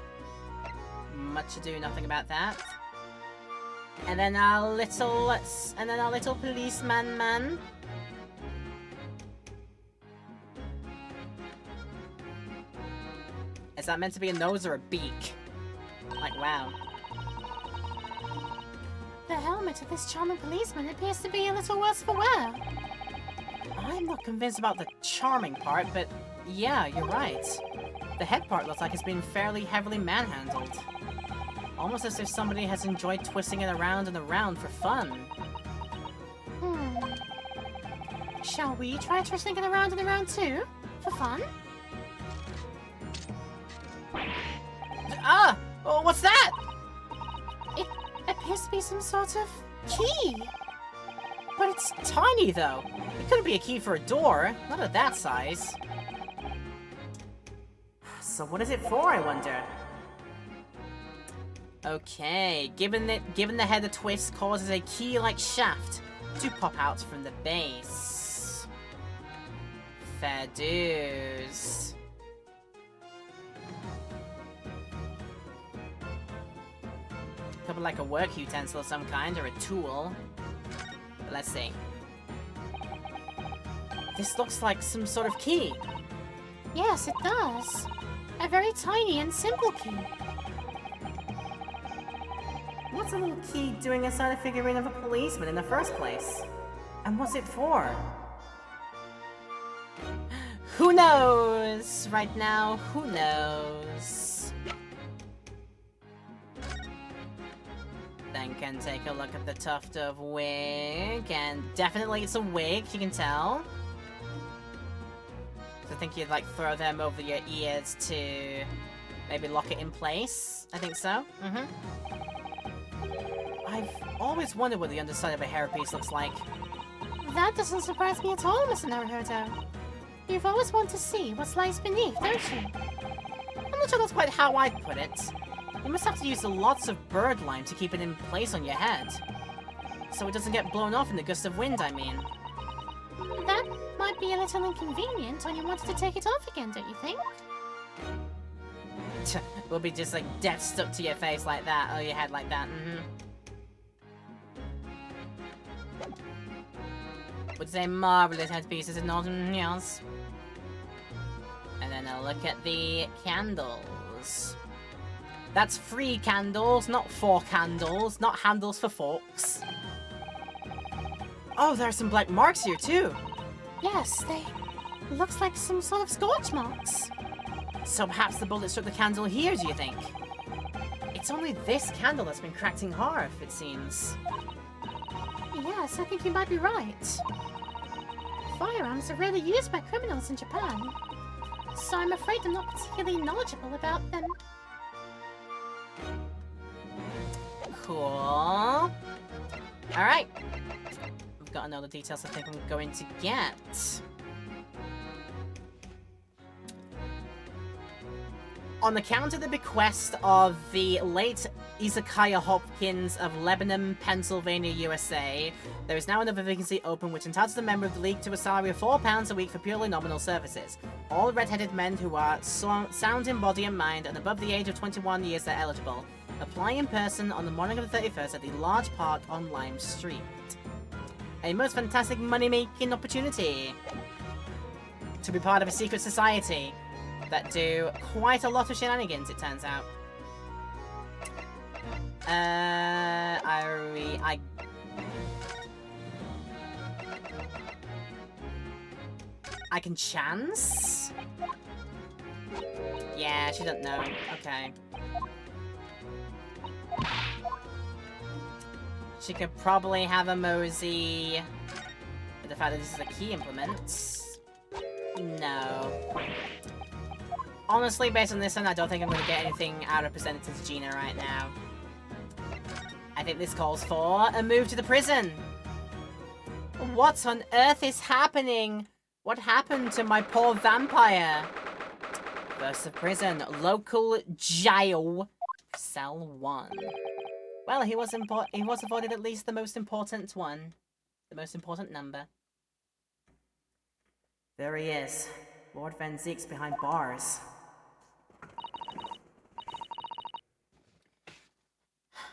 S1: Much ado, nothing about that. And then our little policeman man. Is that meant to be a nose or a beak? Like, wow.
S3: The helmet of this charming policeman appears to be a little worse for wear.
S1: I'm not convinced about the charming part, but yeah, you're right. The head part looks like it's been fairly heavily manhandled. Almost as if somebody has enjoyed twisting it around and around for fun.
S3: Shall we try twisting it around and around too? For fun?
S1: Ah! Oh, what's that?
S3: It appears to be some sort of key.
S1: But it's tiny, though. It couldn't be a key for a door. Not at that size. So what is it for, I wonder? Okay, given the head a twist causes a key-like shaft to pop out from the base. Fair dues. Could be like a work utensil of some kind, or a tool. But let's see. This looks like some sort of key.
S3: Yes, it does. A very tiny and simple key.
S1: What's a little key doing inside a figurine of a policeman in the first place? And what's it for? Who knows? Right now, who knows? Then can take a look at the tuft of wig, and definitely it's a wig, you can tell. So I think you'd like throw them over your ears to maybe lock it in place. I think so. I've always wondered what the underside of a hairpiece looks like.
S3: That doesn't surprise me at all, Mr. Naruhodo. You've always wanted to see what lies beneath, don't you?
S1: I'm not sure that's quite how I'd put it. You must have to use lots of bird lime to keep it in place on your head. So it doesn't get blown off in the gust of wind, I mean.
S3: That might be a little inconvenient when you wanted to take it off again, don't you think?
S1: Will be just like death stuck to your face like that, or your head like that, Would say marvelous headpieces and not yes. And then I'll look at the candles. That's 3 candles, not 4 candles, not handles for forks. Oh, there are some black marks here too.
S3: Yes, they... looks like some sort of scorch marks.
S1: So perhaps the bullet struck the candle here, do you think? It's only this candle that's been cracked in half, it seems.
S3: Yes, I think you might be right. Firearms are rarely used by criminals in Japan, so I'm afraid I'm not particularly knowledgeable about them.
S1: Cool. Alright. We've got all the details I think I'm going to get. On account of the bequest of the late Izakaya Hopkins of Lebanon, Pennsylvania, USA, there is now another vacancy open which entitles the member of the League to a salary of £4 a week for purely nominal services. All red-headed men who are sound in body and mind and above the age of 21 years are eligible. Apply in person on the morning of the 31st at the large park on Lime Street. A most fantastic money-making opportunity to be part of a secret society that do quite a lot of shenanigans, it turns out. I can chance? Yeah, she doesn't know. Okay. She could probably have a mosey with the fact that this is a key implement. No. Honestly, based on this one, I don't think I'm going to get anything out of Representative Gina right now. I think this calls for a move to the prison. What on earth is happening? What happened to my poor vampire? First the prison, local jail, cell 1. Well, he was avoided at least the most important one. The most important number. There he is. Lord Van Zeek's behind bars.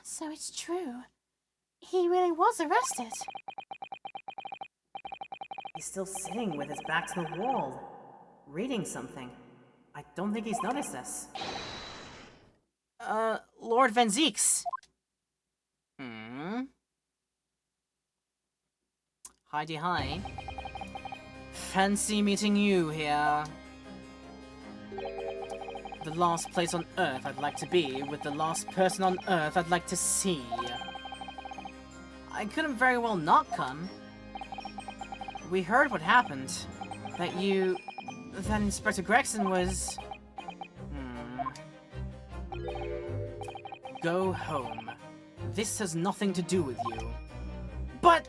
S3: So it's true. He really was arrested.
S1: He's still sitting with his back to the wall, reading something. I don't think he's noticed us. Lord Van Zeeks. Heidi, hi. Fancy meeting you here. The last place on Earth I'd like to be, with the last person on Earth I'd like to see. I couldn't very well not come. We heard what happened. That Inspector Gregson was... Go home. This has nothing to do with you. But...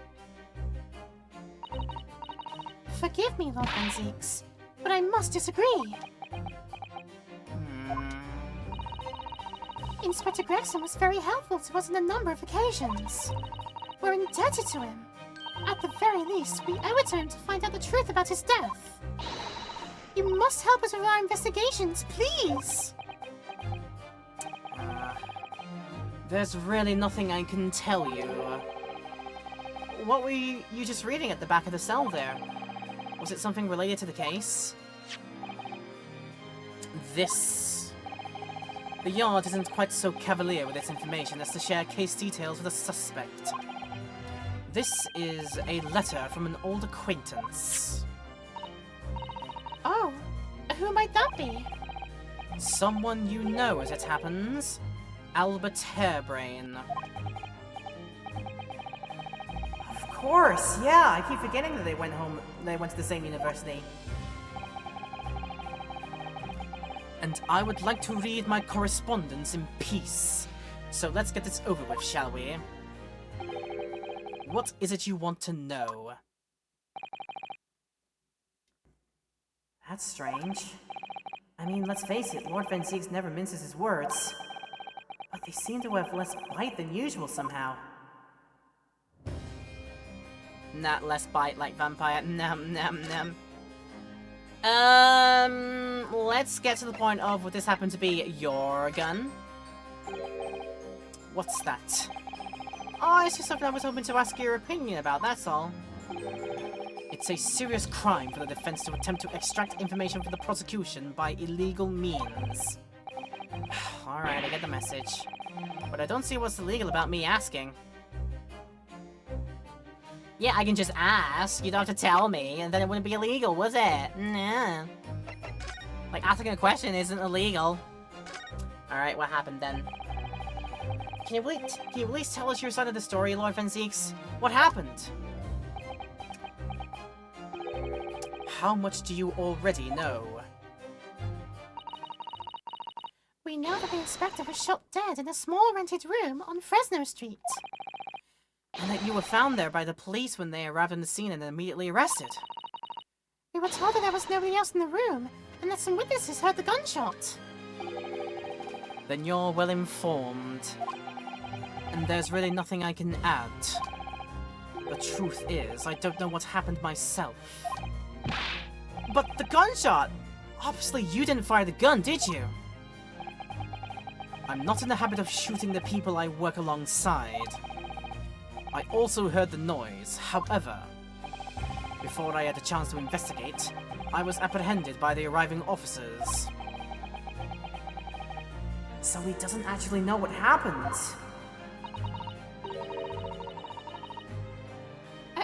S3: Forgive me, Lord Van Zeeks, but I must disagree. Inspector Gregson was very helpful to us on a number of occasions. We're indebted to him. At the very least, we owe it to him to find out the truth about his death. You must help us with our investigations, please!
S1: There's really nothing I can tell you. What were you just reading at the back of the cell there? Was it something related to the case? The Yard isn't quite so cavalier with its information as to share case details with a suspect. This is a letter from an old acquaintance.
S3: Oh, who might that be?
S1: Someone you know, as it happens. Albert Hairbrain. Of course, yeah, I keep forgetting that they went to the same university. And I would like to read my correspondence in peace. So let's get this over with, shall we? What is it you want to know? That's strange. I mean, let's face it, Lord Van Zeeks never minces his words. But they seem to have less bite than usual somehow. Not less bite like vampire. Num num num. Let's get to the point of would this happen to be your gun? What's that? Oh, it's just something I was hoping to ask your opinion about, that's all. It's a serious crime for the defense to attempt to extract information from the prosecution by illegal means. Alright, I get the message. But I don't see what's illegal about me asking. Yeah, I can just ask. You don't have to tell me, and then it wouldn't be illegal, was it? Nah. Like, asking a question isn't illegal. Alright, what happened then? Can you at least tell us your side of the story, Lord Van Zeeks? What happened? How much do you already know?
S3: We know that the inspector was shot dead in a small rented room on Fresno Street.
S1: And that you were found there by the police when they arrived on the scene and immediately arrested.
S3: We were told that there was nobody else in the room, and that some witnesses heard the gunshot.
S1: Then you're well informed. And there's really nothing I can add. The truth is, I don't know what happened myself. But the gunshot! Obviously you didn't fire the gun, did you? I'm not in the habit of shooting the people I work alongside. I also heard the noise, however, before I had a chance to investigate, I was apprehended by the arriving officers. So he doesn't actually know what happened.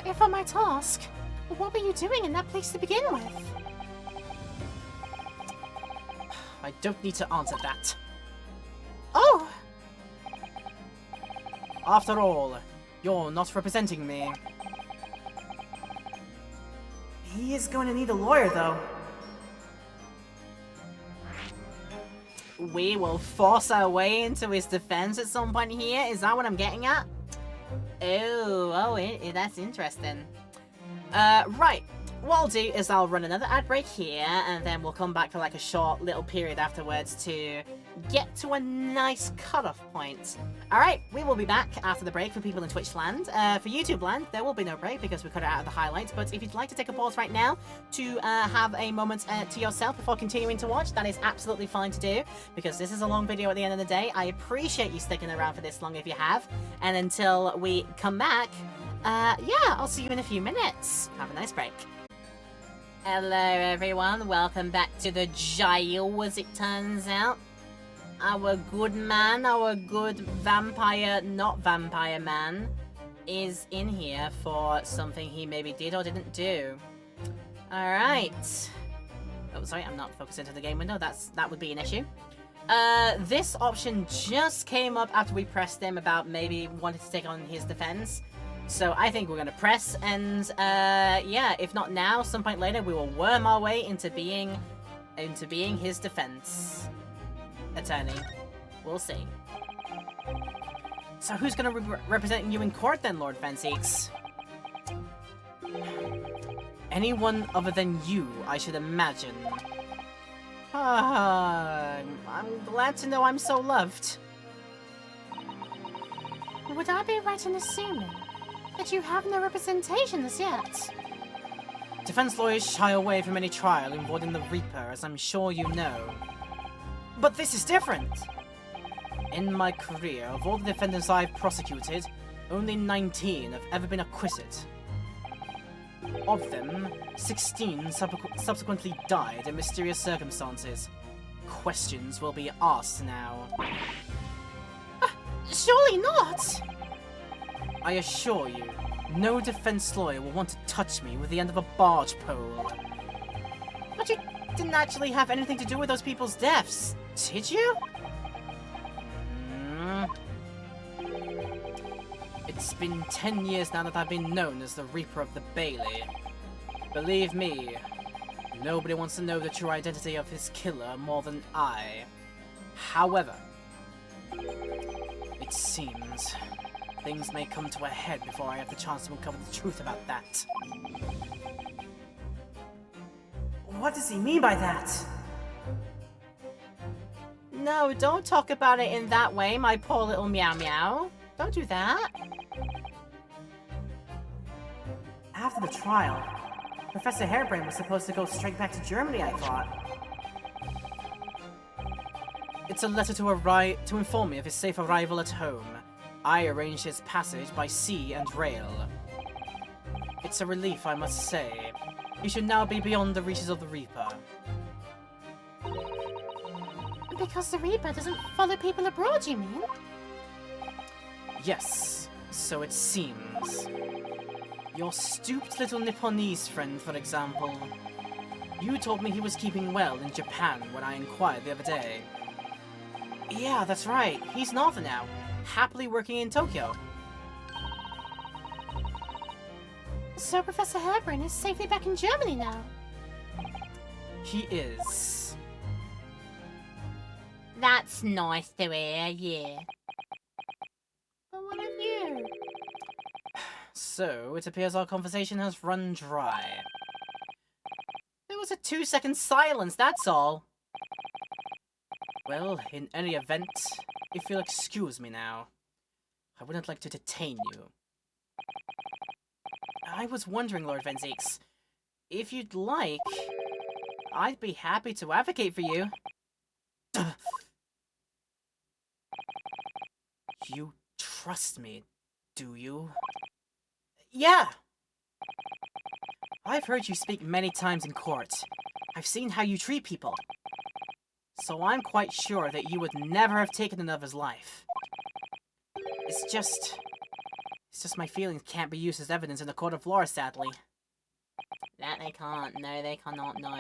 S3: If I might ask, what were you doing in that place to begin with?
S1: I don't need to answer that.
S3: Oh!
S1: After all, you're not representing me. He is going to need a lawyer, though. we will force our way into his defense at some point here? Is that what I'm getting at? That's interesting. Right. What I'll do is I'll run another ad break here, and then we'll come back for like a short little period afterwards to get to a nice cutoff point. Alright, we will be back after the break for people in Twitch land. For YouTube land, there will be no break because we cut it out of the highlights, but if you'd like to take a pause right now to have a moment to yourself before continuing to watch, that is absolutely fine to do, because this is a long video at the end of the day. I appreciate you sticking around for this long if you have, and until we come back, yeah, I'll see you in a few minutes. Have a nice break. Hello everyone, welcome back to the jail as it turns out. Our good man, our good vampire, not vampire man, is in here for something he maybe did or didn't do. Alright. Oh, sorry, I'm not focused into the game window, that would be an issue. This option just came up after we pressed him about maybe wanting to take on his defense. So I think we're gonna press, and yeah, if not now, some point later, we will worm our way into being his defense attorney. We'll see. So who's gonna represent you in court then, Lord Fenseeks? Anyone other than you, I should imagine. I'm glad to know I'm so loved.
S3: Would I be right in assuming that you have no representation as yet?
S1: Defense lawyers shy away from any trial involving the Reaper, as I'm sure you know. But this is different! In my career, of all the defendants I've prosecuted, only 19 have ever been acquitted. Of them, 16 subsequently died in mysterious circumstances. Questions will be asked now.
S3: Surely not!
S1: I assure you, no defense lawyer will want to touch me with the end of a barge pole. But you didn't actually have anything to do with those people's deaths, did you? It's been 10 years now that I've been known as the Reaper of the Bailey. Believe me, nobody wants to know the true identity of his killer more than I. However, it seems things may come to a head before I have the chance to uncover the truth about that. What does he mean by that? No, don't talk about it in that way, my poor little meow meow. Don't do that. After the trial, Professor Harebrain was supposed to go straight back to Germany, I thought. It's a letter to inform me of his safe arrival at home. I arranged his passage by sea and rail. It's a relief, I must say. He should now be beyond the reaches of the Reaper.
S3: Because the Reaper doesn't follow people abroad, you mean?
S1: Yes, so it seems. Your stooped little Nipponese friend, for example. You told me he was keeping well in Japan when I inquired the other day. Yeah, that's right. He's an author now, happily working in Tokyo.
S3: So Professor Harebrain is safely back in Germany now?
S1: He is.
S3: That's nice to hear, yeah. But what of you?
S1: So, it appears our conversation has run dry. There was a 2-second silence, that's all. Well, in any event, if you'll excuse me now, I wouldn't like to detain you. I was wondering, Lord Fenseeks, if you'd like, I'd be happy to advocate for you. You trust me, do you? Yeah! I've heard you speak many times in court. I've seen how you treat people. So I'm quite sure that you would never have taken another's life. It's just my feelings can't be used as evidence in a court of law, sadly. That they can't. No, they cannot, no.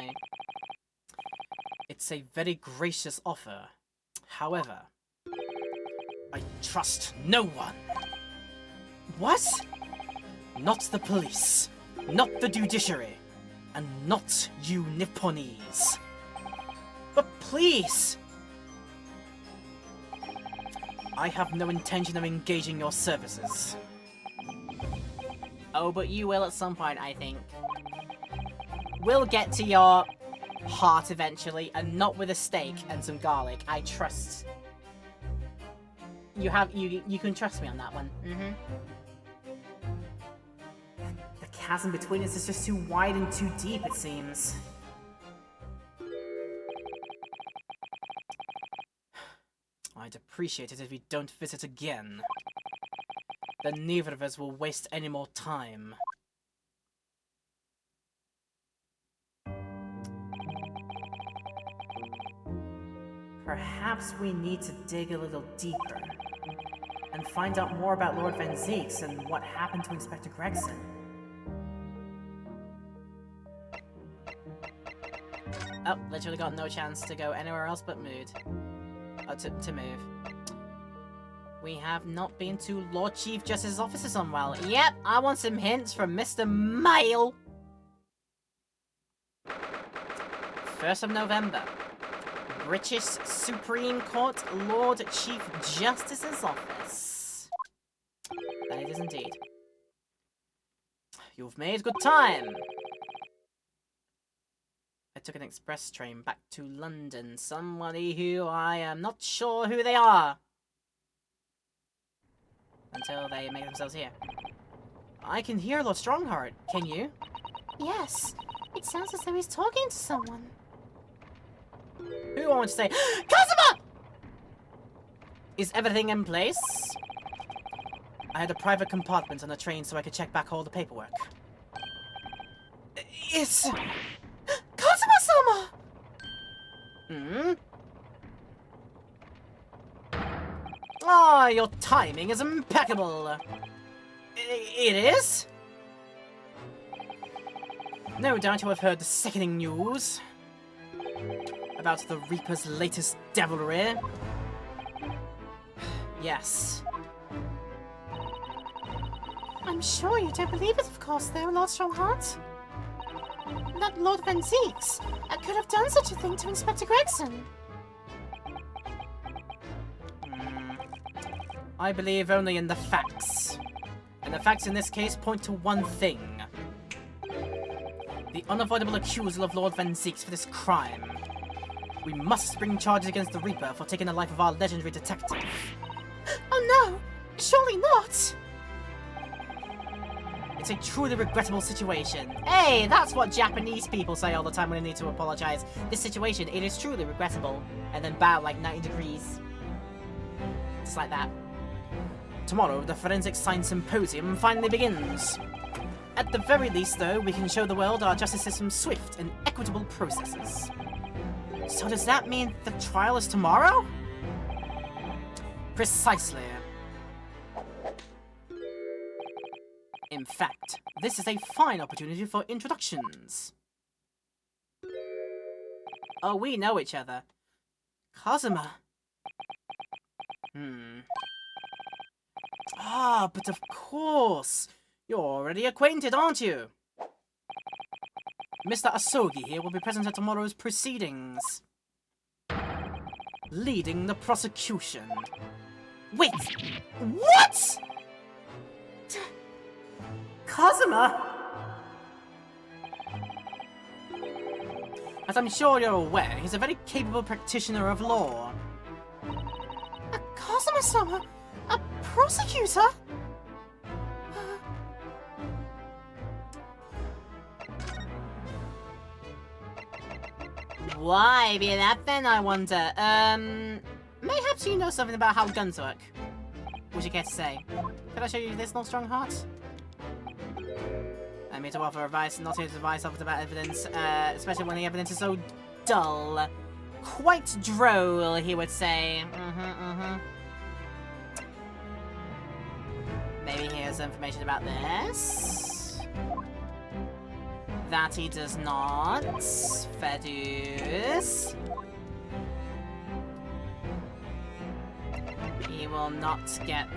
S1: It's a very gracious offer. However, I trust no one. What? Not the police, not the judiciary, and not you Nipponese. But please, I have no intention of engaging your services. Oh, but you will at some point, I think. We'll get to your heart eventually, and not with a steak and some garlic. I trust. You can trust me on that one. The chasm between us is just too wide and too deep, it seems. I'd appreciate it if we don't visit again. Then neither of us will waste any more time. Perhaps we need to dig a little deeper and find out more about Lord Van Zieks and what happened to Inspector Gregson. Oh, literally got no chance to go anywhere else but mood. To move. We have not been to Lord Chief Justice's offices on well. Yep, I want some hints from Mr. Mail. 1st of November. British Supreme Court Lord Chief Justice's office. That it is indeed. You've made good time. I took an express train back to London. Somebody who I am not sure who they are. Until they make themselves here. I can hear Lord Strongheart. Can you?
S3: Yes. It sounds as though he's talking to someone.
S1: Who I want to say? Kazuma! Is everything in place? I had a private compartment on the train so I could check back all the paperwork. It's... Kazuma-sama! Hmm? Ah, your timing is impeccable. It is? No doubt you have heard the sickening news about the Reaper's latest devilry. Yes.
S3: I'm sure you don't believe it, of course, though, Lord Strongheart. That Lord Van Zieks could have done such a thing to Inspector Gregson.
S1: I believe only in the facts. And the facts in this case point to one thing. The unavoidable accusal of Lord Van Zieks for this crime. We must bring charges against the Reaper for taking the life of our legendary detective.
S3: Oh no! Surely not!
S1: It's a truly regrettable situation. Hey, that's what Japanese people say all the time when they need to apologize. This situation, it is truly regrettable. And then bow like 90 degrees. Just like that. Tomorrow, the Forensic Science Symposium finally begins. At the very least, though, we can show the world our justice system's swift and equitable processes. So does that mean the trial is tomorrow? Precisely. In fact, this is a fine opportunity for introductions. Oh, we know each other. Kazuma. Ah, but of course. You're already acquainted, aren't you? Mr. Asogi here will be present at tomorrow's proceedings. Leading the prosecution. Wait! What?! Kazuma? As I'm sure you're aware, he's a very capable practitioner of law.
S3: Kazuma-sama? A prosecutor?
S1: Why be that then, I wonder? Mayhaps you know something about how guns work. Would you care to say? Could I show you this, Lord Strongheart? I'm here to offer advice, not here to advise others about evidence, especially when the evidence is so dull. Quite droll, he would say. Maybe he has information about this? That he does not. Fair dues. He will not get...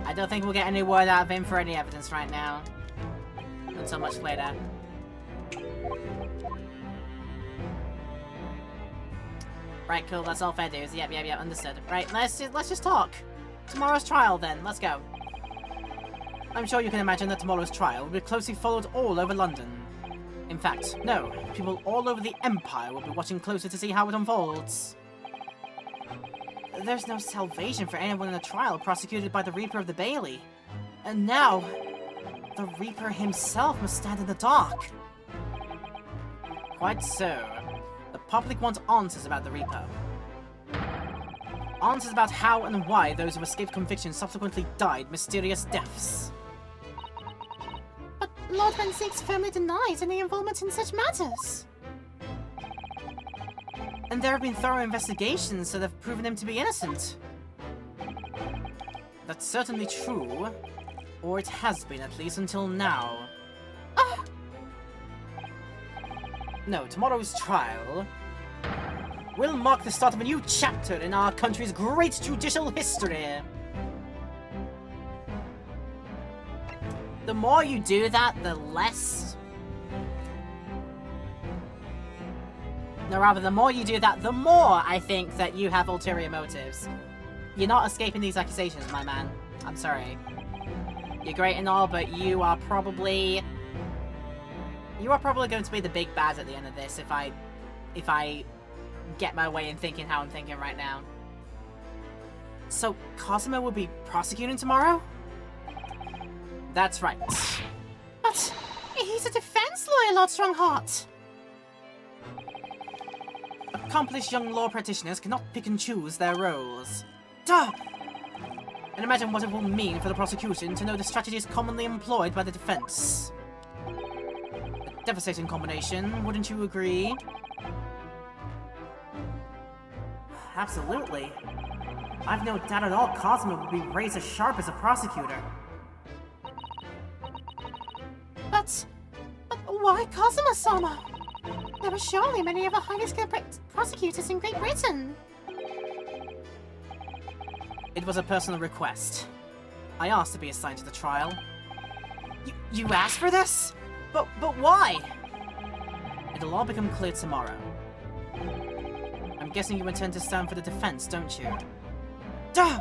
S1: I don't think we'll get any word out of him for any evidence right now. Until much later. Right, cool, that's all fair dues. Yep, understood. Right, let's just talk. Tomorrow's trial, then. Let's go. I'm sure you can imagine that tomorrow's trial will be closely followed all over London. In fact, no, people all over the Empire will be watching closer to see how it unfolds. There's no salvation for anyone in a trial prosecuted by the Reaper of the Bailey. And now, the Reaper himself must stand in the dark. Quite so. The public wants answers about the Reaper. Answers about how and why those who escaped conviction subsequently died mysterious deaths.
S3: But Lord Van Zieks firmly denies any involvement in such matters.
S1: And there have been thorough investigations that have proven him to be innocent. That's certainly true. Or it has been, at least until now. No, tomorrow's trial will mark the start of a new chapter in our country's great judicial history. The more you do that, the less... No, rather, the more you do that, the more I think that you have ulterior motives. You're not escaping these accusations, my man. I'm sorry. You're great and all, but you are probably going to be the big bad at the end of this if I get my way in thinking how I'm thinking right now. So, Cosimo will be prosecuting tomorrow? That's right.
S3: But he's a defense lawyer, Lord Strongheart.
S1: Accomplished young law practitioners cannot pick and choose their roles. Duh! And imagine what it will mean for the prosecution to know the strategies commonly employed by the defense. A devastating combination, wouldn't you agree? Absolutely. I've no doubt at all Cosimo will be razor sharp as a prosecutor.
S3: But why Cosimo-sama? There are surely many other highly skilled prosecutors in Great Britain.
S1: It was a personal request. I asked to be assigned to the trial. You asked for this? But why? It'll all become clear tomorrow. I'm guessing you intend to stand for the defense, don't you? Duh!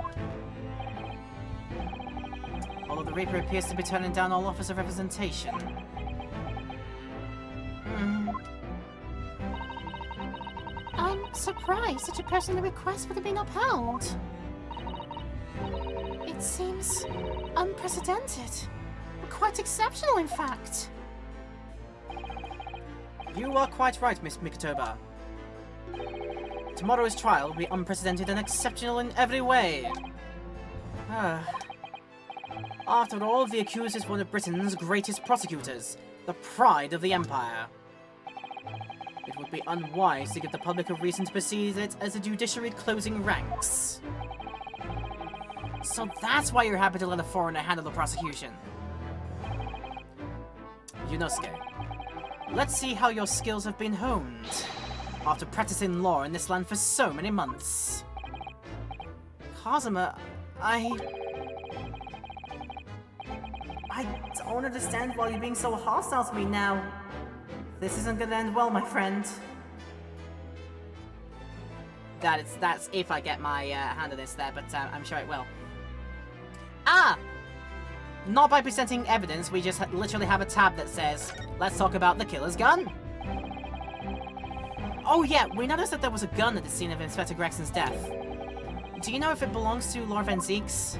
S1: Although the Reaper appears to be turning down all offers of representation.
S3: I'm surprised such a personal request would have been upheld. It seems unprecedented. Quite exceptional, in fact.
S1: You are quite right, Miss Mikotoba. Tomorrow's trial will be unprecedented and exceptional in every way. After all, the accused is one of Britain's greatest prosecutors, the pride of the Empire. It would be unwise to give the public a reason to perceive it as a judiciary closing ranks. So that's why you're happy to let a foreigner handle the prosecution. Yunosuke, let's see how your skills have been honed after practicing law in this land for so many months. Kazuma, I don't understand why you're being so hostile to me now. This isn't gonna end well, my friend. That's if I get my hand on this there, but I'm sure it will. Not by presenting evidence, we just literally have a tab that says, let's talk about the killer's gun. Oh yeah, we noticed that there was a gun at the scene of Inspector Gregson's death. Do you know if it belongs to Lord Van Zieks?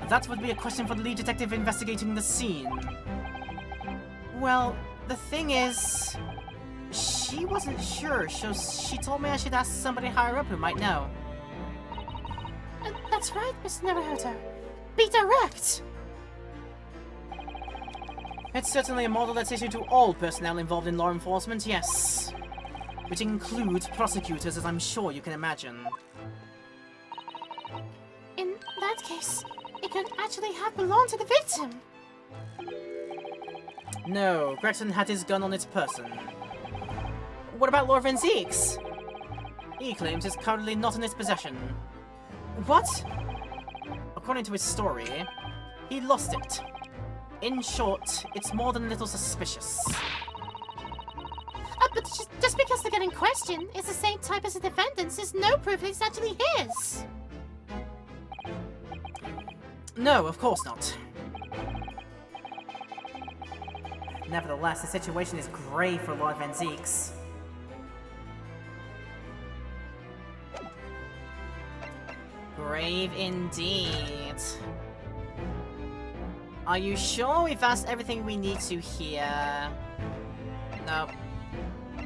S1: That would be a question for the lead detective investigating the scene. Well, the thing is, she wasn't sure, so she told me I should ask somebody higher up who might know.
S3: That's right, Mr. Naruhodo. Be direct!
S1: It's certainly a model that's issued to all personnel involved in law enforcement, yes. Which includes prosecutors, as I'm sure you can imagine.
S3: In that case, it could actually have belonged to the victim.
S1: No, Gregson had his gun on its person. What about Lord Van Zieks? He claims it's currently not in his possession. What? According to his story, he lost it. In short, it's more than a little suspicious.
S3: But just because the gun gun in question is the same type as the defendant's, there's no proof it's actually his.
S1: No, of course not. Nevertheless, the situation is grave for Lord Van Zieks. Grave indeed. Are you sure we've asked everything we need to here? No.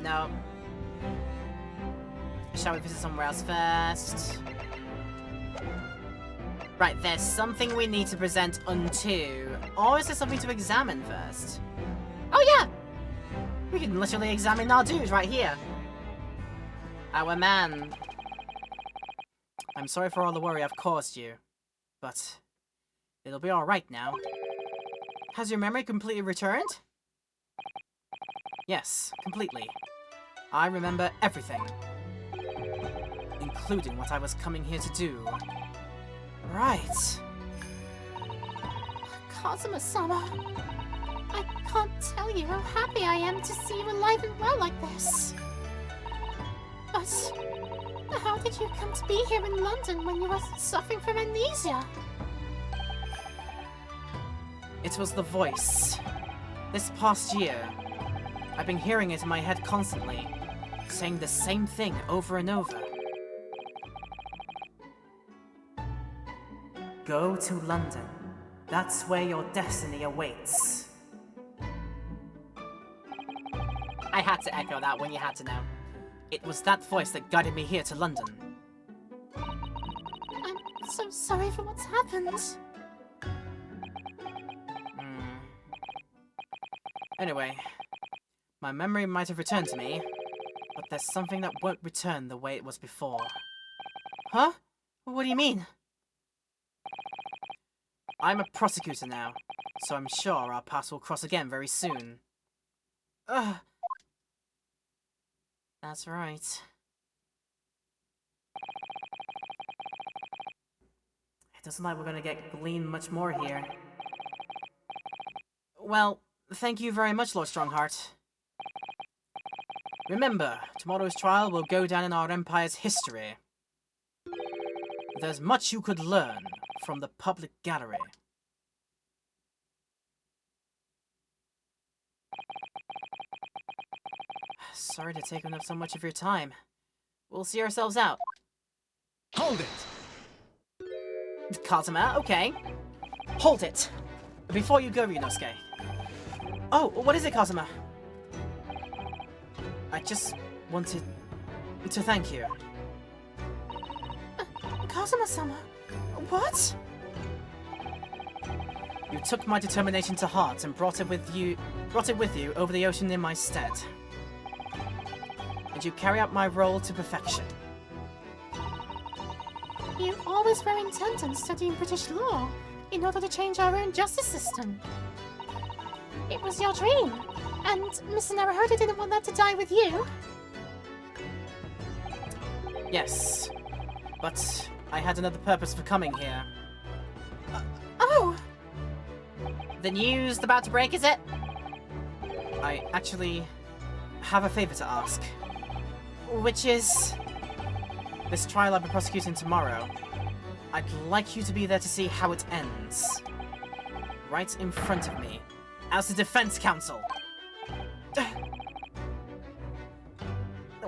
S1: No. Shall we visit somewhere else first? Right, there's something we need to present unto. Or is there something to examine first? Oh yeah! We can literally examine our dude right here. Our man. I'm sorry for all the worry I've caused you, but it'll be alright now. Has your memory completely returned? Yes, completely. I remember everything, including what I was coming here to do. Right.
S3: Kazuma-sama, I can't tell you how happy I am to see you alive and well like this. But how did you come to be here in London when you were suffering from amnesia?
S1: It was the voice. This past year, I've been hearing it in my head constantly, saying the same thing over and over. Go to London. That's where your destiny awaits. I had to echo that when you had to know. It was that voice that guided me here to London.
S3: I'm so sorry for what's happened.
S1: Anyway, my memory might have returned to me, but there's something that won't return the way it was before. Huh? What do you mean? I'm a prosecutor now, so I'm sure our paths will cross again very soon. Ugh. That's right. It doesn't like we're gonna glean much more here. Well, thank you very much, Lord Strongheart. Remember, tomorrow's trial will go down in our Empire's history. There's much you could learn from the public gallery. Sorry to take up so much of your time. We'll see ourselves out.
S2: Hold it!
S1: Kazuma, okay. Hold it! Before you go, Ryunosuke. Oh, what is it, Kazuma? I just wanted to thank you.
S3: Kazuma-sama, what?
S1: You took my determination to heart and brought it with you over the ocean in my stead. And you carry out my role to perfection.
S3: You always were intent on studying British law in order to change our own justice system. It was your dream, and Mr. Naruhodo didn't want that to die with you.
S1: Yes, but I had another purpose for coming here.
S3: Oh!
S1: The news about to break, is it? I actually have a favor to ask. Which is... this trial I'll be prosecuting tomorrow. I'd like you to be there to see how it ends. Right in front of me. As the defense counsel.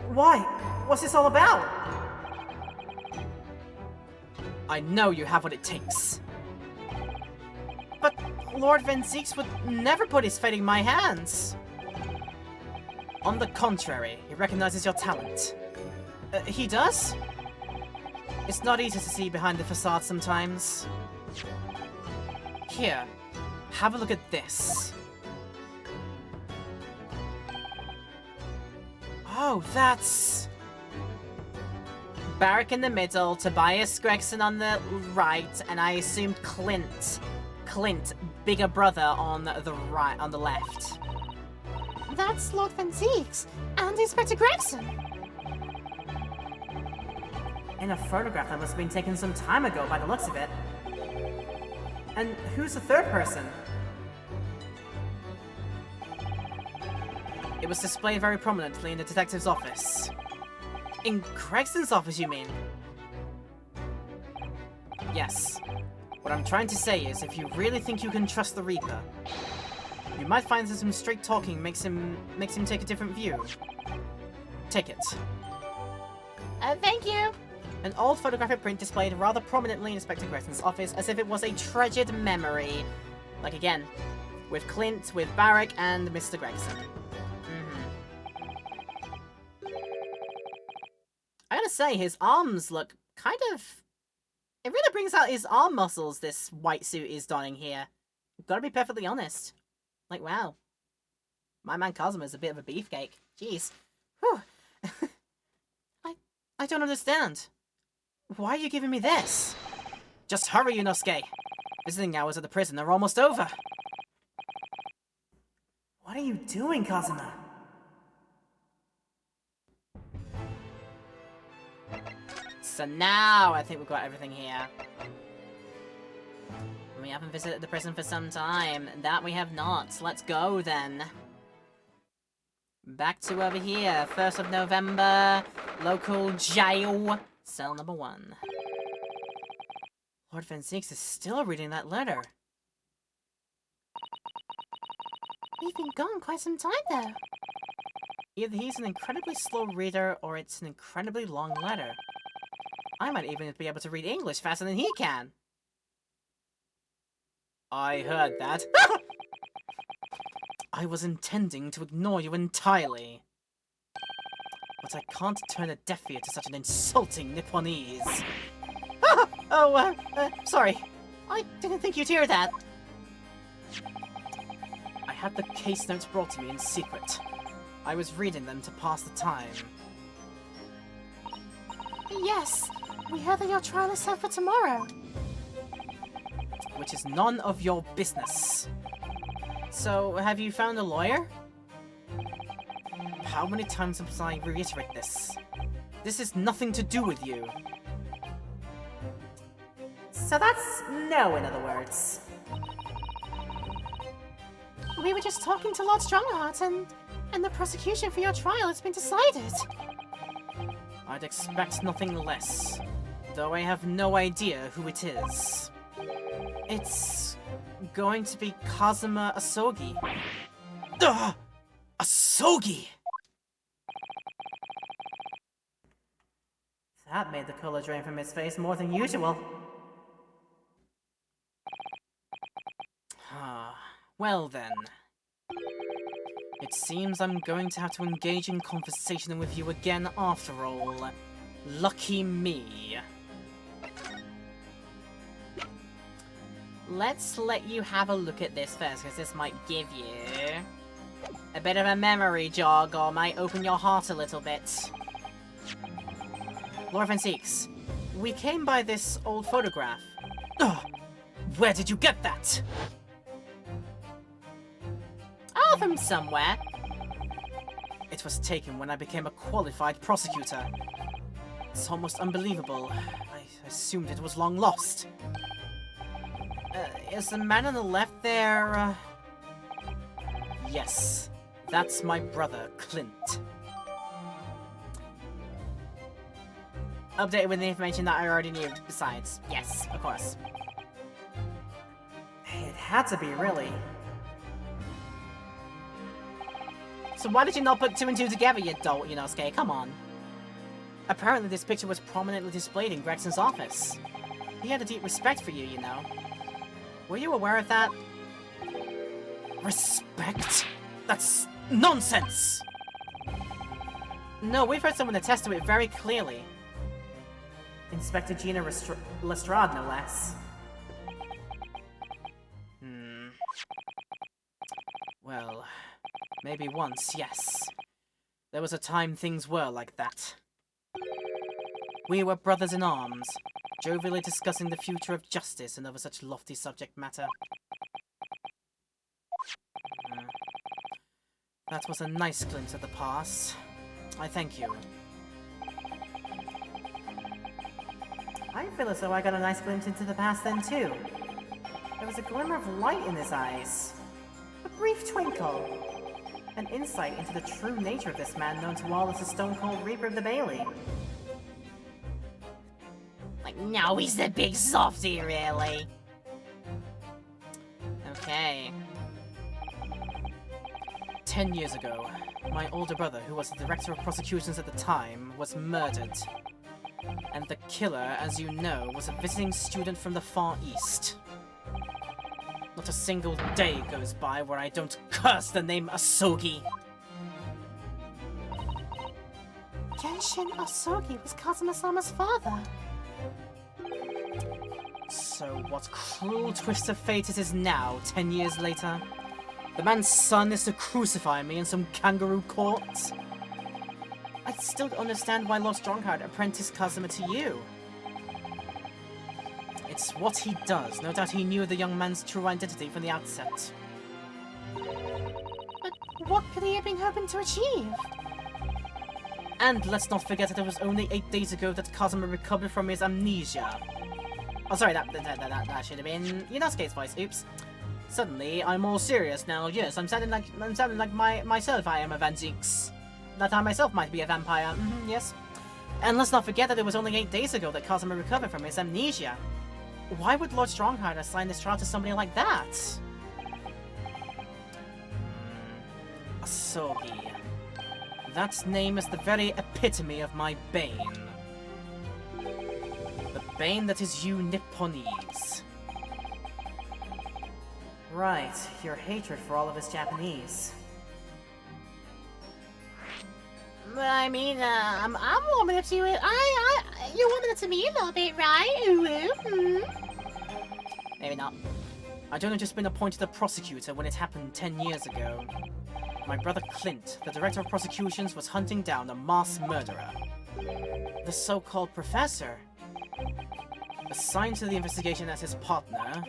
S1: Why? What's this all about? I know you have what it takes. But Lord Van Zieks would never put his fate in my hands. On the contrary, he recognizes your talent. He does? It's not easy to see behind the facade sometimes. Here, have a look at this. Oh, that's... Barrack in the middle, Tobias Gregson on the right, and I assumed Clint, bigger brother on the right, on the left.
S3: That's Lord Van Zieks and Inspector Gregson.
S1: In a photograph that must have been taken some time ago by the looks of it. And who's the third person? It was displayed very prominently in the detective's office. In Gregson's office, you mean? Yes. What I'm trying to say is, if you really think you can trust the Reaper, you might find that some straight talking makes him take a different view. Take it.
S3: Thank you.
S1: An old photographic print displayed rather prominently in Inspector Gregson's office, as if it was a treasured memory. Like again, with Clint, with Barrick, and Mr. Gregson. I gotta say, his arms look kind of... It really brings out his arm muscles, this white suit he's donning here. Gotta be perfectly honest. Like, wow. My man Kazuma's a bit of a beefcake. Jeez. Whew. I don't understand. Why are you giving me this? Just hurry, Yunosuke. Visiting hours at the prison are almost over. What are you doing, Kazuma? So now I think we've got everything here. We haven't visited the prison for some time. That we have not. Let's go then. Back to over here. 1st of November. Local jail. Cell number 1. Lord Van-Six is still reading that letter.
S3: We've been gone quite some time, though.
S1: Either he's an incredibly slow reader, or it's an incredibly long letter. I might even be able to read English faster than he can. I heard that. I was intending to ignore you entirely. But I can't turn a deaf ear to such an insulting Nipponese. Sorry. I didn't think you'd hear that. I had the case notes brought to me in secret. I was reading them to pass the time.
S3: Yes, we heard that your trial is set for tomorrow.
S1: Which is none of your business. So, have you found a lawyer? How many times must I reiterate this? This has nothing to do with you. So that's no, in other words.
S3: We were just talking to Lord Strongheart, and the prosecution for your trial has been decided.
S1: I'd expect nothing less, though I have no idea who it is. It's going to be Kazuma Asogi. Ugh! Asogi! That made the color drain from his face more than usual. Well then. It seems I'm going to have to engage in conversation with you again after all. Lucky me. Let's let you have a look at this first, because this might give you a bit of a memory jog, or might open your heart a little bit. Lord Van-Six, we came by this old photograph. Ugh, where did you get that? Oh, from somewhere. It was taken when I became a qualified prosecutor. It's almost unbelievable. I assumed it was long lost. Is the man on the left there, Yes, that's my brother, Clint. Updated with the information that I already knew, besides. Yes, of course. It had to be, really. So why did you not put 2 and 2 together, you dolt, Yunosuke? Come on. Apparently this picture was prominently displayed in Gregson's office. He had a deep respect for you, you know. Were you aware of that? Respect? That's nonsense! No, we've heard someone attest to it very clearly. Inspector Gina Lestrade, no less. Well, maybe once, yes. There was a time things were like that. We were brothers in arms, jovially discussing the future of justice and over such lofty subject matter. That was a nice glimpse of the past. I thank you. I feel as though I got a nice glimpse into the past then too. There was a glimmer of light in his eyes. A brief twinkle. an insight into the true nature of this man known to all as the Stone Cold Reaper of the Bailey. Like, no, he's the big softy, really. Okay. 10 years ago, my older brother, who was the director of prosecutions at the time, was murdered. And the killer, as you know, was a visiting student from the Far East. Not a single day goes by where I don't curse the name Asogi.
S3: Genshin Asogi was Kazuma-sama's father.
S1: So what cruel twist of fate it is now, 10 years later? The man's son is to crucify me in some kangaroo court? I still don't understand why Lord Strongheart apprenticed Kazuma to you. It's what he does. No doubt he knew the young man's true identity from the outset.
S3: But what could he have been hoping to achieve?
S1: And let's not forget that it was only 8 days ago that Kazuma recovered from his amnesia. Oh, sorry, that should have been Yunosuke's voice. Oops. Suddenly, I'm all serious now. Yes, I'm sounding like myself. I am a Van Zinks. That I myself might be a vampire. Yes. And let's not forget that it was only 8 days ago that Kazuma recovered from his amnesia. Why would Lord Strongheart assign this trial to somebody like that? Asogi. That name is the very epitome of my bane. The bane that is you Nipponese. Right, your hatred for all of us Japanese.
S3: I mean, I'm warming up to you. You're warming up to me a little bit, right? Ooh.
S1: Maybe not. I'd only just been appointed a prosecutor when it happened 10 years ago. My brother Clint, the director of prosecutions, was hunting down a mass murderer. The so-called professor, assigned to the investigation as his partner,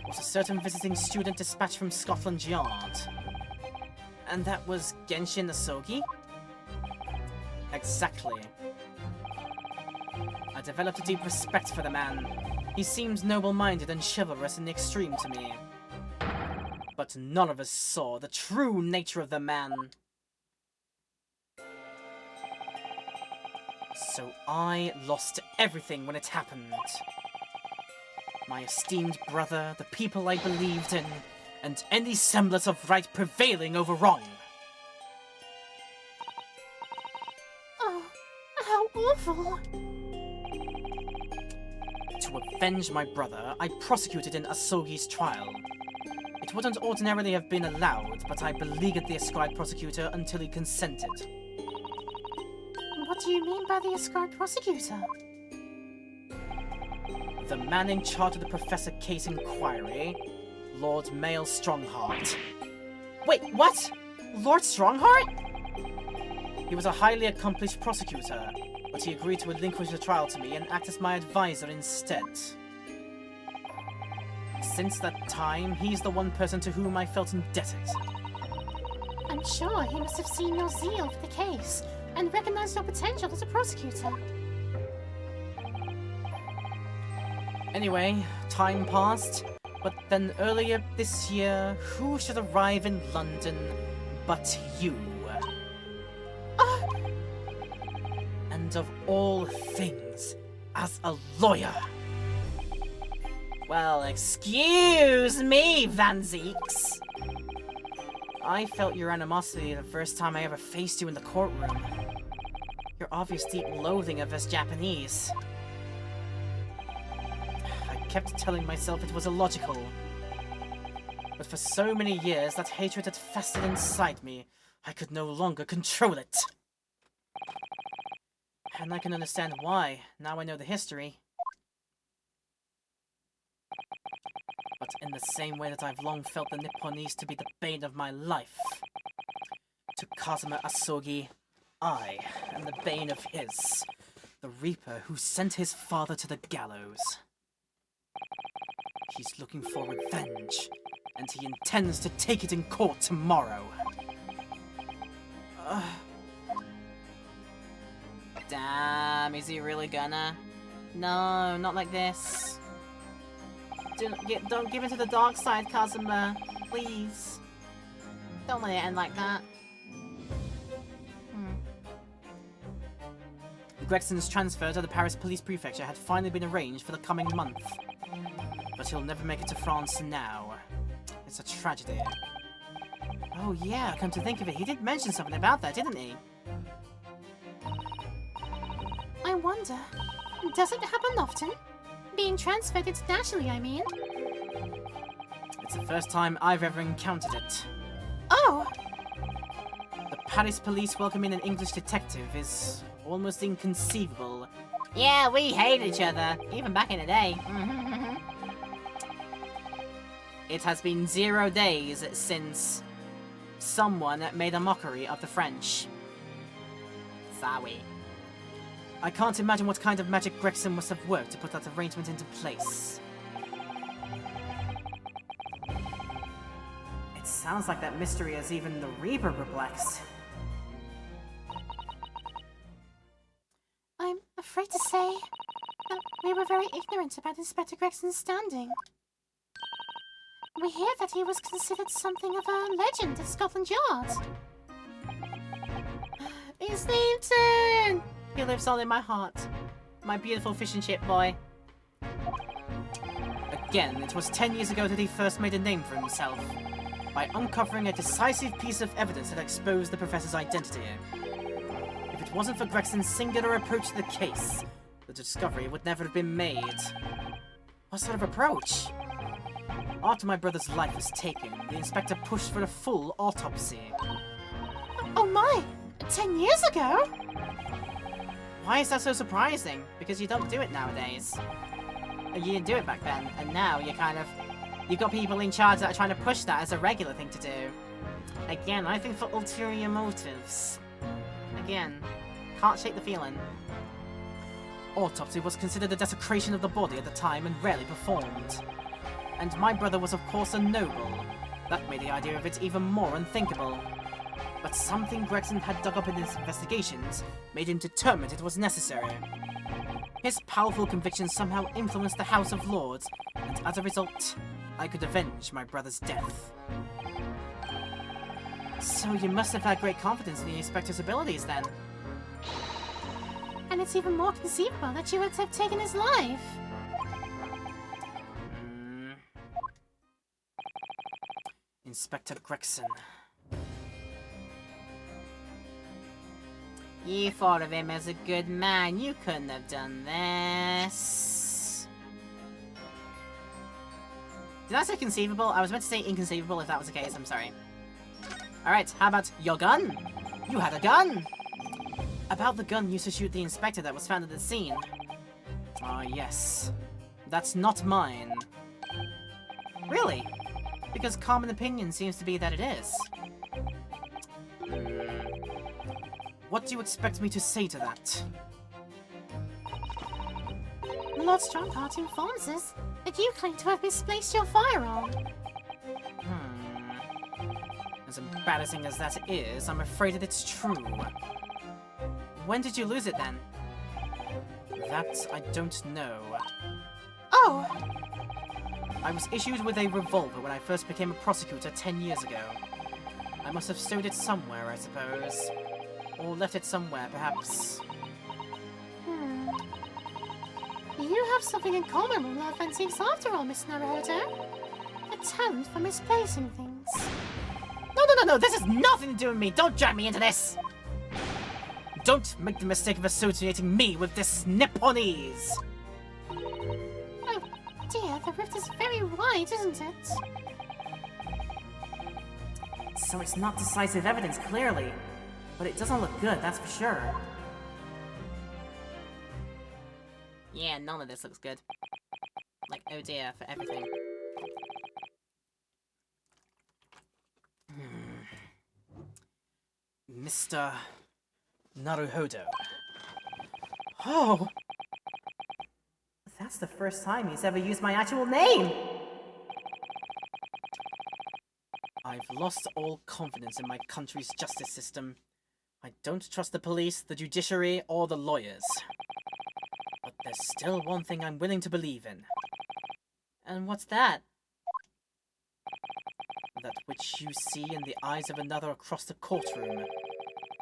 S1: was a certain visiting student dispatched from Scotland Yard. And that was Genshin Asogi? Exactly. I developed a deep respect for the man. He seems noble-minded and chivalrous in the extreme to me. But none of us saw the true nature of the man. So I lost everything when it happened. My esteemed brother, the people I believed in, and any semblance of right prevailing over wrong.
S3: Oh, how awful.
S1: To avenge my brother, I prosecuted in Asogi's trial. It wouldn't ordinarily have been allowed, but I beleaguered the ascribed prosecutor until he consented.
S3: What do you mean by the ascribed prosecutor?
S1: The man in charge of the Professor Case inquiry, Lord Mael Strongheart. Wait, what? Lord Strongheart? He was a highly accomplished prosecutor, but he agreed to relinquish the trial to me and act as my advisor instead. Since that time, he's the one person to whom I felt indebted.
S3: I'm sure he must have seen your zeal for the case and recognized your potential as a prosecutor.
S1: Anyway, time passed, but then earlier this year, who should arrive in London but you? And of all things, as a lawyer. Well, excuse me, Van Zeeks. I felt your animosity the first time I ever faced you in the courtroom. Your obvious deep loathing of us Japanese. I kept telling myself it was illogical. But for so many years, that hatred had festered inside me. I could no longer control it. And I can understand why, now I know the history. But in the same way that I've long felt the Nipponese to be the bane of my life, to Kazuma Asogi, I am the bane of his, the Reaper who sent his father to the gallows. He's looking for revenge, and he intends to take it in court tomorrow. Damn, is he really gonna? No, not like this. Don't give in to the dark side, Kazuma. Please. Don't let it end like that. Gregson's transfer to the Paris Police Prefecture had finally been arranged for the coming month. But he'll never make it to France now. It's a tragedy. Oh yeah, come to think of it, he did mention something about that, didn't he?
S3: I wonder, does it happen often? Being transferred internationally, I mean.
S1: It's the first time I've ever encountered it.
S3: Oh!
S1: The Paris police welcoming an English detective is almost inconceivable. Yeah, we hate each other, even back in the day. It has been 0 days since someone made a mockery of the French. Sorry. I can't imagine what kind of magic Gregson must have worked to put that arrangement into place. It sounds like that mystery has even the Reaper perplexed.
S3: I'm afraid to say that we were very ignorant about Inspector Gregson's standing. We hear that he was considered something of a legend at Scotland Yard.
S1: It's Leamton! He lives all in my heart. My beautiful fish and chip boy. Again, it was 10 years ago that he first made a name for himself, by uncovering a decisive piece of evidence that exposed the professor's identity. If it wasn't for Gregson's singular approach to the case, the discovery would never have been made. What sort of approach? After my brother's life was taken, the inspector pushed for a full autopsy.
S3: Oh my! 10 years ago?
S1: Why is that so surprising? Because you don't do it nowadays. You didn't do it back then, and now you've got people in charge that are trying to push that as a regular thing to do. Again, I think for ulterior motives. Again, can't shake the feeling. Autopsy was considered a desecration of the body at the time and rarely performed. And my brother was of course a noble. That made the idea of it even more unthinkable. But something Gregson had dug up in his investigations made him determined it was necessary. His powerful convictions somehow influenced the House of Lords, and as a result, I could avenge my brother's death. So you must have had great confidence in the Inspector's abilities then.
S3: And it's even more conceivable that you would have taken his life.
S1: Inspector Gregson. You thought of him as a good man. You couldn't have done this. Did I say conceivable? I was meant to say inconceivable if that was the case. I'm sorry. Alright, how about your gun? You had a gun! About the gun used to shoot the inspector that was found at the scene. Ah, yes. That's not mine. Really? Because common opinion seems to be that it is. What do you expect me to say to that?
S3: Lord Strongheart informs us that you claim to have misplaced your firearm.
S1: As embarrassing as that is, I'm afraid that it's true. When did you lose it then? That I don't know.
S3: Oh!
S1: I was issued with a revolver when I first became a prosecutor 10 years ago. I must have stowed it somewhere, I suppose. Or left it somewhere, perhaps.
S3: You have something in common with Lord Antiques after all, Miss Naruto. A talent for misplacing things.
S1: No, this has nothing to do with me! Don't drag me into this! Don't make the mistake of associating me with this Nipponese!
S3: Oh dear, the rift is very wide, isn't it?
S1: So it's not decisive evidence, clearly. But it doesn't look good, that's for sure. Yeah, none of this looks good. Like, oh dear, for everything. Mr. Naruhodo. Oh! That's the first time he's ever used my actual name! I've lost all confidence in my country's justice system. I don't trust the police, the judiciary, or the lawyers. But there's still one thing I'm willing to believe in. And what's that? That which you see in the eyes of another across the courtroom.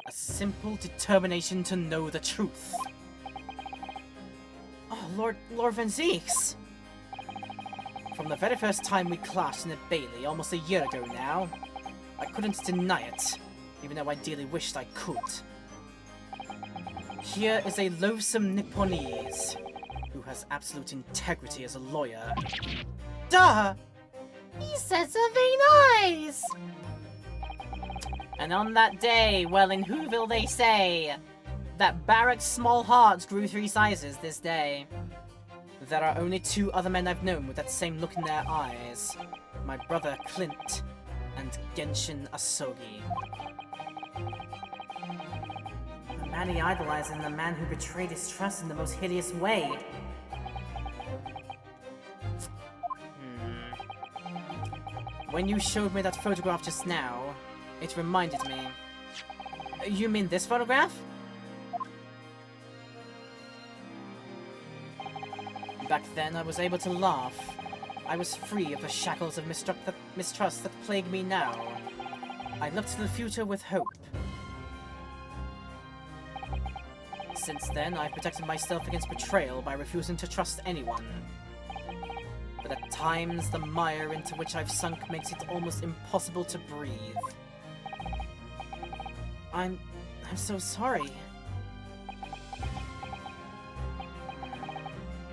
S1: A simple determination to know the truth. Lord Van Zeeks! From the very first time we clashed in the Bailey, almost a year ago now, I couldn't deny it, even though I ideally wished I could. Here is a loathsome Nipponese, who has absolute integrity as a lawyer. Duh!
S3: He said something nice!
S1: And on that day, well in Whoville they say, that Barrack's small hearts grew 3 sizes this day. There are only 2 other men I've known with that same look in their eyes. My brother Clint and Genshin Asogi. The man he idolized and the man who betrayed his trust in the most hideous way. When you showed me that photograph just now, it reminded me. You mean this photograph? Back then, I was able to laugh. I was free of the shackles of mistrust that plague me now. I looked to the future with hope. Since then, I've protected myself against betrayal by refusing to trust anyone. But at times, the mire into which I've sunk makes it almost impossible to breathe. I'm so sorry.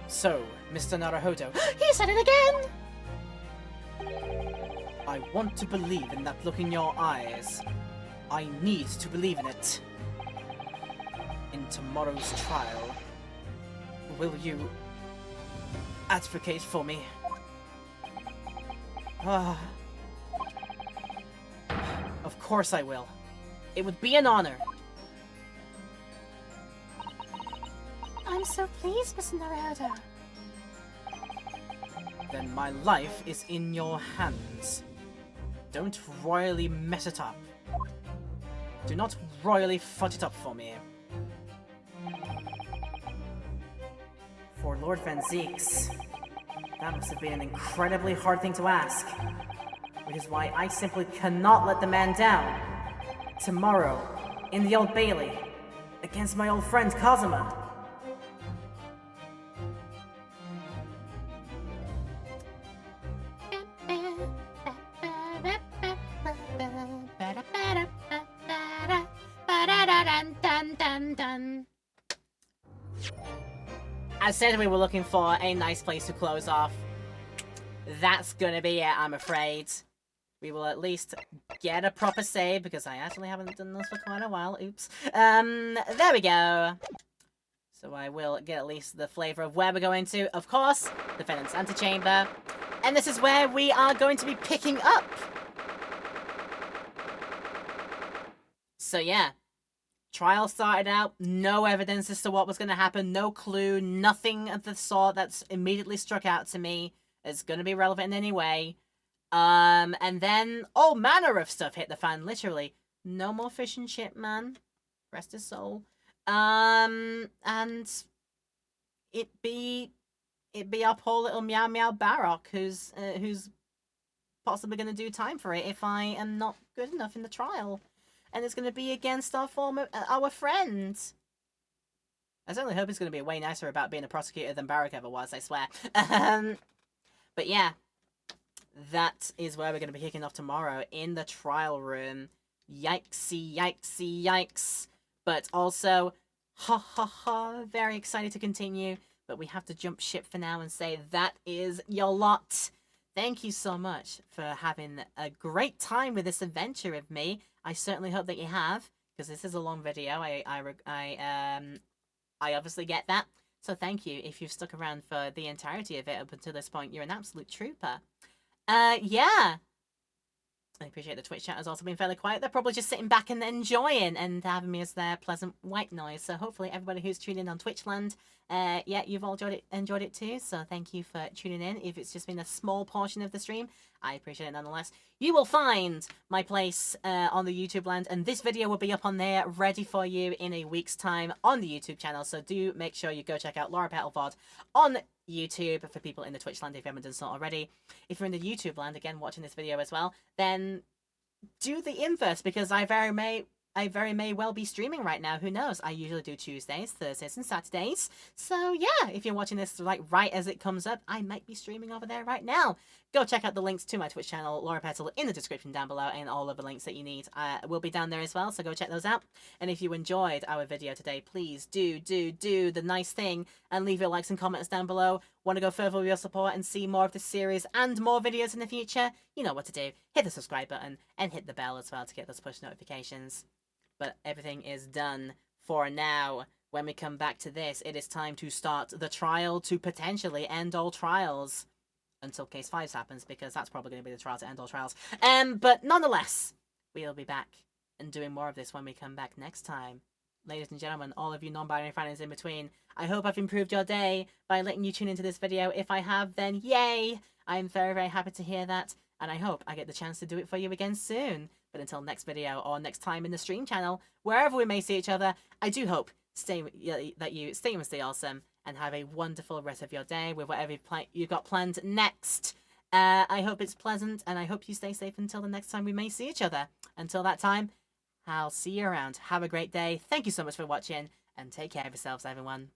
S1: So, Mr. Naruhodo.
S3: He said it again!
S1: I want to believe in that look in your eyes. I need to believe in it. In tomorrow's trial, will you advocate for me? Of course I will. It would be an honor.
S3: I'm so pleased, Mr. Naruhodo.
S1: Then my life is in your hands. Don't royally mess it up. Do not royally fudge it up for me. For Lord Van Zeeks, that must have been an incredibly hard thing to ask. Which is why I simply cannot let the man down. Tomorrow, in the Old Bailey, against my old friend Kazuma. I said we were looking for a nice place to close off. That's gonna be it, I'm afraid. We will at least get a proper save, because I actually haven't done this for quite a while. Oops. There we go. So I will get at least the flavour of where we're going to. Of course, Defendant's Antechamber. And this is where we are going to be picking up. So yeah. Trial started out, no evidence as to what was going to happen, no clue, nothing of the sort that's immediately struck out to me as going to be relevant in any way. And then all manner of stuff hit the fan, literally. No more fish and chip man. Rest his soul. And it be our poor little Meow Meow Barrock who's possibly going to do time for it if I am not good enough in the trial. And it's going to be against our friend. I certainly hope it's going to be way nicer about being a prosecutor than Barrack ever was, I swear. But yeah, that is where we're going to be kicking off tomorrow, in the trial room. Yikesy, yikesy, yikes. But also, ha ha ha, very excited to continue. But we have to jump ship for now and say that is your lot. Thank you so much for having a great time with this adventure with me. I certainly hope that you have, because this is a long video. I obviously get that. So thank you if you've stuck around for the entirety of it up until this point. You're an absolute trooper. Yeah. I appreciate the Twitch chat has also been fairly quiet. They're probably just sitting back and enjoying and having me as their pleasant white noise. So hopefully everybody who's tuned in on Twitchland, yeah, you've all enjoyed it too. So thank you for tuning in. If it's just been a small portion of the stream, I appreciate it nonetheless. You will find my place on the YouTube land, and this video will be up on there ready for you in a week's time on the YouTube channel. So do make sure you go check out Laura Petal VOD on YouTube for people in the Twitch land if you haven't done so already. If you're in the YouTube land, again, watching this video as well, then do the inverse, because I very may I very may well be streaming right now. Who knows? I usually do Tuesdays, Thursdays, and Saturdays. So yeah, if you're watching this like right as it comes up, I might be streaming over there right now. Go check out the links to my Twitch channel, Laura Petal, in the description down below, and all of the links that you need will be down there as well. So go check those out. And if you enjoyed our video today, please do the nice thing and leave your likes and comments down below. Want to go further with your support and see more of this series and more videos in the future? You know what to do. Hit the subscribe button and hit the bell as well to get those push notifications. But everything is done for now. When we come back to this, it is time to start the trial to potentially end all trials. Until case 5 happens, because that's probably going to be the trial to end all trials. But nonetheless, we'll be back and doing more of this when we come back next time. Ladies and gentlemen, all of you non-binary fans in between, I hope I've improved your day by letting you tune into this video. If I have, then yay! I'm very, very happy to hear that, and I hope I get the chance to do it for you again soon. But until next video or next time in the stream channel, wherever we may see each other, I do hope that you stay and stay awesome and have a wonderful rest of your day with whatever you've got planned next. I hope it's pleasant, and I hope you stay safe until the next time we may see each other. Until that time, I'll see you around. Have a great day. Thank you so much for watching, and take care of yourselves, everyone.